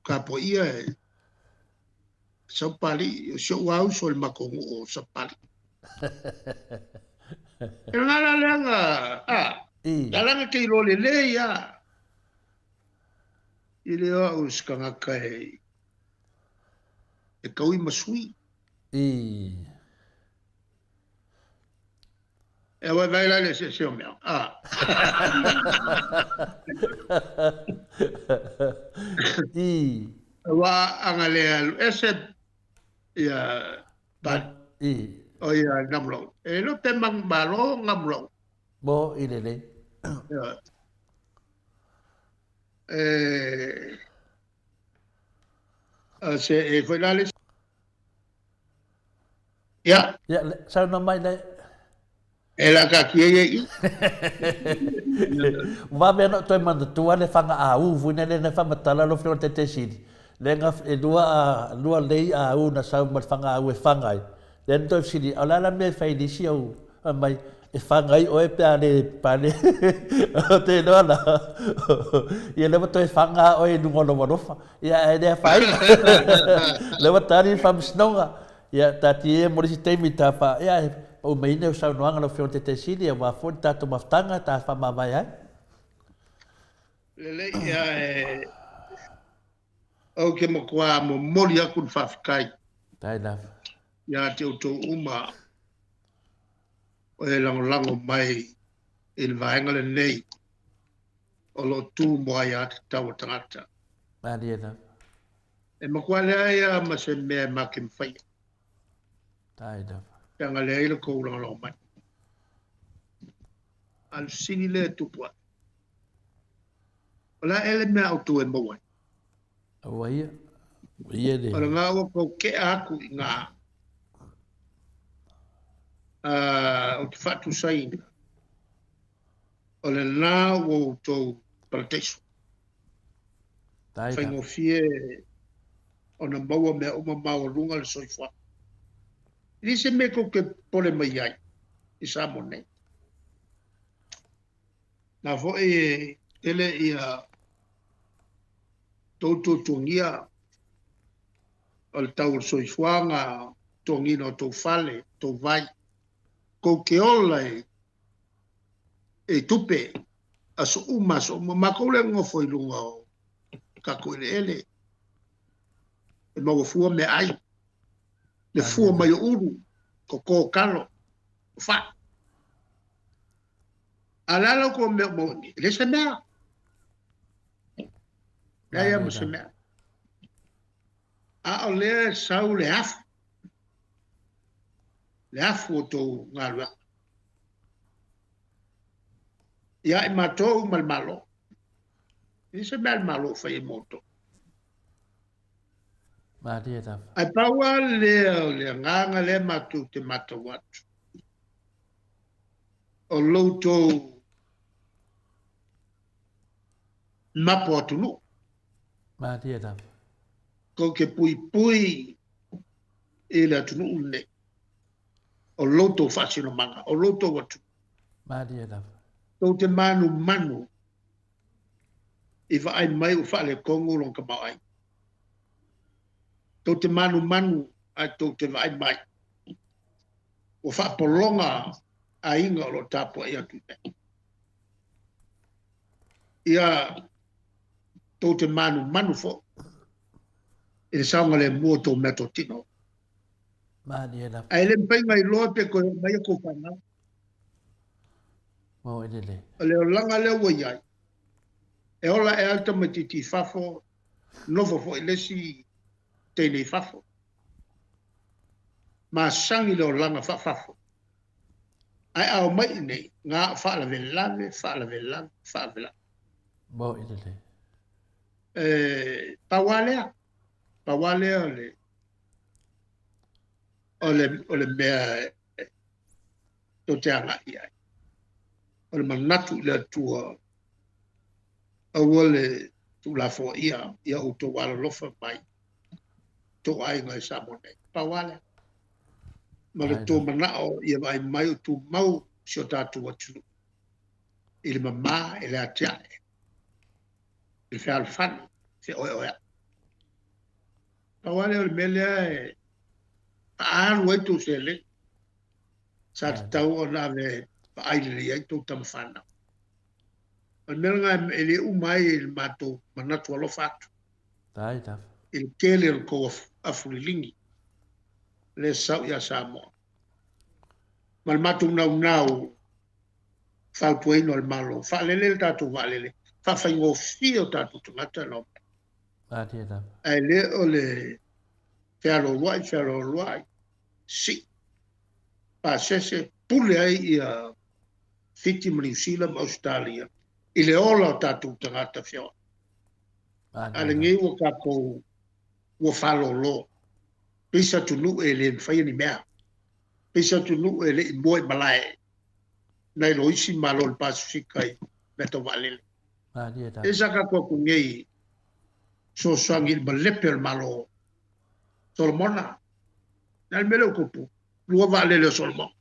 kapo ia sapali so wau so le makongo o sapali ngala lenga dalanga ke lo le ya ile o skanga kai e kaui masui e wa vai la le se o meu wa angale ese ya ba o ya namlo e lo te mang balo ngamlo bo ile le se e foi la le ya sa no mai le ela ka kiei va me no to manda tu ale fanga a u vune le na fama tala lo flo te sidi le nga e lua le a u na sa mal fanga u e fanga le to sidi ala la me fai di si au mai e fanga o e pane te no la ye le to e fanga o e dungo no no fa ya e de fai le tari fam snonga ya tati e mo si te mita fa ya o mai ne sa no anga fio te sidi e wa fo ta to maftanga ta fa mama ya le ya o ke mo kwa mo moli aku fa kai tai la ya te to uma o e lango mai il vaenga le nei o lo tu mo ya ta o tangata ma dia na e mo kwa le ya ma se me ma kim fai tai la tanga le ile ko lo mai al sini le tu po ola ele me auto e mo Awai, iya deh. Orang awak kau ke aku ingat, o fatu sain, oleh na wo to protesto. Fai ngofie ona maua me uma mau runga le soifua. Ini se me ko ke pole mai ai, isa mone. Na fo ele ia toto tungia al tau soifuanga tongino to fale to vai ko ke ola e tupe aso uma so makole ngofo ilunga o ka ko ele e mo fu me ai le fu mai uru ko kalo fa alalo ko me mo le semea ya musimea a ole sau le afu to ngalwa ya mato mal malo ise mal malo fai moto ma dia ta ai pawa le nganga le matu te mata watu o loto mapo tunu ma dia ta ko ke pui e la tunu une o loto fasino manga o loto watu ma dia ta to te manu e va ai mai o fa le kongo long ka mai to te manu a to te vai mai o fa polonga a inga lo tapo ia tu ia to te manu fo e saunga le moto meto tino ma dia ta ai le penga i lote ko mai ko fana mo ele le langa le wo ia e ola e alta matiti fafo novo fo ele si te nei fafo ma sangi le langa fafo ai au mai nei nga fa la velave mo ele Pawale ole mea to te anga ia. Ole manatu le tua awole tu la fo ia o to wala lofa mai. To ai ngai samone. Pawale. Ma le to manao ia vai mai tu mau sio tatu watu. Il mama ele atia. Il fait alfan. C'est oya. Pawale o mele aan wai tu sele. Sa tau o na me ai le ai tu tam fana. O mele nga ele umai il mato manatu alo fatu. Tai taf. Il kele il ko afurilingi. Le sau ya Samoa. Mal matu nau fa puino al malo. Fa lele tatu valele. Fa fa ngo fio tatu tungata no. Adi taf. Ai le o le Fero luai. Si. Pa sese pule ai ia fiti New Zealand, Australia. I le ola tatu tangata fio. Ale ngi o kapo o falo lo. Pisa tunu e le whai ni mea. Pisa tunu e le moe malai. Nei lo isi malo le Pasifika i meto valele. Adi taf. E saka kua kungei so sangi malepe el malo. Solomona. Nel mele kupu. Lua valele Solomon.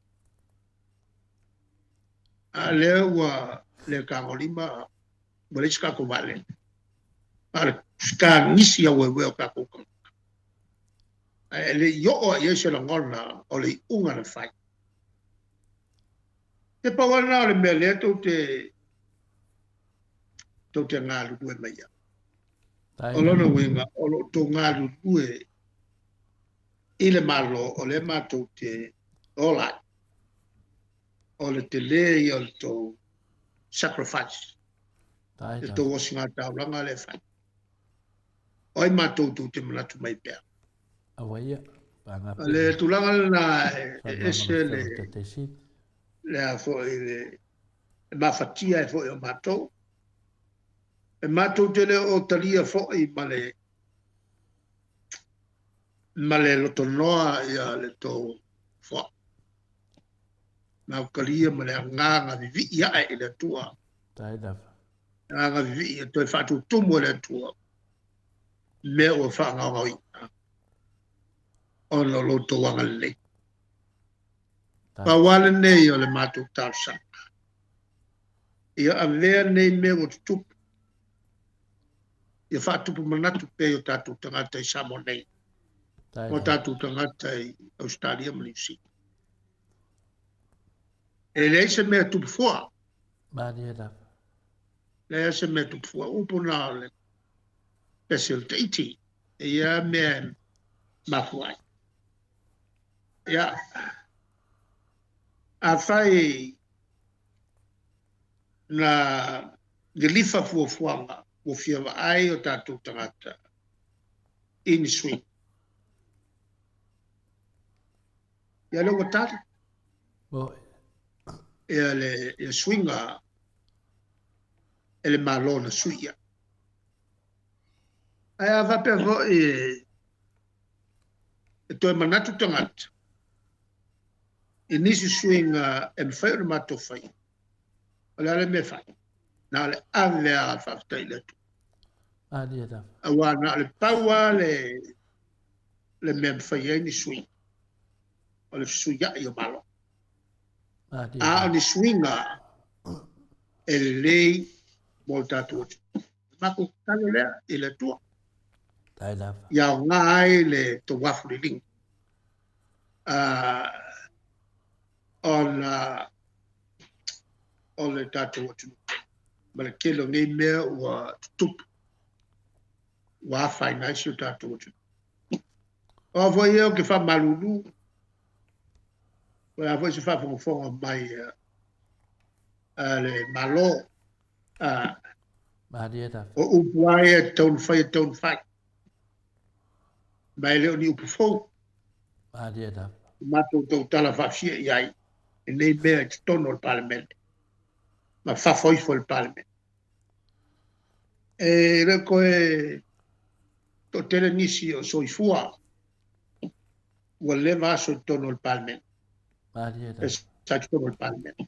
Ale wa le kangolima. Wale sika ko valele. Ale ska nisi ya wewe o kako. Le yo o yese la ngona o le unga le fai. Te pawana le mele to te ngalu due maya. Olo no winga olo to ngalu due ile malo o le mato te ola. O le te le o to sacrifice. Tai Te taf. to wasinga taulanga le fai. Oi mato tu te manatu mai pea. Awaya. Panga. Le tulanga na ese Tesi. le a fo le mafatia e fo o mato. E mato te le o talia fo i male lo tonoa ia le to fo. Na kalia male nganga vivi ia e le tua. Tai taf. Nganga vivi e to fatu tumo le tua. Me o fa nganga i. O lo to wanga le. Pa wale nei o le mato talsa. Ia avea nei me o tupu. Ia whatupu manatu pe o tatu tangata i Samo nei. O tatu tangata i Australia malisi. E le se mea tupu fua. Adi taf. Le se mea tupu fua. Upo na le special teiti. Ia mea mafuai. Ia. A whai na gilifa fuafuanga o fiava ai o tatu tangata in swing. Ia le watari. Ia le swinga ele malona suia. Ai a vape vo e to manatu tangata. Inisi swinga e mwhai o mato whai. Ole ale me whai. Na ale ave a whaftai le tu. Adi taf. Awa na ale paua le me mwhai e ni swing. Ole suia i o malo. Adi A ni swinga e lei mo tatu. Mako kale lea i le tua. Tai taf. Ia o ngā ai le to wafuri ling. O le tatu o tunu. Ma le kelo ngai mea ua tutupu. Ua whainai si o tatu o tunu. O voi eo ke wha malulu. O voi se wha whonga mai le malo. Adi taf. O upuai e taun whai. Mai leo ni upu fau. Adi taf. Mato tau tala whafia i ai. E nei mea te tono o parlamento. Ma whafoifo o parlamento. E reko e to tere nisi o soifua. Ua leva aso tono o parlamento. Adi E taf. sa tono o parlamento.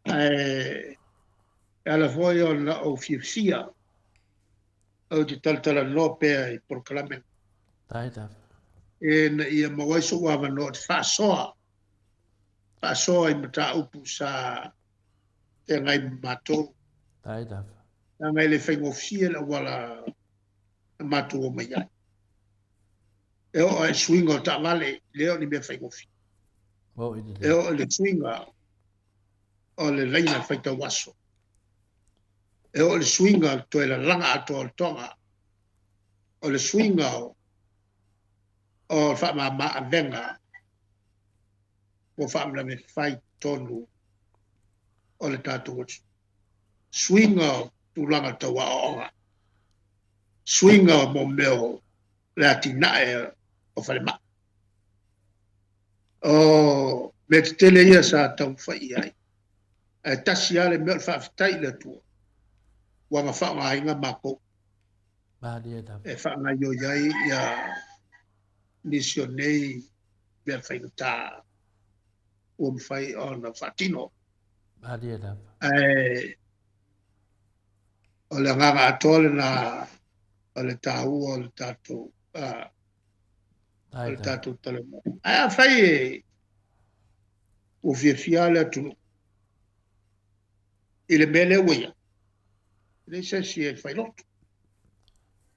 E ala foi o fifsia. O te taltala no pea i proclamento. Tai taf. E na ia mawaiso ua no te whasoa. Whasoa i mata upu sa e ngai matou. Tai taf. Ngai le whaingofia la wala matou o mai ai. e o e swinga o tangale leo ni me fai ngofi e o le swinga o le leina fai ta waso e o le swinga to e la langa ato o tonga o le swinga o fa ma avenga o fa mla me fai tonu o le tatu swinga tu langa ta wa onga swinga mo meo le atina e o fa le ma o me tele ia sa tau fai ai e tasi ale me fa fitai le tu wa ma fa nga inga mako e fa nga yo yai ya misionei be fai ta o fai on fatino o le nganga atole na o le tau o le tatu o le tatu tale a fai o fia le tu il mele wea le se si e fai lot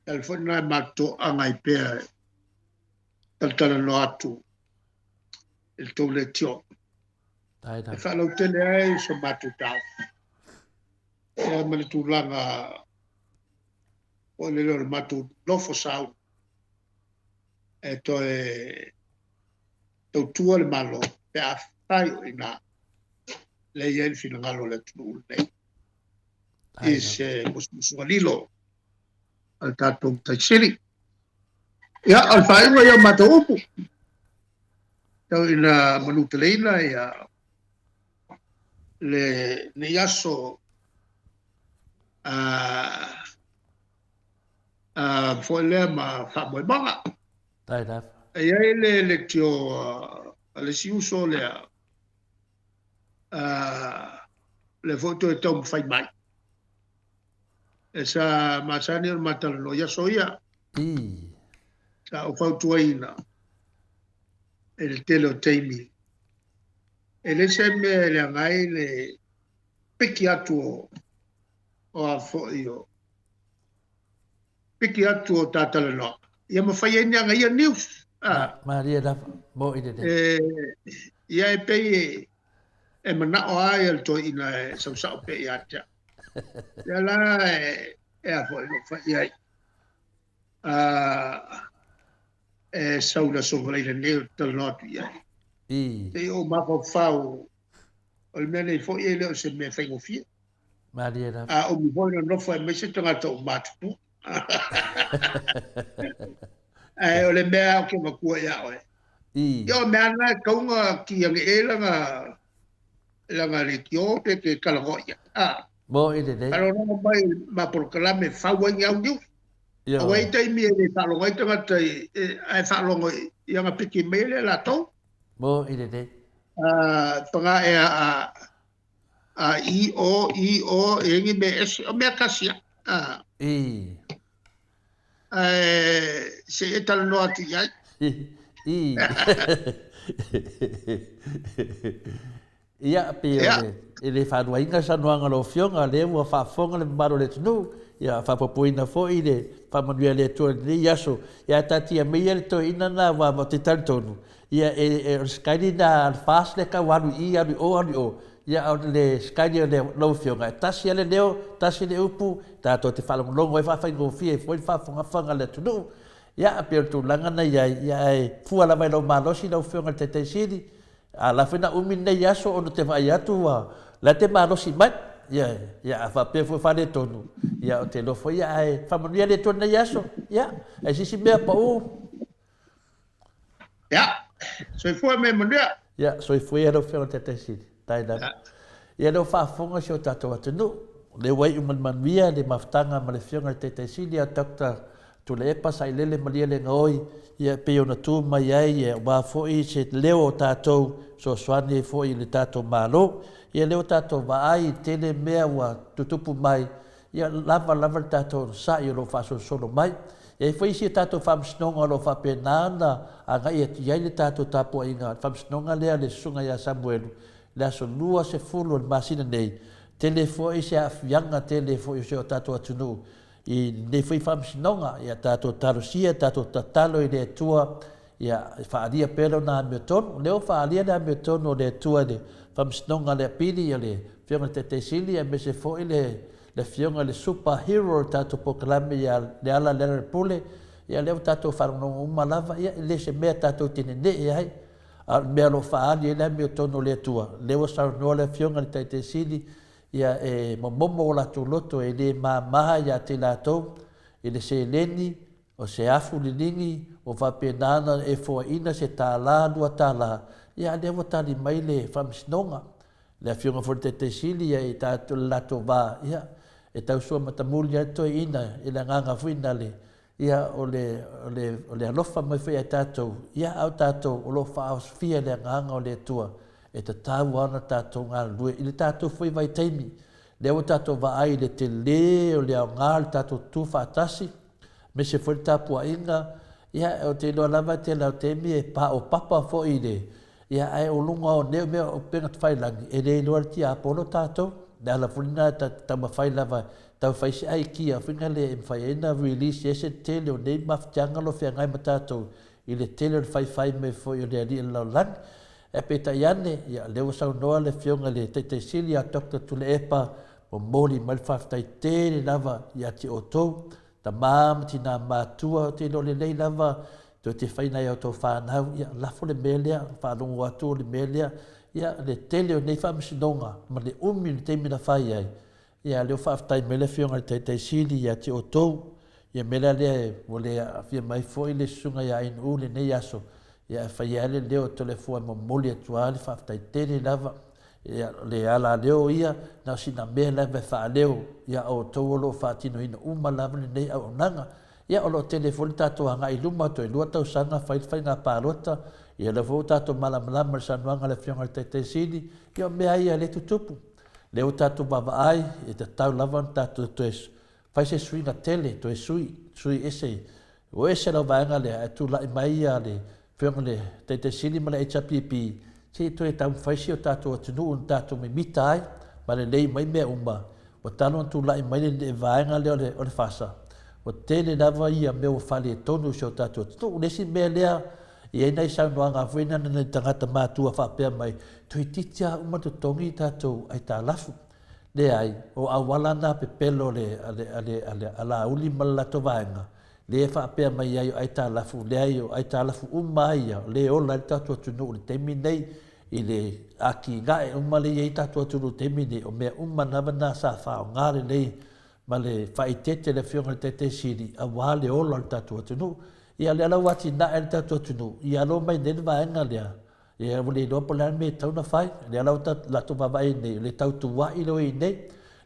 el fo na mato angai pe tal no atu il to le tio e fa lo tele ai so mato tau e me tu langa o le lo mato lo fo sau e to e to tu le malo pe a fai ina le yen fino ngalo le tu le is musualilo al tato tachiri ya al fai mo ya mato upu to ina manuteleina ya le ne yaso foi le ma fa mo banga e ai le tio le si uso le foto e tom fai mai esa masani o matalo ya soia sa o fautuaina el telo teimi ele seme le ngai le pekiatu o afo io pekiatu o tatalo no ia ma fai enya ngai news Maria da mo ide ia e pe e mana o ai el to ina so sa pe ia ja ya la e a foi no fai ai e saula so le ne tel not ia e o ma ko fau o mele foi ele se me fai go fie Maria da o mi foi no foi me se tanga to matu o le mea o ke makua ia oe. Ia o mea na kaunga ki ang e langa le kio te ke kalangoia. Mo ide de. Kalo nanga mai ma proklame faua ngi au niu. Awa ita imi e le whalonga ita ngata e whalonga i anga piki mele la tau. Mo ide de. Panga e i o e ngi me esi o mea kasia. Se e tala no atu iai. Ia pe ele whanua inga sanuanga lo fionga le ua whafonga le maro le tunu. Ia whapapuina fo i le whamanuia le tua ni yaso. Ia tatia mea le to ina na wa mo te talitonu. Ia e skaini na fast le ka wanu i anu o. Ia au le skaini le lo fionga. Tasi ale leo, tasi le upu. Tato te whalongo e whawhaingo fie foi whafonga le tunu. Ia pe tu langa na ia e fua la vai lo malosi lo fionga te te siri. A la fina umine yaso ono te vai atu wa la te malosi mai. Ia fa pe fo fa le tonu. Ia o te lo foi ia e famanuia le tonu yaso. Ia e sisi mea pa o. Ia so foi me manuia. Ia so foi lo fionga te te siri. Tai da. Ia lo fa fonga so tato atunu. Le wai umanuia le maftanga ma le fionga te te siri a dokta tu le epa sai lele malia le ngoi ia pe ona tu mai ai e wa foi se leo tatou so swani foi le tatou malo ia leo tatou va ai tele mea wa tutupu mai ia lava tatou sa ia lo fa solo mai e foi se tatou famsnonga lo fa penana anga ia ia le tatou tapo inga famsnonga le sunga ia Samuelu la so lua se fulu masina nei tele foi se afianga tele foi se tatou atunu i nei fai whamsinonga, ia tātou tarosia, tātou tatalo i le tua, ia whaalia pēro nā mea tonu, leo whaalia nā mea tonu o le tua le whamsinonga le apiri, ia le whionga te sili, ia me se fo i le whionga le superhero tātou pokalame, ia le ala lera pule, ia leo tātou wharononga umalava, ia le se mea tātou tine ne e hai, mea lo whaalia nā mea tonu le tua, leo saunoa le whionga le te sili, ia momo o latu loto e le maha ia te lātou, i le se leni, o se afu lilingi, o whapenana e fua ina se tālā, lua tālā, ia lewa tali mai le whamsinonga, le whionga fo te sili, ia i tātou lato wā, ia, e tau sua matamuli ato ina, i le nganga fuina le, ia o le alofa mai whai tātou, ia au tātou, o lo whaos fia le nganga o le tua, e te tāu ana tātou ngā lue, i le tātou whai vai teimi, leo tātou wa ai le te le o le au ngā le tātou tū whātasi, me se whai tāpua inga, ia o te loa lava te lau teimi e pā o papa fo i le, ia ai o lunga o neo mea o penga te whailangi, e le loa ti apolo tātou, le ala fulina tau ma whai lava, tau whai se ai kia, whinga le e mwhai ena release, e se tele o nei mawhtianga lo whia ngai ma tātou, i le tele o whai me fo i o le ali lau langi, e peta iane, ia leo sau noa le whionga le te sili a Dr. Tule Epa, o mori mai whaftai tere lava i ati o tau, ta māmati nā mātua o te lo le lei lava, to te whainai au tau whanau, ia lafo le melea, whanongo atu le melea, ia le tele o nei whamisinonga, ma le umi le teimina whai ai, ia leo whaftai mele whionga le te sili i ati o tau, ia mele lea o le whia mai fo i le sunga ia inu le nei aso, ia whai ale leo to le fua mo moli atua le whaftai tere lava, ia le ala leo ia, na sina mea lava wha leo, ia o tauolo whaatino ina uma lava le nei au nanga, ia o lo telefoni tātou hanga i luma to i lua tau sanga whai ngā pārota, ia le fo tātou malamalama le sanuanga le whionga le te sili, ia mea ia le tutupu. Leo tātou baba ai, e te tau lava tātou to es, whai se sui na tele, to e sui ese, o ese lau vaenga le, e tu lai mai ia le, whionga le te sili ma le HPP, se to e tau whaisi o tātou atunu un tātou me mita ai, ma le lei mai mea uma, o talo tu lai mai le vaenga leo le whasa. O tele lava ia mea o whale e tonu se o tātou atunu, unesi mea lea, i e nei sau noa ngā whaina na tangata mātua whapea mai, tui titia umatu tongi tātou ai tā lafu. Le ai, o awala nā pe pelo le ala uli malato vaenga, le e whapea mai ai o ai tā lafu, le ai o ai tā lafu umaia, le o lai tātou atunu le temi nei, i le aki ngae umale i tātou atunu temi nei, o mea umanawa nā sa whao ngāre nei, ma le whaitete le whionga le te siri, a wale o lai tātou atunu, ia le ala wati na e tātou atunu, ia lo mai nene vaenga lea, ia wale i lopo lean me tau na whai, le ala o lato wawai nei, le tau tuwa i lo i nei,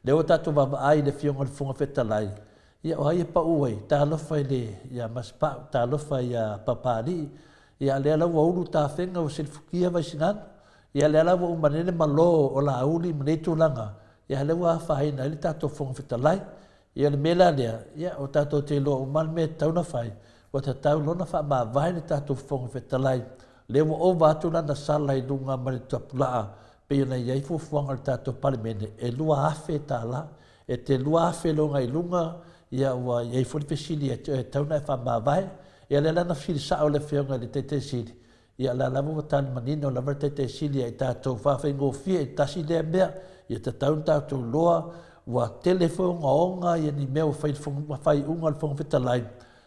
le o tātou wawai le whionga le funga whetalai, ia o hai e pa uai, tā alofa i le, ia maspa, tā alofa i a papari, ia le ala wa ulu tā whenga o silfukia vai singana, ia le ala wa umanene malo o la auli manei tūlanga, ia le wa whaina i le tātou funga whetalai, ia le mela lea, ia o tātou te loa uman me tau na whai, o te tau lona wha maa vai ni tātou whonga whetalai, lewa o wātu lana sala i lunga mani tuapulaa, pe iona iai fufuanga le tātou parimene, e lua afe tā la, e te lua afe longa i lunga, ia ua iai furi pesili e tauna e wha maa vai, ia le lana whiri sao le whionga le te sili, ia la lama wa tāni manino la vare te sili e tātou whawhengo fia e tasi lea mea, ia te taun tātou loa, ua telefonga onga, ia ni mea whai unga le whonga whetalai,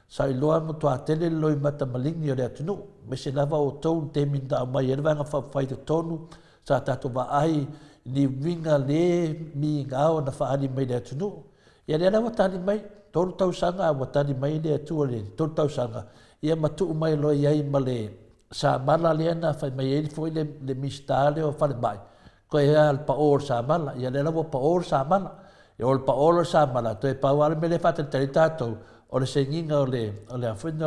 sa i loa mo toa tele loi mata malingi o le atunu, me se lava o tau te minta o mai erwanga whai te tonu, sa tātou wa ai ni winga le mi ngāo na whaani mai le atunu. Ia le alawa tani mai, tolu tau sanga wa tani mai le atua le, tolu tau sanga. Ia matu mai loi iai ma le, sa mala le ana whai mai eri foi le mistale o whale mai. Ko e al pa or sa mala, ia le alawa pa or sa mala. Ia ol pa or sa mala, to e pa wale me le whate tari tātou, o le senginga o le awhina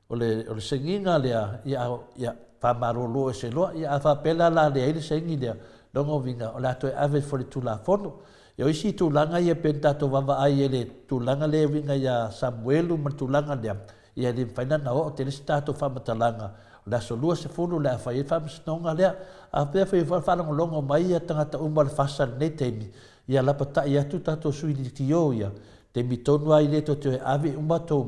o le senginga lea ia whamarolo e se loa, ia a whapela la lea i le sengi lea, longa winga o le ato e awe fore tūla whono. Ia isi tūlanga ia pen tātou wawa ai e le tūlanga lea winga ia Samuelu ma tūlanga lea, ia le whainana o te lesi tātou whamatalanga, o le aso lua se funu lea whai e whamasinonga lea, a pia whai whalangolongo mai ia tangata umar whasal nei teimi, ia lapata ia tu tātou suini ti o ia, te mitonu ai le to te ave uma to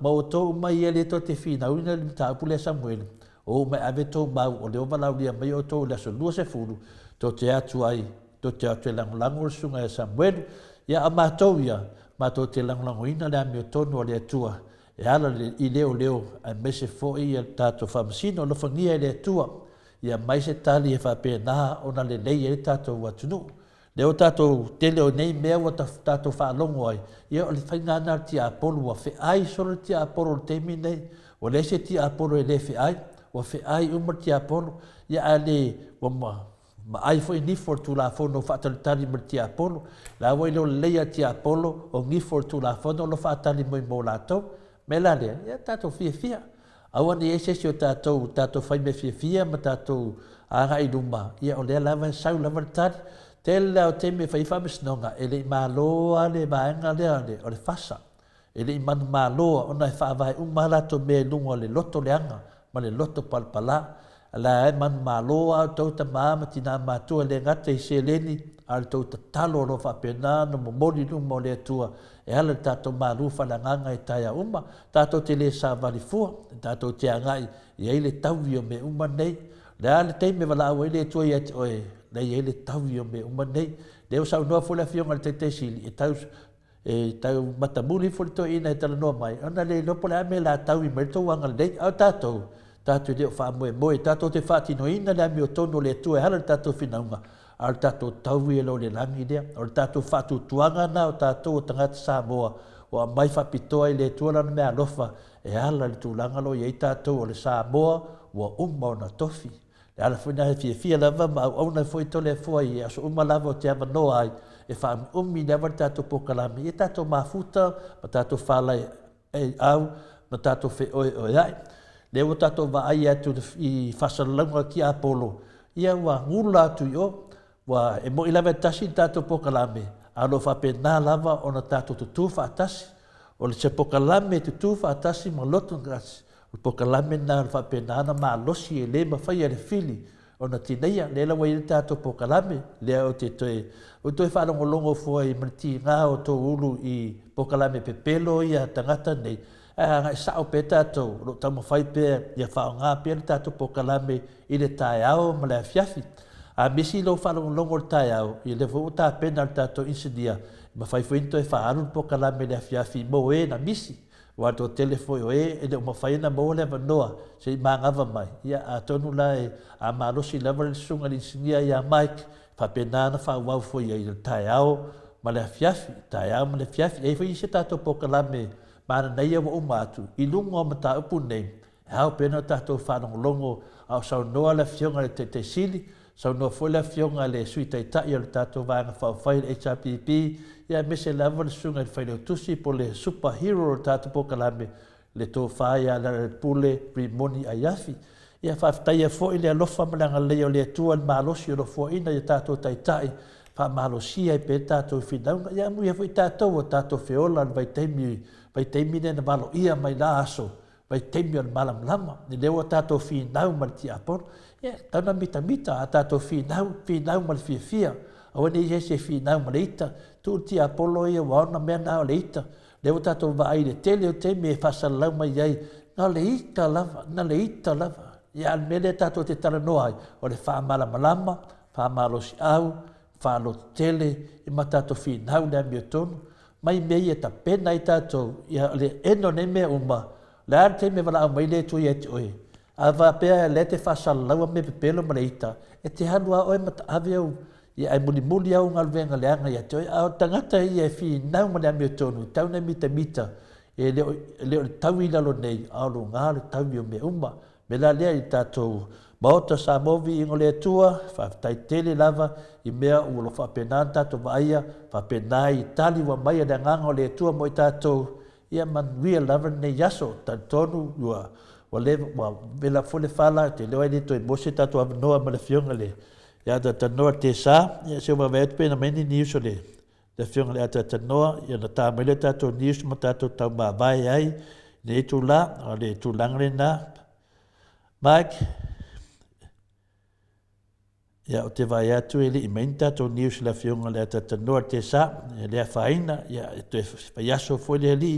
mau to uma ia le to te fina una le ta pule Samuel o mai ave to mau o le ova lia mai o to le so lua se fulu to te atu ai to te atu lango sunga e Samuel ia ama to ia ma to te lango ina le ami o tonu o le atua e ala i leo a mese fo ia tato famsino lo fangia le atua ia mai se tali e whapena ona le lei e tato watunu leo tato tele o nei mea wa tato whaalongo ai ia o le whaingana ti apolo wa fe ai solo ti apolo temi nei o le se ti apolo e le fe ai wa fe ai umar ti apolo ia ale wa ma ai foi ni for tu la fono fatalitali ma ti apolo la wa lo leia ti apolo o ni for tu la fono lo fatali mo lato me la le ia tato fia awa ni ese si o tato fai me fia ma tato aga i luma ia o le lava sau lava tali tela o te me fai whamisnonga ele maloa le maenga le o le fasa ele manu maloa ona e whaavai umalato me lunga le loto leanga ma le loto palpala la e manu maloa tauta maama tina matua le ngata i se leni al tauta talo lo whapena no momoli luma o le atua e ala tato malu whalanganga i taia uma tato te le sa valifua tato te angai i eile tauvi o me uma nei le ale teime wala au ele tua i ati oe nei ele tauvi o me uma nei leo sau noa fole fionga le te sili e tau matamuli fole to ina e tala noa mai ona le lopo le ame la tau i merito wanga le nei au tato leo wha moe tato te whaatino ina le ame o tono le tua e hala tato whinaunga al tato tauvi e lo le langi lea o tato whatu tuanga na o tato o tangata Samoa o a mai whapitoa i le tua lana mea lofa e hala le tūlanga lo i tato o le Samoa o umma o na tofi le ala fwina he fia lava ma au na fwoi tole fua i aso umma lava o te ama noa ai e wha ummi never tato pokalami e tato mafuta ma tato whala e au ma tato fe oi ai le o tato wa ai atu i whasalanga ki Apolo ia wa ngula atu i o wa e mo ilava tasi tato pokalame alo fa pena lava ona tato tutu fa tasi o le se pokalame tutu fa tasi ma loto ngas o pokalame na fa pena na ma losi e le ma fai le fili ona tineia le la wai tato pokalame le o te toe o toe fa longo fo i mati nga o to ulu i pokalame pepelo ia tangata nei nga sa o petato lo tamo fai pe ia fa nga pe tato pokalame i le taiao ma le fiafi a misi lo fa longo taiao i le vo ta pena tato insidia ma fai fuinto e fa alu pokalame le fiafi mo e na misi wa to telefo e le mo fai na mo le vanoa se mangava mai ia a tonu la e a malosi level sunga li singia ia mike fa pena na fa wa fo ia i taiao ma le fiafi taiao ma le fiafi e foi se tato pokalame ma na ia wo umatu i lungo mata upu nei hau pena tato fa longo au sa no la fionga le te sili sa no foi la fionga le suita ita ia le tato va na fa fai HPP ia mese level sunga le fai le tusi po le superhero tato pokalame le to fa ia le pule primoni ayafi ia fa taia fo ile lofa malanga le le tua malosi lo fo ina ia tato taitai fa malosi ai pe tato finanga ia mu ia foi tato feola vai temi ne na malo ia mai la aso vai temi on malam lama ni lewa tato finau mal ti apor ia tana mita a tato finau mal fia awani ia se finau mal ita tu ti apolo ia wa na mena leita lewa tato va ai le tele o temi fa salau mai ai na leita lava ia al mele tato te tala noai o le fa malama fa malosi au fa lo tele i matato finau le miotonu mai mei e ta pena i tatou ia le eno ne me uma le arte me wala mai le tu yet oi ava pe le te fasalaua me pepelo maleita e te hanua oi mata aveu ia ai muli au ngal venga le anga ia te oi au tangata ia fi nau male me tonu tau ne mita e le tau ila lo nei au lo ngale tau me uma me la le i tatou Mauta sa movi ingo le tua, fa taitele lava i mea ulo fa penanta to vaia, fa penai tali wa mai da ngango le tua mo tato ia man ria lava ne yaso tonu wa le wa bela fole fala te le ai to mo se tato no ma le fionga le ya da tano te sa ia se va vet pe na meni ni le le fionga le ata tano ia na ta mele tato ni mo tato ta ma vai ai ne tu la le tu lang le na Mike Ia o te vai atu e li i meinta tō nius la fionga le ata tanua te sa, e lea whaina, ia e te whaiaso fwoi le li,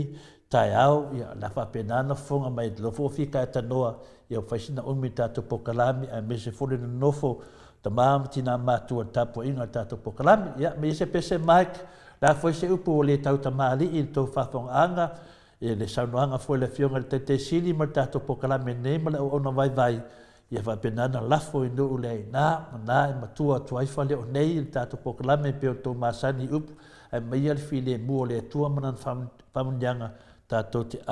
tai au, ia la whapenana fonga mai lofo fika e tanoa, ia whaisina umi tātou pokalami, a me se fwoi na nofo, ta maam tina mātua tapo inga tātou pokalami, ia me se pese Mike, la fwoi se upu o le tau ta maali i tō whawhonga anga, e le saunoanga fwoi le fionga le te sili ma tātou pokalami nei ma le o ona vai vai, ia whapenana lafo i nuu le nā e matua tuaifa le o nei i tātou pokalame peo tō māsani upu e mai alfi le mua le tua manan whamundianga tātou te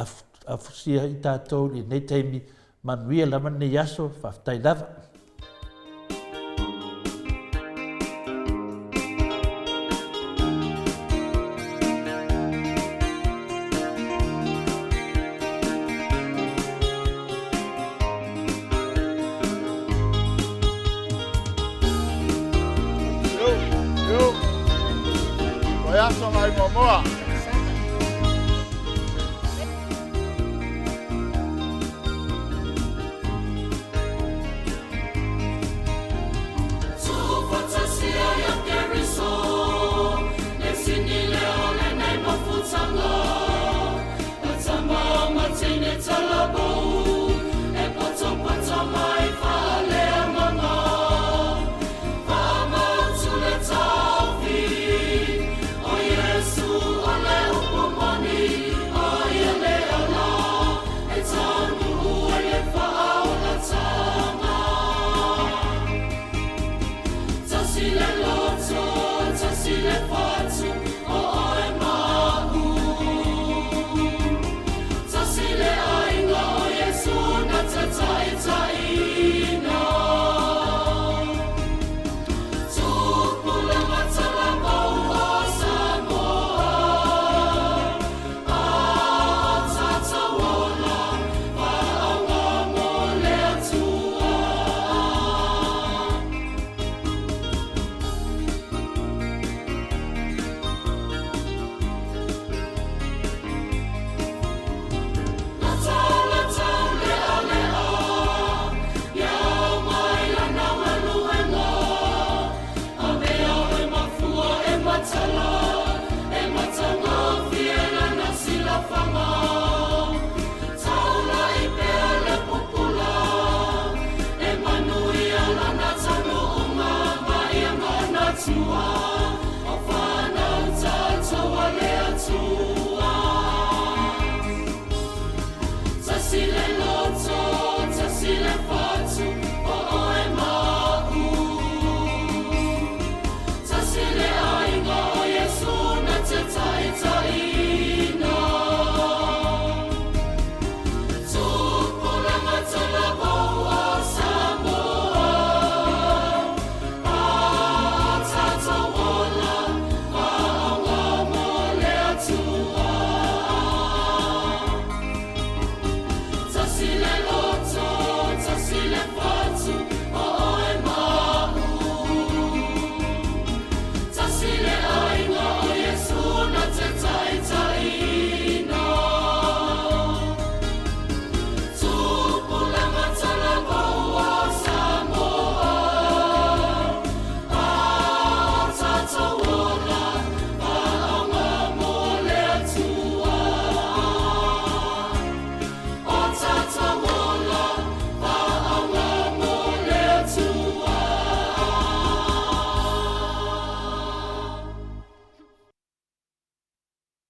afusia i tātou i nei teimi manuia lama ne yaso whaftai lava. Momoa. You are